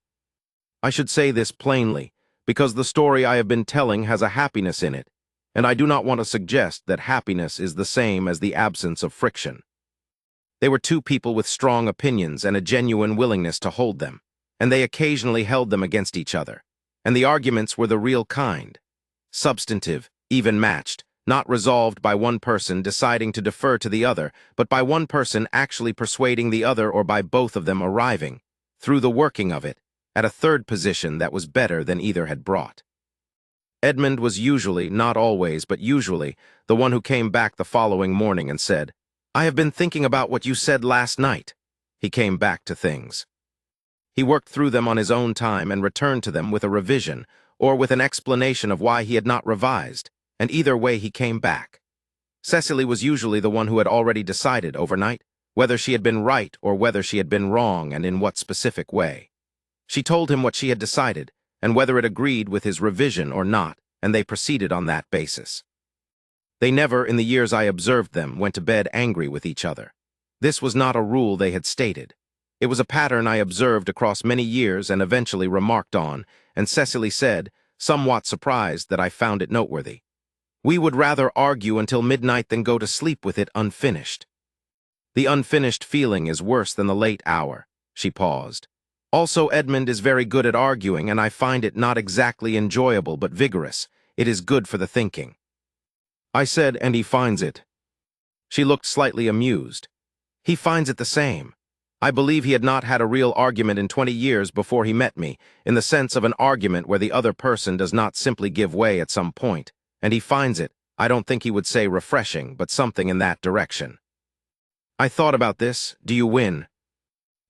Speaker 1: I should say this plainly, because the story I have been telling has a happiness in it, and I do not want to suggest that happiness is the same as the absence of friction. They were 2 people with strong opinions and a genuine willingness to hold them, and they occasionally held them against each other, and the arguments were the real kind, substantive, even matched, not resolved by one person deciding to defer to the other, but by one person actually persuading the other or by both of them arriving, through the working of it, at a third position that was better than either had brought. Edmund was usually, not always, but usually, the one who came back the following morning and said, "I have been thinking about what you said last night." He came back to things. He worked through them on his own time and returned to them with a revision, or with an explanation of why he had not revised, and either way he came back. Cecily was usually the one who had already decided overnight whether she had been right or whether she had been wrong and in what specific way. She told him what she had decided, and whether it agreed with his revision or not, and they proceeded on that basis. They never, in the years I observed them, went to bed angry with each other. This was not a rule they had stated. It was a pattern I observed across many years and eventually remarked on, and Cecily said, somewhat surprised that I found it noteworthy, "We would rather argue until midnight than go to sleep with it unfinished." The unfinished feeling is worse than the late hour. She paused. Also, Edmund is very good at arguing, and I find it not exactly enjoyable but vigorous. It is good for the thinking. I said, and he finds it. She looked slightly amused. He finds it the same. I believe he had not had a real argument in 20 years before he met me, in the sense of an argument where the other person does not simply give way at some point, and he finds it, I don't think he would say refreshing, but something in that direction. I thought about this. Do you win?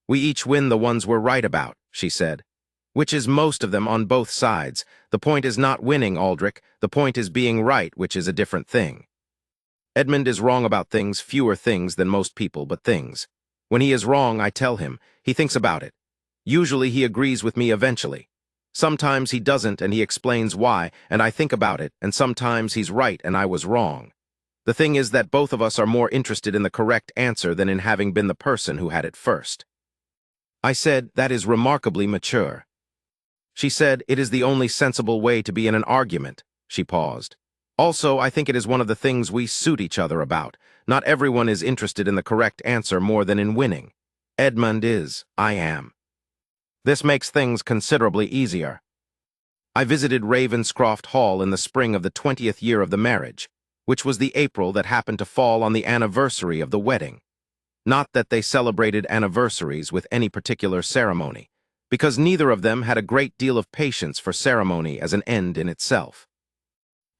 Speaker 1: We each win the ones we're right about, she said. Which is most of them on both sides. The point is not winning, Aldrich. The point is being right, which is a different thing. Edmund is wrong about things, fewer things than most people, but things. When he is wrong, I tell him. He thinks about it. Usually he agrees with me eventually. Sometimes he doesn't and he explains why, and I think about it, and sometimes he's right and I was wrong. The thing is that both of us are more interested in the correct answer than in having been the person who had it first. I said, that is remarkably mature. She said, it is the only sensible way to be in an argument. She paused. Also, I think it is one of the things we suit each other about. Not everyone is interested in the correct answer more than in winning. Edmund is, I am. This makes things considerably easier. I visited Ravenscroft Hall in the spring of the 20th year of the marriage, which was the April that happened to fall on the anniversary of the wedding. Not that they celebrated anniversaries with any particular ceremony, because neither of them had a great deal of patience for ceremony as an end in itself.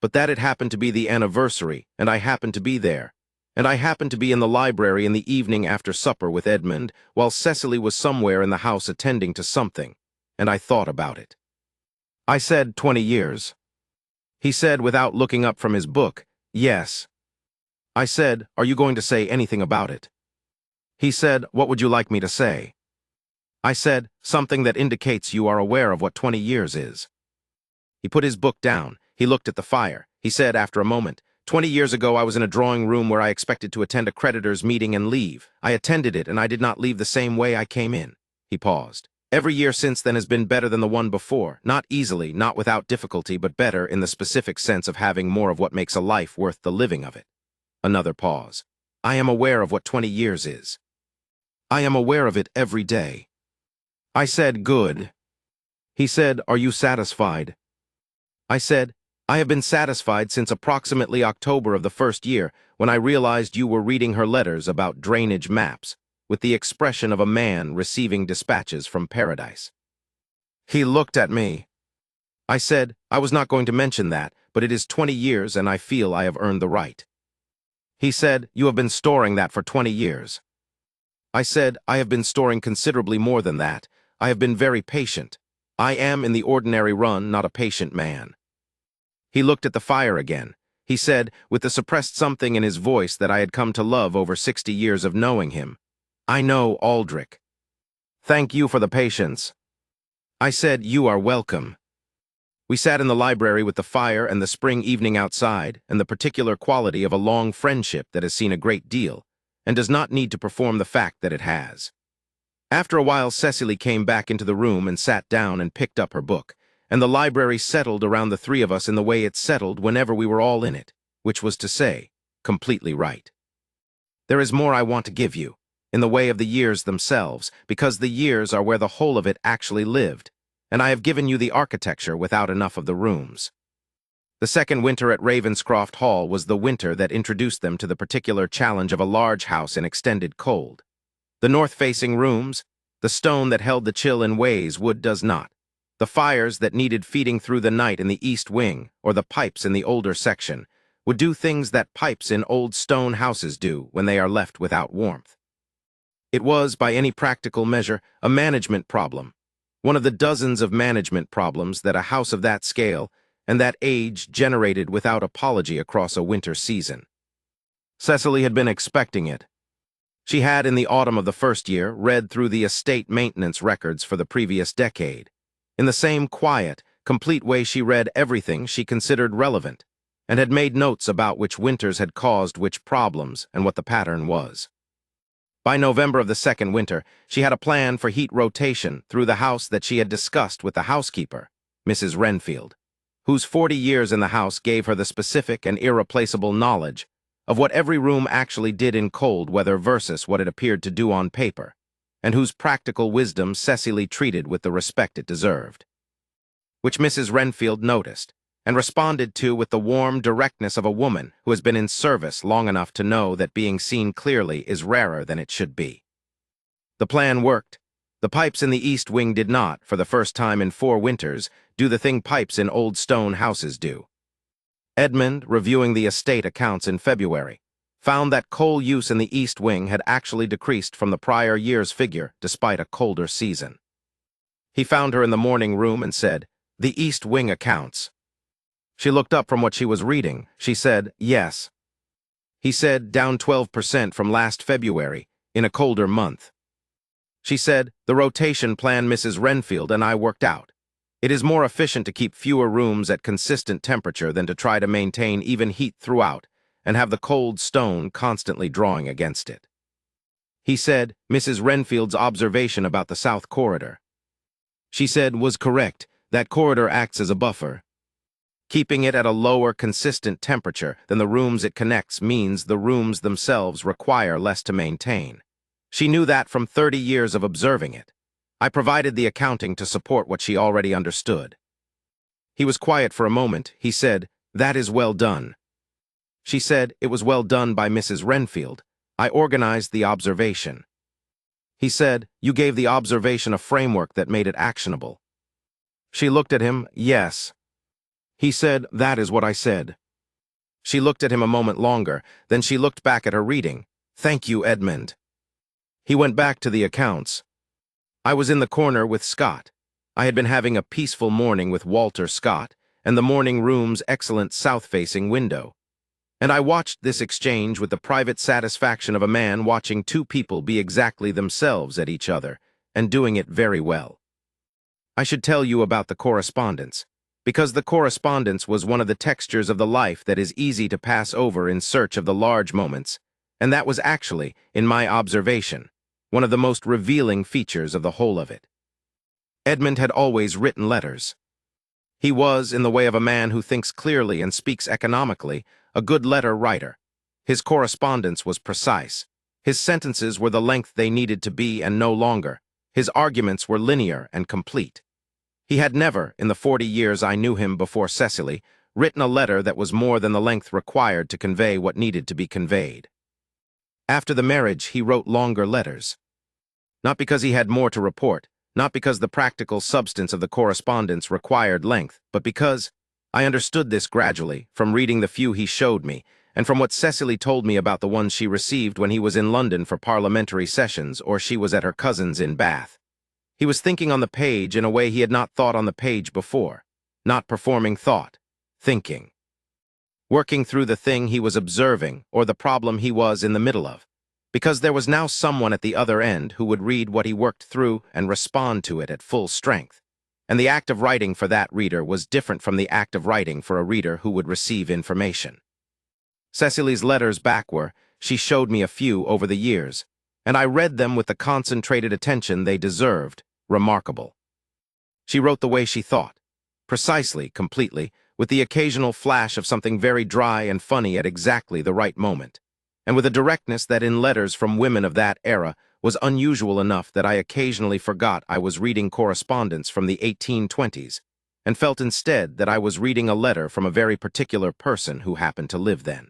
Speaker 1: But that it happened to be the anniversary, and I happened to be there, and I happened to be in the library in the evening after supper with Edmund, while Cecily was somewhere in the house attending to something, and I thought about it. I said 20 years. He said, without looking up from his book, yes. I said, are you going to say anything about it? He said, what would you like me to say? I said, something that indicates you are aware of what 20 years is. He put his book down. He looked at the fire. He said after a moment, 20 years ago I was in a drawing room where I expected to attend a creditors' meeting and leave. I attended it and I did not leave the same way I came in. He paused. Every year since then has been better than the one before. Not easily, not without difficulty, but better in the specific sense of having more of what makes a life worth the living of it. Another pause. I am aware of what 20 years is. I am aware of it every day. I said, good. He said, are you satisfied? I said, I have been satisfied since approximately October of the first year, when I realized you were reading her letters about drainage maps, with the expression of a man receiving dispatches from paradise. He looked at me. I said, I was not going to mention that, but it is 20 years and I feel I have earned the right. He said, you have been storing that for 20 years. I said, I have been storing considerably more than that. I have been very patient. I am, in the ordinary run, not a patient man. He looked at the fire again. He said, with the suppressed something in his voice that I had come to love over 60 years of knowing him, I know, Aldrich. Thank you for the patience. I said, you are welcome. We sat in the library with the fire and the spring evening outside, and the particular quality of a long friendship that has seen a great deal, and does not need to perform the fact that it has. After a while, Cecily came back into the room and sat down and picked up her book, and the library settled around the three of us in the way it settled whenever we were all in it, which was to say, completely right. There is more I want to give you, in the way of the years themselves, because the years are where the whole of it actually lived, and I have given you the architecture without enough of the rooms. The second winter at Ravenscroft Hall was the winter that introduced them to the particular challenge of a large house in extended cold. The north-facing rooms, the stone that held the chill in ways wood does not, the fires that needed feeding through the night in the east wing, or the pipes in the older section, would do things that pipes in old stone houses do when they are left without warmth. It was, by any practical measure, a management problem, one of the dozens of management problems that a house of that scale and that age generated without apology across a winter season. Cecily had been expecting it. She had, in the autumn of the first year, read through the estate maintenance records for the previous decade. In the same quiet, complete way she read everything she considered relevant, and had made notes about which winters had caused which problems and what the pattern was. By November of the second winter, she had a plan for heat rotation through the house that she had discussed with the housekeeper, Mrs. Renfield, whose 40 years in the house gave her the specific and irreplaceable knowledge of what every room actually did in cold weather versus what it appeared to do on paper, and whose practical wisdom Cecily treated with the respect it deserved. Which Mrs. Renfield noticed, and responded to with the warm directness of a woman who has been in service long enough to know that being seen clearly is rarer than it should be. The plan worked. The pipes in the East Wing did not, for the first time in 4 winters, do the thing pipes in old stone houses do. Edmund, reviewing the estate accounts in February, found that coal use in the East Wing had actually decreased from the prior year's figure despite a colder season. He found her in the morning room and said, "The East Wing accounts." She looked up from what she was reading. She said, "Yes." He said, "Down 12% from last February, in a colder month." She said, "The rotation plan Mrs. Renfield and I worked out. It is more efficient to keep fewer rooms at consistent temperature than to try to maintain even heat throughout and have the cold stone constantly drawing against it." He said, "Mrs. Renfield's observation about the south corridor." She said, "Was correct. That corridor acts as a buffer. Keeping it at a lower, consistent temperature than the rooms it connects means the rooms themselves require less to maintain. She knew that from 30 years of observing it. I provided the accounting to support what she already understood." He was quiet for a moment. He said, "That is well done." She said, "It was well done by Mrs. Renfield. I organized the observation." He said, "You gave the observation a framework that made it actionable." She looked at him, "Yes." He said, "That is what I said." She looked at him a moment longer, then she looked back at her reading. "Thank you, Edmund." He went back to the accounts. "I was in the corner with Scott. I had been having a peaceful morning with Walter Scott and the morning room's excellent south-facing window. And I watched this exchange with the private satisfaction of a man watching 2 people be exactly themselves at each other, and doing it very well. I should tell you about the correspondence, because the correspondence was one of the textures of the life that is easy to pass over in search of the large moments, and that was actually, in my observation, one of the most revealing features of the whole of it. Edmund had always written letters. He was, in the way of a man who thinks clearly and speaks economically, a good letter writer. His correspondence was precise. His sentences were the length they needed to be and no longer. His arguments were linear and complete. He had never, in the 40 years I knew him before Cecily, written a letter that was more than the length required to convey what needed to be conveyed. After the marriage, he wrote longer letters. Not because he had more to report, not because the practical substance of the correspondence required length, but because I understood this gradually from reading the few he showed me, and from what Cecily told me about the ones she received when he was in London for parliamentary sessions or she was at her cousin's in Bath. He was thinking on the page in a way he had not thought on the page before, not performing thought, thinking. Working through the thing he was observing or the problem he was in the middle of, because there was now someone at the other end who would read what he worked through and respond to it at full strength. And the act of writing for that reader was different from the act of writing for a reader who would receive information. Cecily's letters back were, she showed me a few over the years, and I read them with the concentrated attention they deserved, remarkable. She wrote the way she thought, precisely, completely, with the occasional flash of something very dry and funny at exactly the right moment, and with a directness that in letters from women of that era was unusual enough that I occasionally forgot I was reading correspondence from the 1820s, and felt instead that I was reading a letter from a very particular person who happened to live then.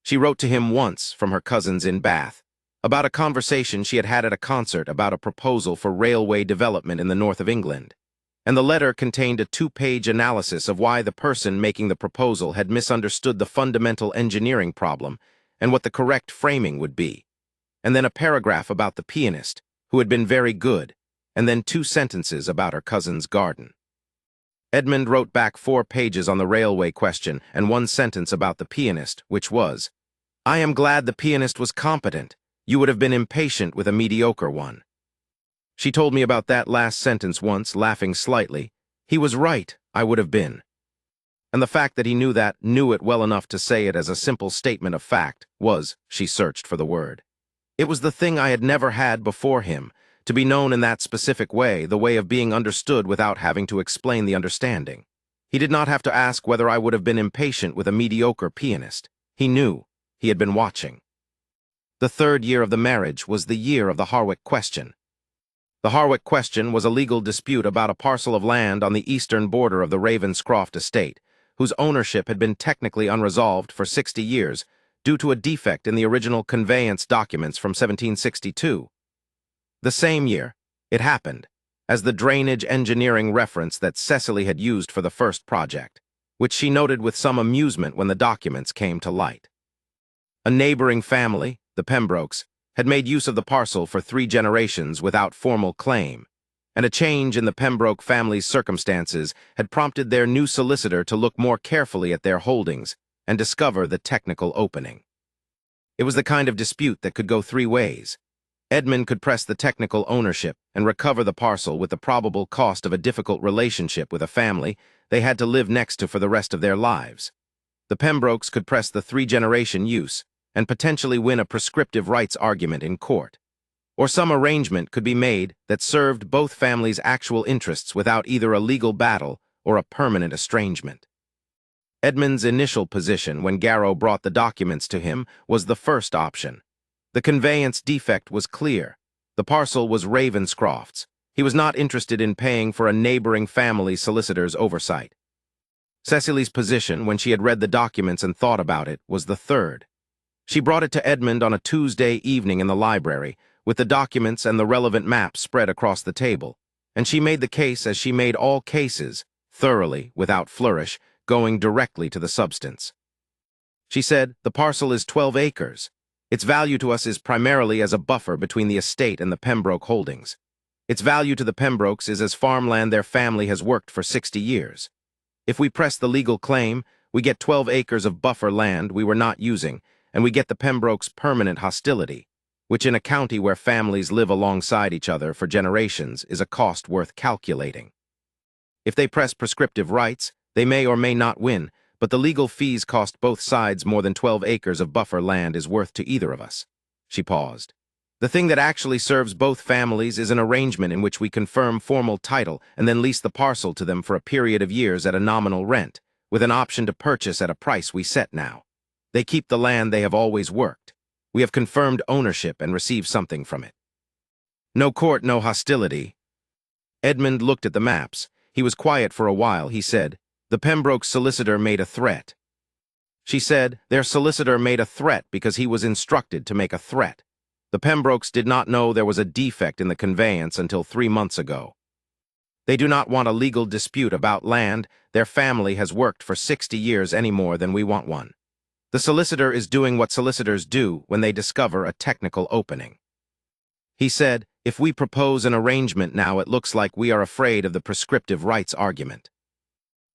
Speaker 1: She wrote to him once from her cousin's in Bath, about a conversation she had had at a concert about a proposal for railway development in the north of England, and the letter contained a 2-page analysis of why the person making the proposal had misunderstood the fundamental engineering problem and what the correct framing would be, and then a paragraph about the pianist, who had been very good, and then 2 sentences about her cousin's garden. Edmund wrote back 4 pages on the railway question and 1 sentence about the pianist, which was, "I am glad the pianist was competent. You would have been impatient with a mediocre one." She told me about that last sentence once, laughing slightly. He was right, I would have been. And the fact that he knew it well enough to say it as a simple statement of fact was, she searched for the word. It was the thing I had never had before him, to be known in that specific way, the way of being understood without having to explain the understanding. He did not have to ask whether I would have been impatient with a mediocre pianist. He knew. He had been watching. The 3rd year of the marriage was the year of the Harwick question. The Harwick question was a legal dispute about a parcel of land on the eastern border of the Ravenscroft estate, whose ownership had been technically unresolved for 60 years due to a defect in the original conveyance documents from 1762. The same year, it happened, as the drainage engineering reference that Cecily had used for the first project, which she noted with some amusement when the documents came to light. A neighboring family, the Pembrokes, had made use of the parcel for 3 generations without formal claim, and a change in the Pembroke family's circumstances had prompted their new solicitor to look more carefully at their holdings and discover the technical opening. It was the kind of dispute that could go 3 ways. Edmund could press the technical ownership and recover the parcel with the probable cost of a difficult relationship with a family they had to live next to for the rest of their lives. The Pembrokes could press the 3-generation use and potentially win a prescriptive rights argument in court. Or some arrangement could be made that served both families' actual interests without either a legal battle or a permanent estrangement. Edmund's initial position when Garrow brought the documents to him was the first option. The conveyance defect was clear. The parcel was Ravenscroft's. He was not interested in paying for a neighboring family solicitor's oversight. Cecily's position, when she had read the documents and thought about it, was the third. She brought it to Edmund on a Tuesday evening in the library, with the documents and the relevant maps spread across the table, and she made the case as she made all cases, thoroughly, without flourish, going directly to the substance. She said, "The parcel is 12 acres. Its value to us is primarily as a buffer between the estate and the Pembroke holdings. Its value to the Pembrokes is as farmland their family has worked for 60 years. If we press the legal claim, we get 12 acres of buffer land we were not using, and we get the Pembrokes' permanent hostility, which in a county where families live alongside each other for generations is a cost worth calculating. If they press prescriptive rights, they may or may not win, but the legal fees cost both sides more than 12 acres of buffer land is worth to either of us." She paused. "The thing that actually serves both families is an arrangement in which we confirm formal title and then lease the parcel to them for a period of years at a nominal rent, with an option to purchase at a price we set now. They keep the land they have always worked. We have confirmed ownership and receive something from it. No court, no hostility." Edmund looked at the maps. He was quiet for a while. He said, "The Pembroke solicitor made a threat." She said, "Their solicitor made a threat because he was instructed to make a threat. The Pembrokes did not know there was a defect in the conveyance until 3 months ago. They do not want a legal dispute about land their family has worked for 60 years any more than we want one. The solicitor is doing what solicitors do when they discover a technical opening." He said, "If we propose an arrangement now, it looks like we are afraid of the prescriptive rights argument."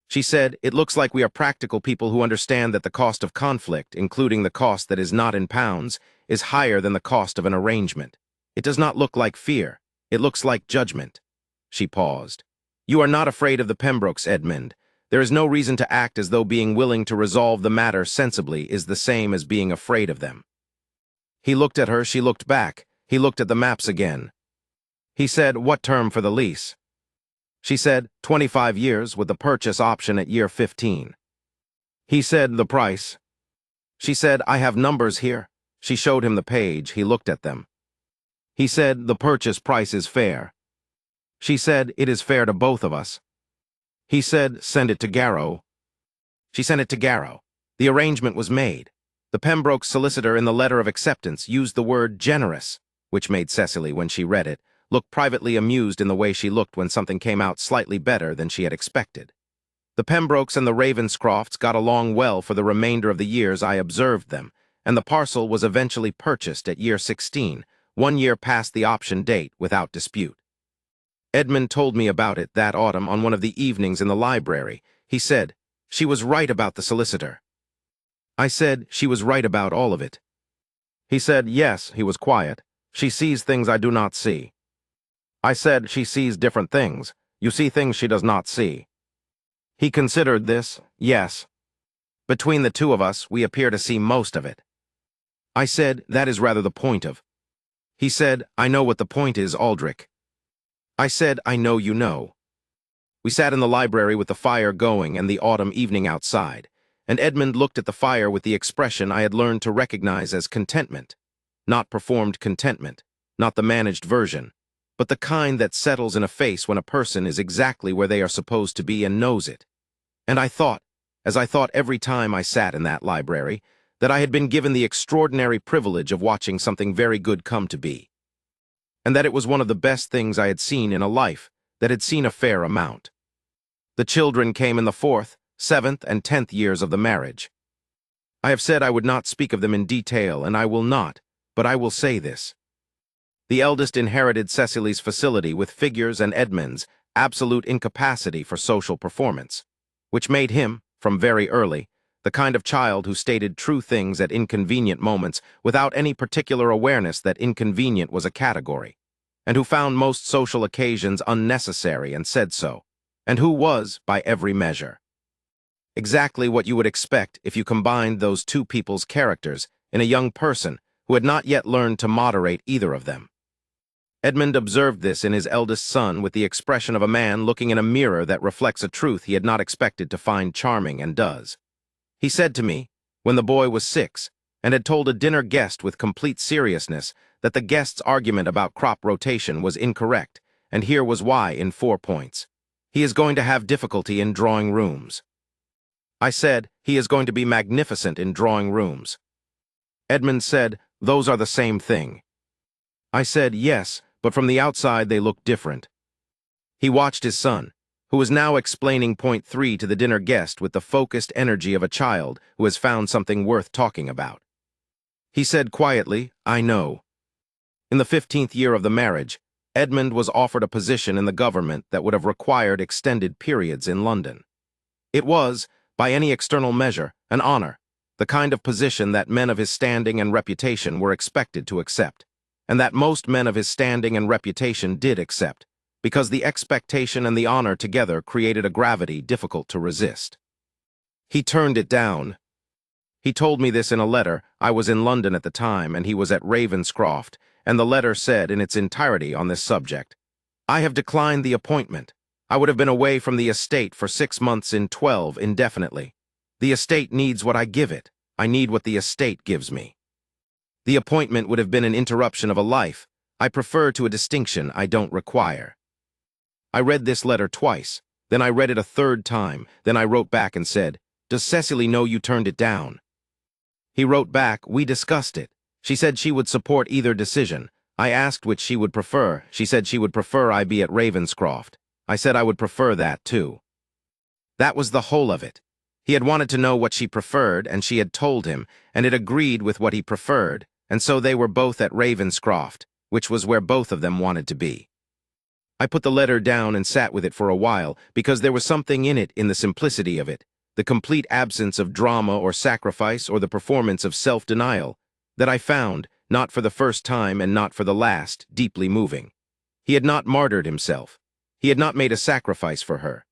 Speaker 1: She said, "It looks like we are practical people who understand that the cost of conflict, including the cost that is not in pounds, is higher than the cost of an arrangement. It does not look like fear. It looks like judgment." She paused. "You are not afraid of the Pembrokes, Edmund. There is no reason to act as though being willing to resolve the matter sensibly is the same as being afraid of them." He looked at her, she looked back. He looked at the maps again. He said, "What term for the lease?" She said, 25 years with the purchase option at year 15. He said, "The price?" She said, "I have numbers here." She showed him the page. He looked at them. He said, "The purchase price is fair." She said, "It is fair to both of us." He said, "Send it to Garrow." She sent it to Garrow. The arrangement was made. The Pembroke solicitor in the letter of acceptance used the word generous, which made Cecily, when she read it, look privately amused in the way she looked when something came out slightly better than she had expected. The Pembrokes and the Ravenscrofts got along well for the remainder of the years I observed them, and the parcel was eventually purchased at year 16, 1 year past the option date, without dispute. Edmund told me about it that autumn on one of the evenings in the library. He said, "She was right about the solicitor." I said, "She was right about all of it." He said, "Yes," he was quiet. "She sees things I do not see." I said, "She sees different things. You see things she does not see." He considered this. "Yes. Between the two of us, we appear to see most of it." I said, "That is rather the point of." He said, "I know what the point is, Aldrich." I said, "I know you know." We sat in the library with the fire going and the autumn evening outside, and Edmund looked at the fire with the expression I had learned to recognize as contentment. Not performed contentment, not the managed version, but the kind that settles in a face when a person is exactly where they are supposed to be and knows it. And I thought, as I thought every time I sat in that library, that I had been given the extraordinary privilege of watching something very good come to be, and that it was one of the best things I had seen in a life that had seen a fair amount. The children came in the 4th, 7th, and 10th years of the marriage. I have said I would not speak of them in detail, and I will not, but I will say this. The eldest inherited Cecily's facility with figures and Edmund's absolute incapacity for social performance, which made him, from very early, the kind of child who stated true things at inconvenient moments without any particular awareness that inconvenient was a category, and who found most social occasions unnecessary and said so, and who was, by every measure, exactly what you would expect if you combined those two people's characters in a young person who had not yet learned to moderate either of them. Edmund observed this in his eldest son with the expression of a man looking in a mirror that reflects a truth he had not expected to find charming and does. He said to me, when the boy was 6, and had told a dinner guest with complete seriousness that the guest's argument about crop rotation was incorrect, and here was why in 4 points. He is going to have difficulty in drawing rooms. I said, he is going to be magnificent in drawing rooms. Edmund said, those are the same thing. I said, yes, but from the outside they look different. He watched his son, who was now explaining point 3 to the dinner guest with the focused energy of a child who has found something worth talking about. He said quietly, I know. In the 15th year of the marriage, Edmund was offered a position in the government that would have required extended periods in London. It was, by any external measure, an honor, the kind of position that men of his standing and reputation were expected to accept, and that most men of his standing and reputation did accept, because the expectation and the honor together created a gravity difficult to resist. He turned it down. He told me this in a letter. I was in London at the time, and he was at Ravenscroft, and the letter said in its entirety on this subject, I have declined the appointment. I would have been away from the estate for 6 months in 12 indefinitely. The estate needs what I give it. I need what the estate gives me. The appointment would have been an interruption of a life. I prefer to a distinction I don't require. I read this letter twice, then I read it a 3rd time, then I wrote back and said, does Cecily know you turned it down? He wrote back, we discussed it. She said she would support either decision. I asked which she would prefer. She said she would prefer I be at Ravenscroft. I said I would prefer that too. That was the whole of it. He had wanted to know what she preferred, and she had told him, and it agreed with what he preferred, and so they were both at Ravenscroft, which was where both of them wanted to be. I put the letter down and sat with it for a while, because there was something in it, in the simplicity of it, the complete absence of drama or sacrifice or the performance of self-denial, that I found, not for the first time and not for the last, deeply moving. He had not martyred himself. He had not made a sacrifice for her.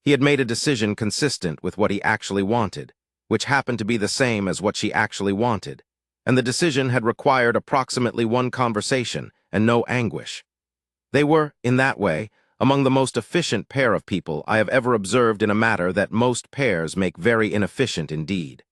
Speaker 1: He had made a decision consistent with what he actually wanted, which happened to be the same as what she actually wanted, and the decision had required approximately 1 conversation and no anguish. They were, in that way, among the most efficient pair of people I have ever observed in a matter that most pairs make very inefficient indeed.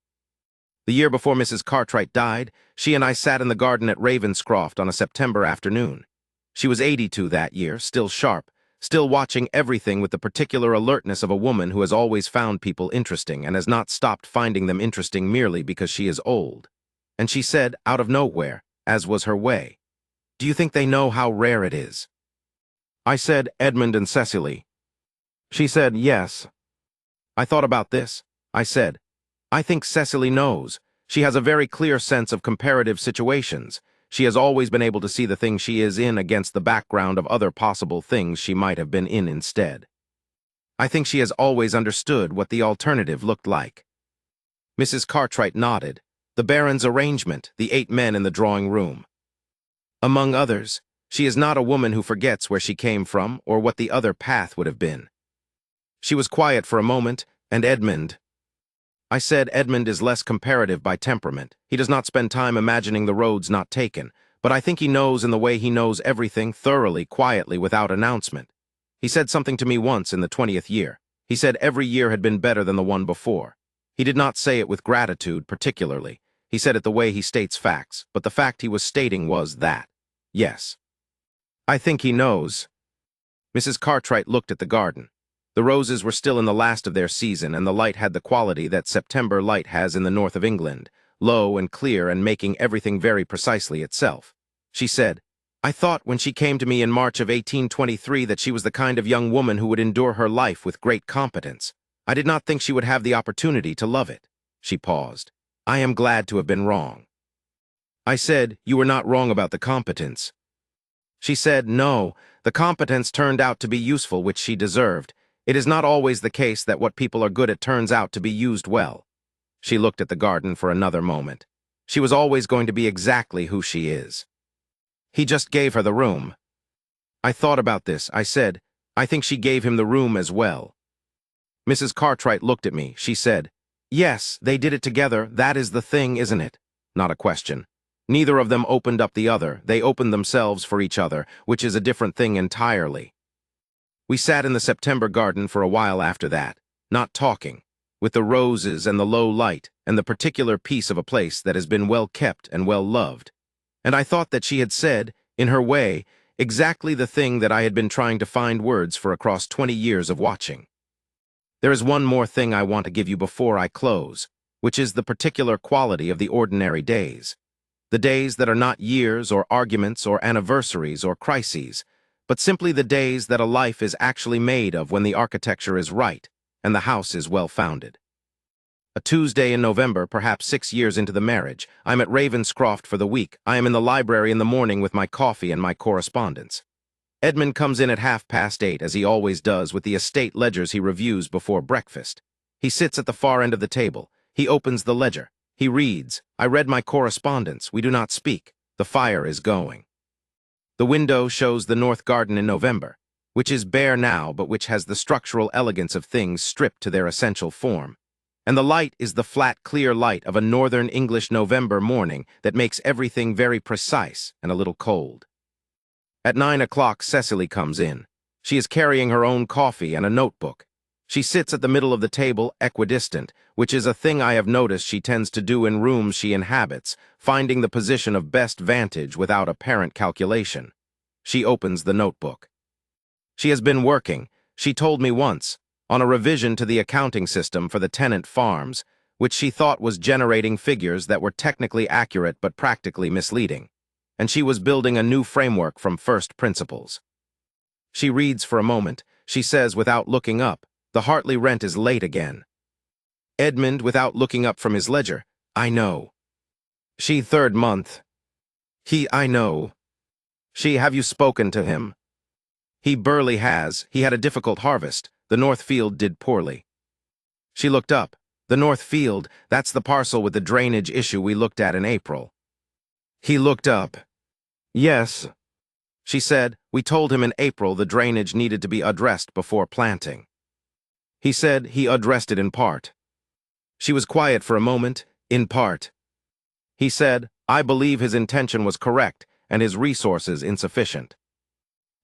Speaker 1: The year before Mrs. Cartwright died, she and I sat in the garden at Ravenscroft on a September afternoon. She was 82 that year, still sharp, still watching everything with the particular alertness of a woman who has always found people interesting and has not stopped finding them interesting merely because she is old. And she said, out of nowhere, as was her way, do you think they know how rare it is? I said, Edmund and Cecily. She said, yes. I thought about this. I said, I think Cecily knows. She has a very clear sense of comparative situations. She has always been able to see the thing she is in against the background of other possible things she might have been in instead. I think she has always understood what the alternative looked like. Mrs. Cartwright nodded. The Baron's arrangement, the 8 men in the drawing room. Among others, she is not a woman who forgets where she came from or what the other path would have been. She was quiet for a moment, and Edmund. I said Edmund is less comparative by temperament. He does not spend time imagining the roads not taken, but I think he knows in the way he knows everything thoroughly, quietly, without announcement. He said something to me once in the 20th year. He said every year had been better than the one before. He did not say it with gratitude particularly. He said it the way he states facts, but the fact he was stating was that. Yes. I think he knows. Mrs. Cartwright looked at the garden. The roses were still in the last of their season, and the light had the quality that September light has in the north of England, low and clear and making everything very precisely itself. She said, "I thought when she came to me in March of 1823 that she was the kind of young woman who would endure her life with great competence. I did not think she would have the opportunity to love it." She paused. "I am glad to have been wrong." I said, "You were not wrong about the competence." She said, "No, the competence turned out to be useful, which she deserved. It is not always the case that what people are good at turns out to be used well." She looked at the garden for another moment. She was always going to be exactly who she is. He just gave her the room. I thought about this. I said, "I think she gave him the room as well." Mrs. Cartwright looked at me. She said, "Yes, they did it together. That is the thing, isn't it?" Not a question. Neither of them opened up the other. They opened themselves for each other, which is a different thing entirely. We sat in the September garden for a while after that, not talking, with the roses and the low light and the particular piece of a place that has been well kept and well loved. And I thought that she had said, in her way, exactly the thing that I had been trying to find words for across 20 years of watching. There is one more thing I want to give you before I close, which is the particular quality of the ordinary days. The days that are not years or arguments or anniversaries or crises, but simply the days that a life is actually made of when the architecture is right and the house is well-founded. A Tuesday in November, perhaps 6 years into the marriage, I'm at Ravenscroft for the week. I am in the library in the morning with my coffee and my correspondence. Edmund comes in at 8:30, as he always does, with the estate ledgers he reviews before breakfast. He sits at the far end of the table. He opens the ledger. He reads, "I read my correspondence. We do not speak. The fire is going." The window shows the north garden in November, which is bare now but which has the structural elegance of things stripped to their essential form. And the light is the flat, clear light of a northern English November morning that makes everything very precise and a little cold. At 9 o'clock, Cecily comes in. She is carrying her own coffee and a notebook. She sits at the middle of the table, equidistant, which is a thing I have noticed she tends to do in rooms she inhabits, finding the position of best vantage without apparent calculation. She opens the notebook. She has been working, she told me once, on a revision to the accounting system for the tenant farms, which she thought was generating figures that were technically accurate but practically misleading, and she was building a new framework from first principles. She reads for a moment. She says, without looking up, "The Hartley rent is late again." Edmund, without looking up from his ledger, "I know." She, 3rd month. He, "I know." She, "Have you spoken to him?" He, "Burley has. He had a difficult harvest. The North Field did poorly." She looked up. "The North Field, that's the parcel with the drainage issue we looked at in April." He looked up. "Yes." She said, "We told him in April the drainage needed to be addressed before planting." He said he addressed it in part. She was quiet for a moment. "In part." He said, "I believe his intention was correct and his resources insufficient."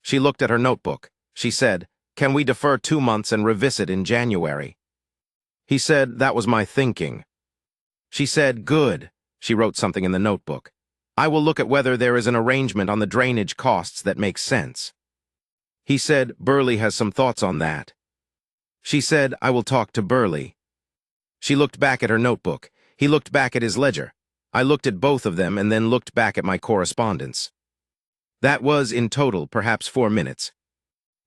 Speaker 1: She looked at her notebook. She said, "Can we defer 2 months and revisit in January?" He said, "That was my thinking." She said, "Good." She wrote something in the notebook. "I will look at whether there is an arrangement on the drainage costs that makes sense." He said, "Burley has some thoughts on that." She said, "I will talk to Burley." She looked back at her notebook. He looked back at his ledger. I looked at both of them and then looked back at my correspondence. That was, in total, perhaps 4 minutes.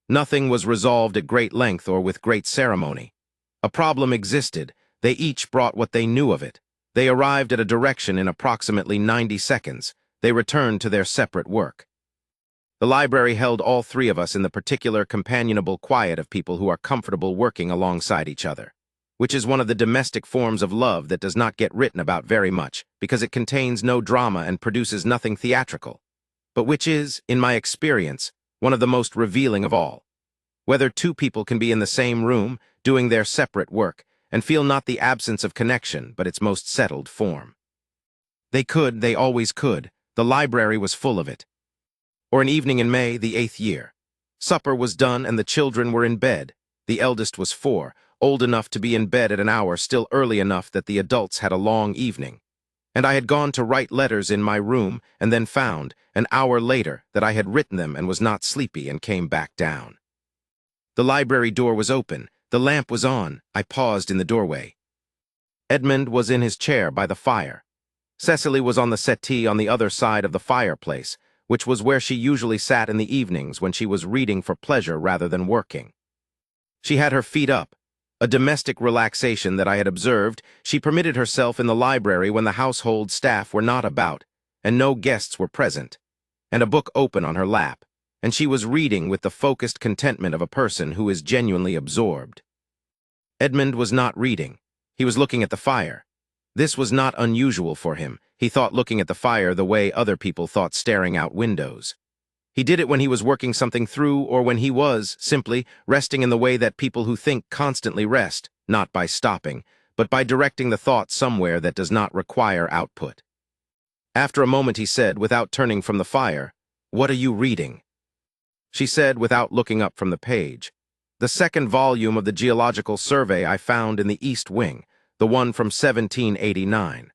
Speaker 1: Nothing was resolved at great length or with great ceremony. A problem existed. They each brought what they knew of it. They arrived at a direction in approximately 90 seconds. They returned to their separate work. The library held all 3 of us in the particular companionable quiet of people who are comfortable working alongside each other, which is one of the domestic forms of love that does not get written about very much because it contains no drama and produces nothing theatrical, but which is, in my experience, one of the most revealing of all. Whether 2 people can be in the same room, doing their separate work, and feel not the absence of connection, but its most settled form. They always could. The library was full of it. Or an evening in May, the 8th year. Supper was done and the children were in bed. The eldest was 4, old enough to be in bed at an hour still early enough that the adults had a long evening. And I had gone to write letters in my room and then found, an hour later, that I had written them and was not sleepy and came back down. The library door was open. The lamp was on. I paused in the doorway. Edmund was in his chair by the fire. Cecily was on the settee on the other side of the fireplace, which was where she usually sat in the evenings when she was reading for pleasure rather than working. She had her feet up, a domestic relaxation that I had observed she permitted herself in the library when the household staff were not about, and no guests were present, and a book open on her lap, and she was reading with the focused contentment of a person who is genuinely absorbed. Edmund was not reading. He was looking at the fire. This was not unusual for him. He thought looking at the fire the way other people thought staring out windows. He did it when he was working something through or when he was, simply, resting in the way that people who think constantly rest, not by stopping, but by directing the thought somewhere that does not require output. After a moment he said, without turning from the fire, "What are you reading?" She said, without looking up from the page, "The second volume of the Geological Survey I found in the East Wing, the one from 1789.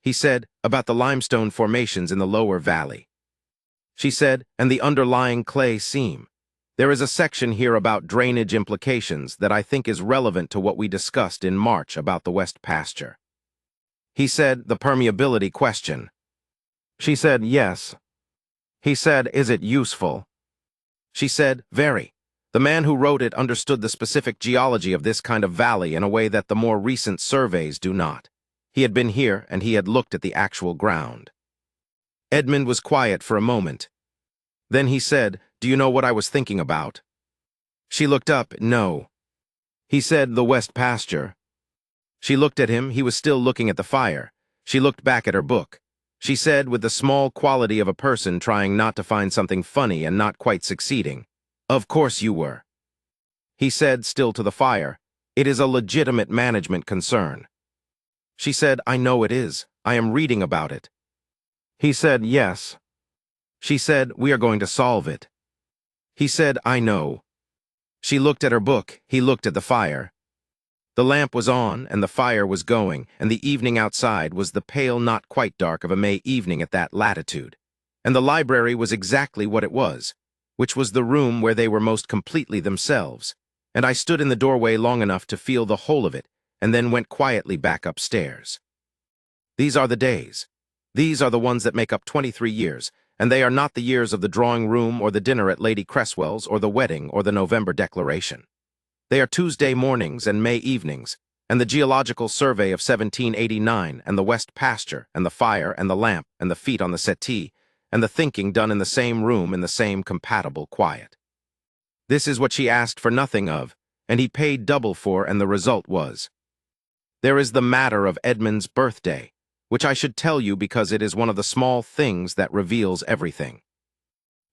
Speaker 1: He said, "About the limestone formations in the lower valley." She said, "And the underlying clay seam. There is a section here about drainage implications that I think is relevant to what we discussed in March about the West Pasture." He said, "The permeability question." She said, "Yes." He said, "Is it useful?" She said, "Very. The man who wrote it understood the specific geology of this kind of valley in a way that the more recent surveys do not. He had been here and he had looked at the actual ground." Edmund was quiet for a moment. Then he said, "Do you know what I was thinking about?" She looked up, "No." He said, "The West Pasture." She looked at him. He was still looking at the fire. She looked back at her book. She said, with the small quality of a person trying not to find something funny and not quite succeeding, "Of course you were." He said, still to the fire, "It is a legitimate management concern." She said, "I know it is. I am reading about it." He said, "Yes." She said, "We are going to solve it." He said, "I know." She looked at her book. He looked at the fire. The lamp was on, and the fire was going, and the evening outside was the pale, not quite dark of a May evening at that latitude. And the library was exactly what it was, which was the room where they were most completely themselves, and I stood in the doorway long enough to feel the whole of it, and then went quietly back upstairs. These are the days. These are the ones that make up 23 years, and they are not the years of the drawing room or the dinner at Lady Cresswell's or the wedding or the November declaration. They are Tuesday mornings and May evenings, and the Geological Survey of 1789, and the West Pasture, and the fire, and the lamp, and the feet on the settee, and the thinking done in the same room in the same compatible quiet. This is what she asked for nothing of, and he paid double for, and the result was. There is the matter of Edmund's birthday, which I should tell you because it is one of the small things that reveals everything.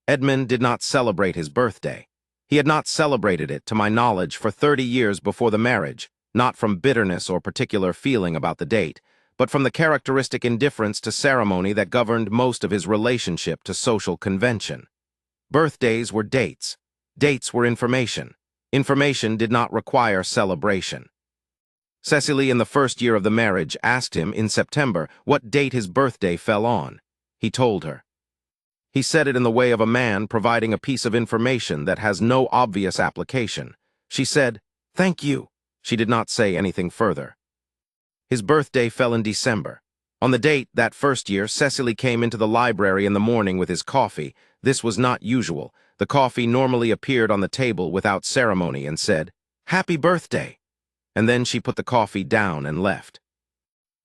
Speaker 1: Edmund did not celebrate his birthday. He had not celebrated it, to my knowledge, for 30 years before the marriage, not from bitterness or particular feeling about the date, but from the characteristic indifference to ceremony that governed most of his relationship to social convention. Birthdays were dates. Dates were information. Information did not require celebration. Cecily, in the first year of the marriage, asked him in September what date his birthday fell on. He told her. He said it in the way of a man providing a piece of information that has no obvious application. She said, "Thank you." She did not say anything further. His birthday fell in December. On the date, that first year, Cecily came into the library in the morning with his coffee. This was not usual. The coffee normally appeared on the table without ceremony and said, "Happy birthday." And then she put the coffee down and left.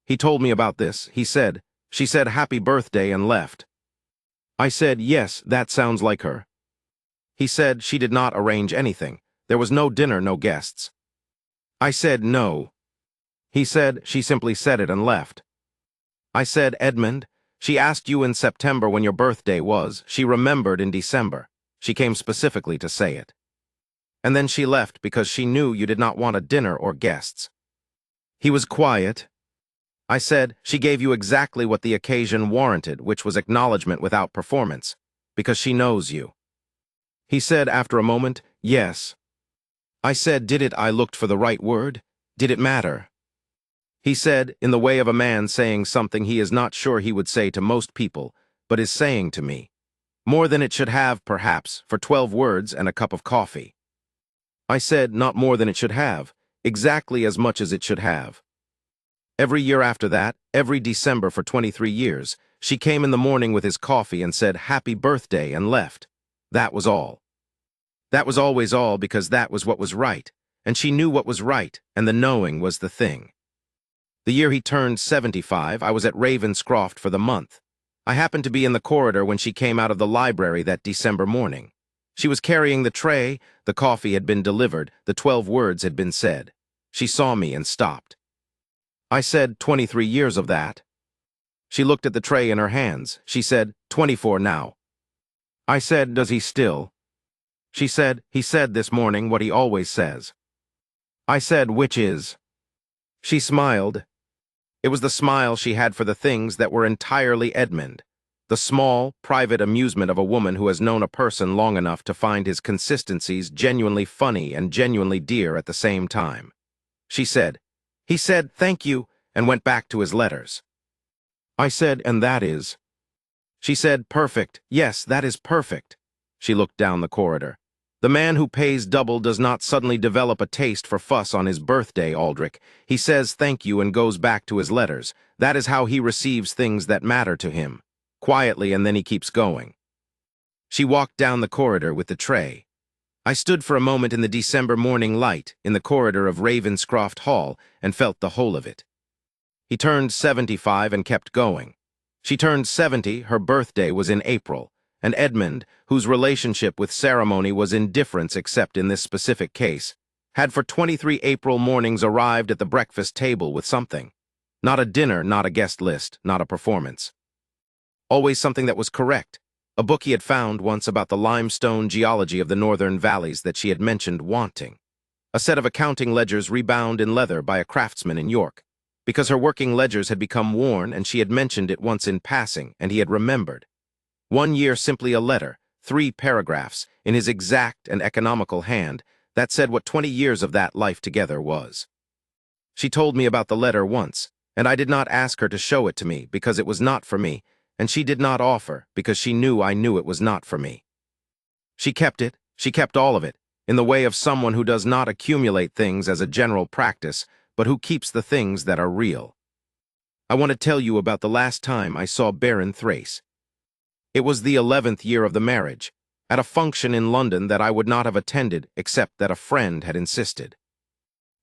Speaker 1: He told me about this. He said, "She said happy birthday and left." I said, "Yes, that sounds like her." He said she did not arrange anything. There was no dinner, no guests. I said, "No." He said, "She simply said it and left." I said, "Edmund, she asked you in September when your birthday was. She remembered in December. She came specifically to say it. And then she left because she knew you did not want a dinner or guests." He was quiet. I said, "She gave you exactly what the occasion warranted, which was acknowledgement without performance, because she knows you." He said after a moment, "Yes." I said, "Did it? I looked for the right word. Did it matter?" He said, in the way of a man saying something he is not sure he would say to most people, but is saying to me. More than it should have, perhaps, for 12 words and a cup of coffee. I said, not more than it should have, exactly as much as it should have. Every year after that, every December for 23 years, she came in the morning with his coffee and said, "Happy birthday," and left. That was all. That was always all because that was what was right, and she knew what was right, and the knowing was the thing. The year he turned 75, I was at Ravenscroft for the month. I happened to be in the corridor when she came out of the library that December morning. She was carrying the tray, the coffee had been delivered, the 12 words had been said. She saw me and stopped. I said, 23 years of that. She looked at the tray in her hands. She said, 24 now. I said, does he still? She said, he said this morning what he always says. I said, which is? She smiled. It was the smile she had for the things that were entirely Edmund, the small, private amusement of a woman who has known a person long enough to find his consistencies genuinely funny and genuinely dear at the same time. She said, he said, thank you, and went back to his letters. I said, and that is? She said, perfect. Yes, that is perfect. She looked down the corridor. The man who pays double does not suddenly develop a taste for fuss on his birthday, Aldrich. He says thank you and goes back to his letters. That is how he receives things that matter to him. Quietly, and then he keeps going. She walked down the corridor with the tray. I stood for a moment in the December morning light in the corridor of Ravenscroft Hall and felt the whole of it. He turned 75 and kept going. She turned 70, her birthday was in April, and Edmund, whose relationship with ceremony was indifference except in this specific case, had for 23 April mornings arrived at the breakfast table with something. Not a dinner, not a guest list, not a performance. Always something that was correct. A book he had found once about the limestone geology of the northern valleys that she had mentioned wanting. A set of accounting ledgers rebound in leather by a craftsman in York, because her working ledgers had become worn and she had mentioned it once in passing, and he had remembered. 1 year simply a letter, 3 paragraphs, in his exact and economical hand, that said what 20 years of that life together was. She told me about the letter once, and I did not ask her to show it to me because it was not for me, and she did not offer because she knew I knew it was not for me. She kept it, she kept all of it, in the way of someone who does not accumulate things as a general practice, but who keeps the things that are real. I want to tell you about the last time I saw Baron Thrace. It was the 11th year of the marriage, at a function in London that I would not have attended except that a friend had insisted.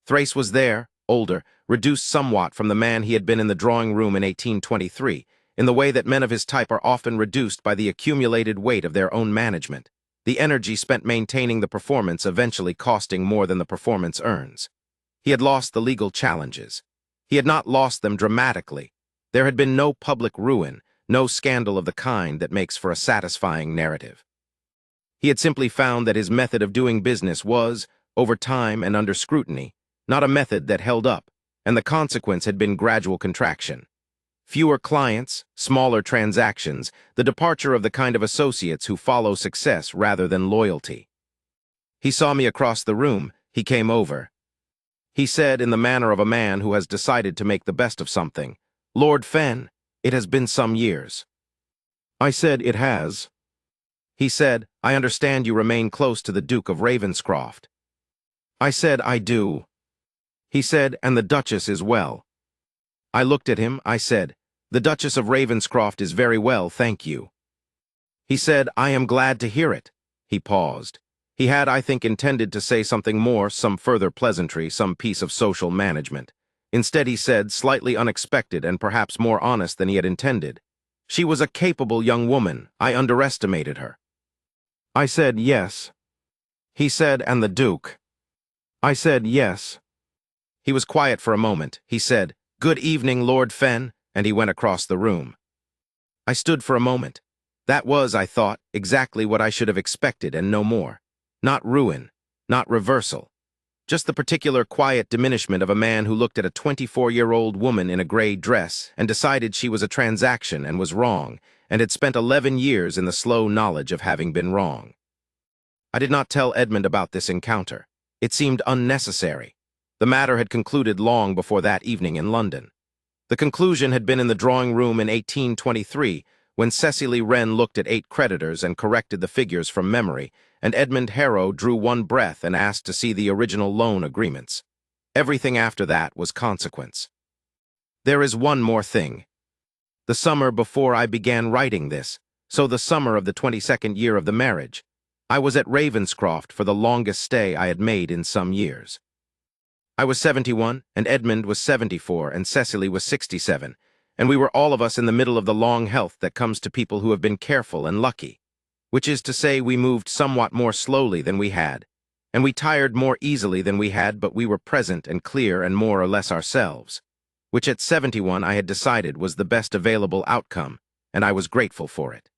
Speaker 1: Thrace was there, older, reduced somewhat from the man he had been in the drawing room in 1823, in the way that men of his type are often reduced by the accumulated weight of their own management, the energy spent maintaining the performance eventually costing more than the performance earns. He had lost the legal challenges. He had not lost them dramatically. There had been no public ruin, no scandal of the kind that makes for a satisfying narrative. He had simply found that his method of doing business was, over time and under scrutiny, not a method that held up, and the consequence had been gradual contraction. Fewer clients, smaller transactions, the departure of the kind of associates who follow success rather than loyalty. He saw me across the room. He came over. He said in the manner of a man who has decided to make the best of something, "Lord Fenn, it has been some years." I said, "It has." He said, "I understand you remain close to the Duke of Ravenscroft." I said, "I do." He said, "And the Duchess is well." I looked at him. I said, "The Duchess of Ravenscroft is very well, thank you." He said, "I am glad to hear it." He paused. He had, I think, intended to say something more, some further pleasantry, some piece of social management. Instead, he said, slightly unexpected and perhaps more honest than he had intended, "She was a capable young woman. I underestimated her." I said, "Yes." He said, "And the Duke?" I said, "Yes." He was quiet for a moment. He said, "Good evening, Lord Fenn," and he went across the room. I stood for a moment. That was, I thought, exactly what I should have expected and no more. Not ruin, not reversal. Just the particular quiet diminishment of a man who looked at a 24-year-old woman in a gray dress and decided she was a transaction and was wrong, and had spent 11 years in the slow knowledge of having been wrong. I did not tell Edmund about this encounter. It seemed unnecessary. The matter had concluded long before that evening in London. The conclusion had been in the drawing room in 1823, when Cecily Wren looked at 8 creditors and corrected the figures from memory, and Edmund Harrow drew one breath and asked to see the original loan agreements. Everything after that was consequence. There is one more thing. The summer before I began writing this, so the summer of the 22nd year of the marriage, I was at Ravenscroft for the longest stay I had made in some years. I was 71, and Edmund was 74, and Cecily was 67, and we were all of us in the middle of the long health that comes to people who have been careful and lucky, which is to say we moved somewhat more slowly than we had, and we tired more easily than we had, but we were present and clear and more or less ourselves, which at 71 I had decided was the best available outcome, and I was grateful for it.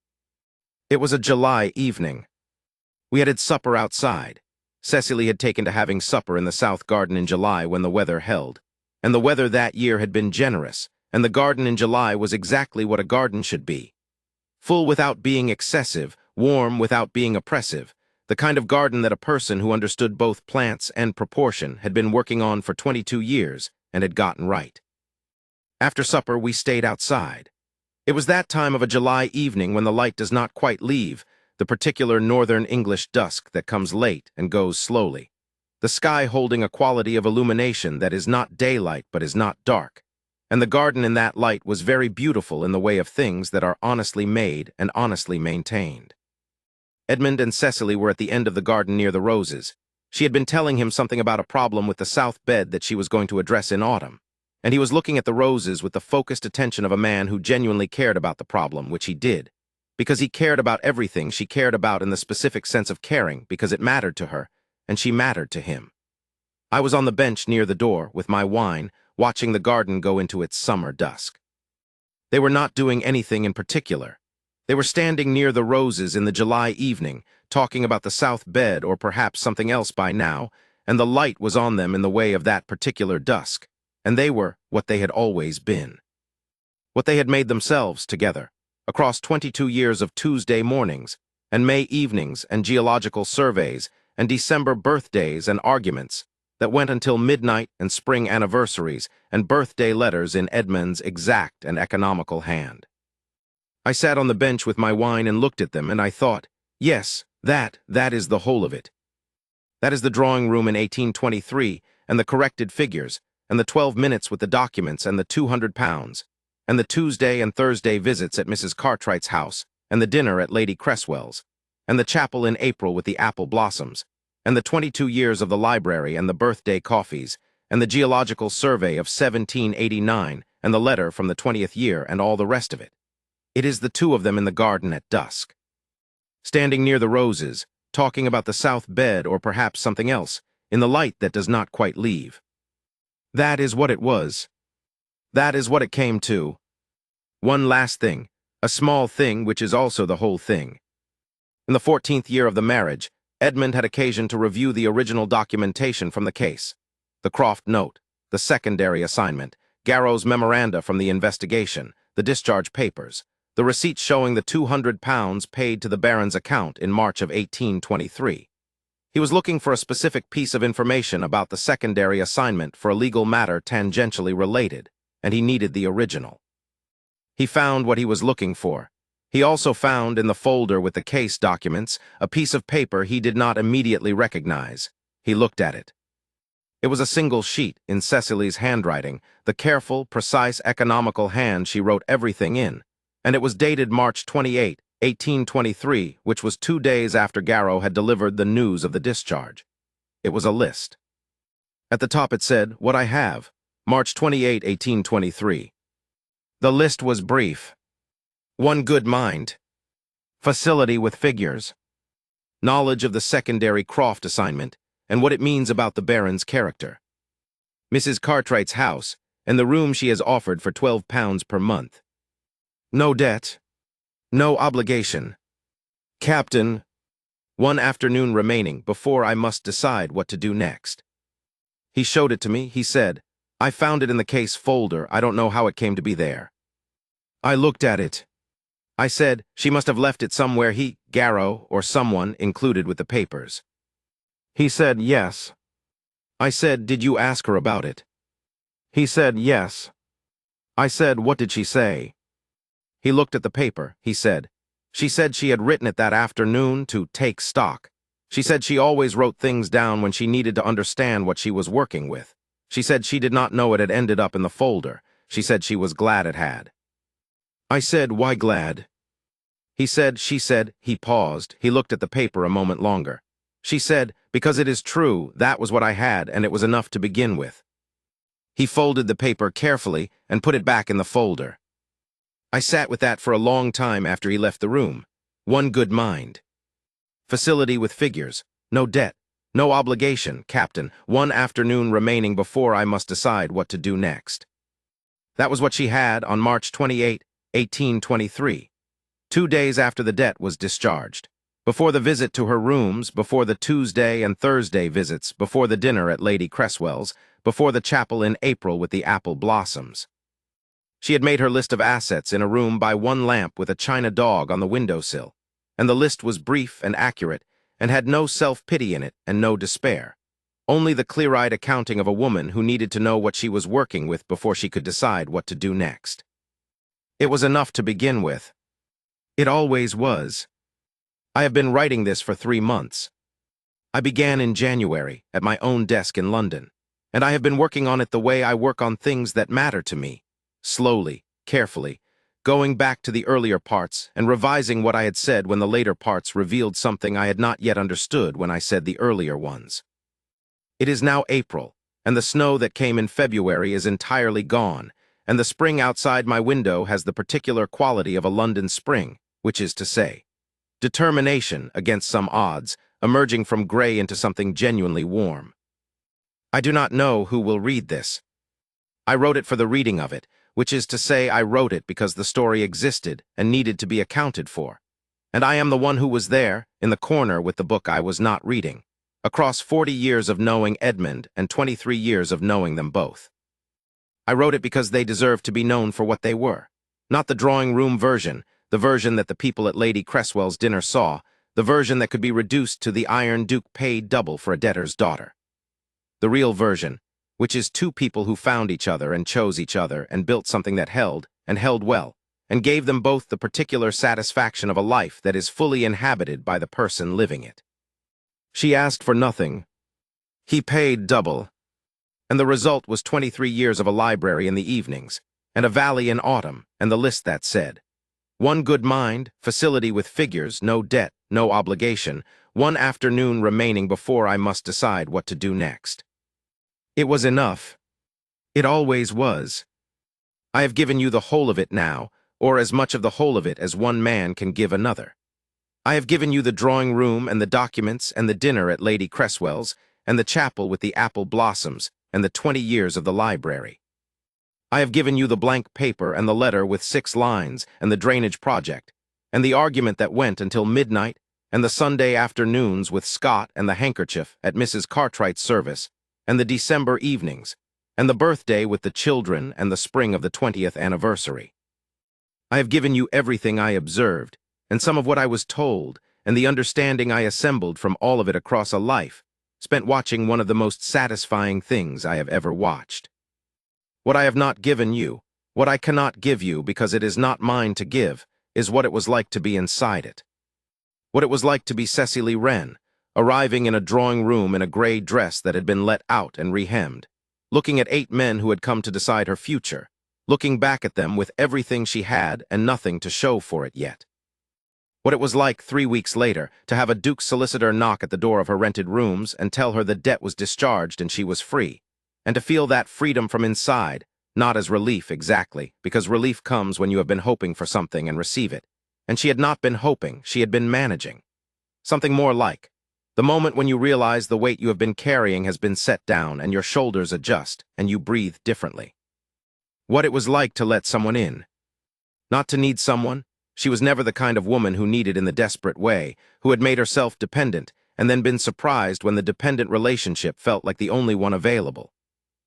Speaker 1: It was a July evening. We had supper outside. Cecily had taken to having supper in the south garden in July when the weather held, and the weather that year had been generous, and the garden in July was exactly what a garden should be. Full without being excessive, warm without being oppressive, the kind of garden that a person who understood both plants and proportion had been working on for 22 years and had gotten right. After supper, we stayed outside. It was that time of a July evening when the light does not quite leave, the particular northern English dusk that comes late and goes slowly, the sky holding a quality of illumination that is not daylight but is not dark, and the garden in that light was very beautiful in the way of things that are honestly made and honestly maintained. Edmund and Cecily were at the end of the garden near the roses. She had been telling him something about a problem with the south bed that she was going to address in autumn, and he was looking at the roses with the focused attention of a man who genuinely cared about the problem, which he did, because he cared about everything she cared about in the specific sense of caring, because it mattered to her, and she mattered to him. I was on the bench near the door, with my wine, watching the garden go into its summer dusk. They were not doing anything in particular. They were standing near the roses in the July evening, talking about the south bed or perhaps something else by now, and the light was on them in the way of that particular dusk, and they were what they had always been. What they had made themselves together, across 22 years of Tuesday mornings, and May evenings, and geological surveys, and December birthdays and arguments, that went until midnight and spring anniversaries and birthday letters in Edmund's exact and economical hand. I sat on the bench with my wine and looked at them, and I thought, yes, that is the whole of it. That is the drawing room in 1823, and the corrected figures, and the 12 minutes with the documents, and the £200, and the Tuesday and Thursday visits at Mrs. Cartwright's house, and the dinner at Lady Cresswell's, and the chapel in April with the apple blossoms, and the 22 years of the library and the birthday coffees, and the geological survey of 1789, and the letter from the 20th year, and all the rest of it. It is the two of them in the garden at dusk, standing near the roses, talking about the south bed or perhaps something else, in the light that does not quite leave. That is what it was. That is what it came to. One last thing, a small thing which is also the whole thing. In the 14th year of the marriage, Edmund had occasion to review the original documentation from the case, the Croft note, the secondary assignment, Garrow's memoranda from the investigation, the discharge papers, the receipts showing the £200 paid to the Baron's account in March of 1823. He was looking for a specific piece of information about the secondary assignment for a legal matter tangentially related, and he needed the original. He found what he was looking for. He also found in the folder with the case documents a piece of paper he did not immediately recognize. He looked at it. It was a single sheet in Cecily's handwriting, the careful, precise, economical hand she wrote everything in, and it was dated March 28, 1823, which was 2 days after Garrow had delivered the news of the discharge. It was a list. At the top it said, "What I have, March 28, 1823. The list was brief. 1 good mind. Facility with figures. Knowledge of the secondary Croft assignment and what it means about the Baron's character. Mrs. Cartwright's house and the room she has offered for £12 per month. No debt. No obligation. Captain. 1 afternoon remaining before I must decide what to do next." He showed it to me. He said, "I found it in the case folder. I don't know how it came to be there." I looked at it. I said, "She must have left it somewhere Garrow, or someone, included with the papers." He said, "Yes." I said, "Did you ask her about it?" He said, "Yes." I said, "What did she say?" He looked at the paper. He said, "She said she had written it that afternoon to take stock. She said she always wrote things down when she needed to understand what she was working with. She said she did not know it had ended up in the folder. She said she was glad it had." I said, "Why glad?" He said, she said, he paused. He looked at the paper a moment longer. She said, "Because it is true, that was what I had, and it was enough to begin with." He folded the paper carefully and put it back in the folder. I sat with that for a long time after he left the room. One good mind. Facility with figures. No debt. No obligation, Captain. One afternoon remaining before I must decide what to do next. That was what she had on March 28, 1823. 2 days after the debt was discharged. Before the visit to her rooms, before the Tuesday and Thursday visits, before the dinner at Lady Cresswell's, before the chapel in April with the apple blossoms. She had made her list of assets in a room by one lamp with a china dog on the windowsill, and the list was brief and accurate, and had no self-pity in it and no despair. Only the clear-eyed accounting of a woman who needed to know what she was working with before she could decide what to do next. It was enough to begin with. It always was. I have been writing this for 3 months. I began in January, at my own desk in London, and I have been working on it the way I work on things that matter to me, slowly, carefully, going back to the earlier parts and revising what I had said when the later parts revealed something I had not yet understood when I said the earlier ones. It is now April, and the snow that came in February is entirely gone, and the spring outside my window has the particular quality of a London spring, which is to say, determination against some odds, emerging from gray into something genuinely warm. I do not know who will read this. I wrote it for the reading of it, which is to say I wrote it because the story existed and needed to be accounted for. And I am the one who was there, in the corner with the book I was not reading, across 40 years of knowing Edmund and 23 years of knowing them both. I wrote it because they deserved to be known for what they were, not the drawing-room version, the version that the people at Lady Cresswell's dinner saw, the version that could be reduced to the Iron Duke paid double for a debtor's daughter. The real version, which is 2 people who found each other and chose each other and built something that held, and held well, and gave them both the particular satisfaction of a life that is fully inhabited by the person living it. She asked for nothing. He paid double. And the result was 23 years of a library in the evenings, and a valley in autumn, and the list that said, one good mind, facility with figures, no debt, no obligation, one afternoon remaining before I must decide what to do next. It was enough. It always was. I have given you the whole of it now, or as much of the whole of it as one man can give another. I have given you the drawing room and the documents and the dinner at Lady Cresswell's and the chapel with the apple blossoms and the 20 years of the library. I have given you the blank paper and the letter with 6 lines and the drainage project and the argument that went until midnight and the Sunday afternoons with Scott and the handkerchief at Mrs. Cartwright's service and the December evenings and the birthday with the children and the spring of the 20th anniversary. I have given you everything I observed and some of what I was told and the understanding I assembled from all of it across a life, spent watching one of the most satisfying things I have ever watched. What I have not given you, what I cannot give you because it is not mine to give, is what it was like to be inside it. What it was like to be Cecily Wren, arriving in a drawing room in a gray dress that had been let out and rehemmed, looking at 8 men who had come to decide her future, looking back at them with everything she had and nothing to show for it yet. What it was like 3 weeks later to have a Duke's solicitor knock at the door of her rented rooms and tell her the debt was discharged and she was free, and to feel that freedom from inside, not as relief exactly, because relief comes when you have been hoping for something and receive it, and she had not been hoping, she had been managing. Something more like the moment when you realize the weight you have been carrying has been set down and your shoulders adjust and you breathe differently. What it was like to let someone in. Not to need someone. She was never the kind of woman who needed in the desperate way, who had made herself dependent and then been surprised when the dependent relationship felt like the only one available.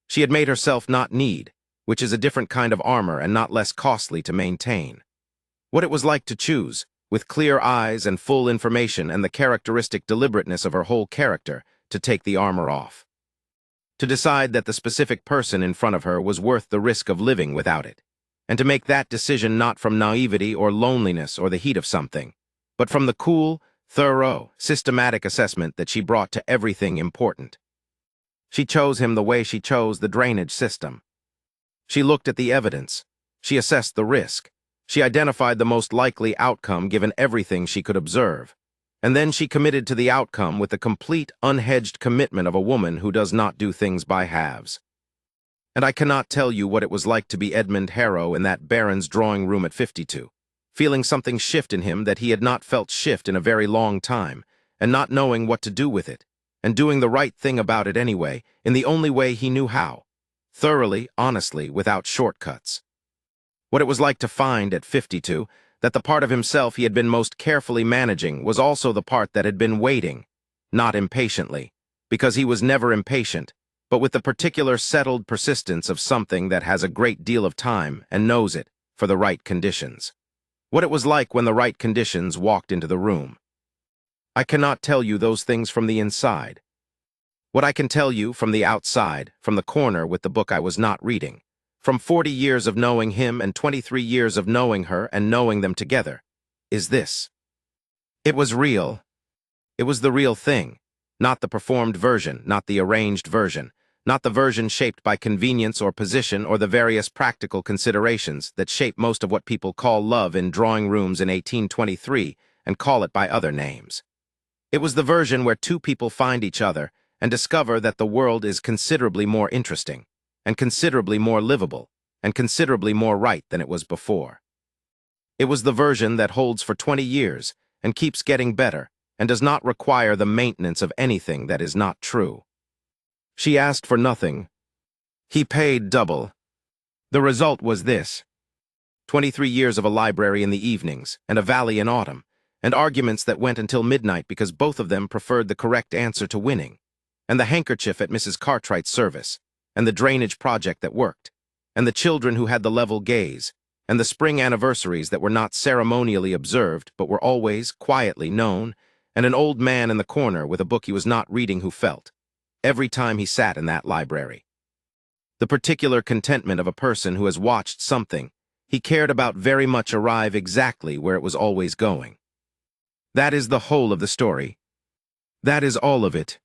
Speaker 1: She had made herself not need, which is a different kind of armor and not less costly to maintain. What it was like to choose, with clear eyes and full information and the characteristic deliberateness of her whole character, to take the armor off. To decide that the specific person in front of her was worth the risk of living without it. and to make that decision not from naivety or loneliness or the heat of something, but from the cool, thorough, systematic assessment that she brought to everything important. She chose him the way she chose the drainage system. She looked at the evidence. She assessed the risk. She identified the most likely outcome given everything she could observe. And then she committed to the outcome with the complete, unhedged commitment of a woman who does not do things by halves. And I cannot tell you what it was like to be Edmund Harrow in that Baron's drawing room at 52, feeling something shift in him that he had not felt shift in a very long time, and not knowing what to do with it, and doing the right thing about it anyway, in the only way he knew how, thoroughly, honestly, without shortcuts. What it was like to find, at 52, that the part of himself he had been most carefully managing was also the part that had been waiting, not impatiently, because he was never impatient, but with the particular settled persistence of something that has a great deal of time and knows it for the right conditions. What it was like when the right conditions walked into the room. I cannot tell you those things from the inside. What I can tell you from the outside, from the corner with the book I was not reading, from 40 years of knowing him and 23 years of knowing her and knowing them together, is this. It was real. It was the real thing, not the performed version, not the arranged version, not the version shaped by convenience or position or the various practical considerations that shape most of what people call love in drawing rooms in 1823 and call it by other names. It was the version where two people find each other and discover that the world is considerably more interesting, and considerably more livable, and considerably more right than it was before. It was the version that holds for 20 years and keeps getting better and does not require the maintenance of anything that is not true. She asked for nothing. He paid double. The result was this: 23 years of a library in the evenings and a valley in autumn, and arguments that went until midnight because both of them preferred the correct answer to winning, and the handkerchief at Mrs. Cartwright's service, and the drainage project that worked, and the children who had the level gaze, and the spring anniversaries that were not ceremonially observed but were always quietly known, and an old man in the corner with a book he was not reading who felt, every time he sat in that library. The particular contentment of a person who has watched something he cared about very much arrive exactly where it was always going. That is the whole of the story. That is all of it.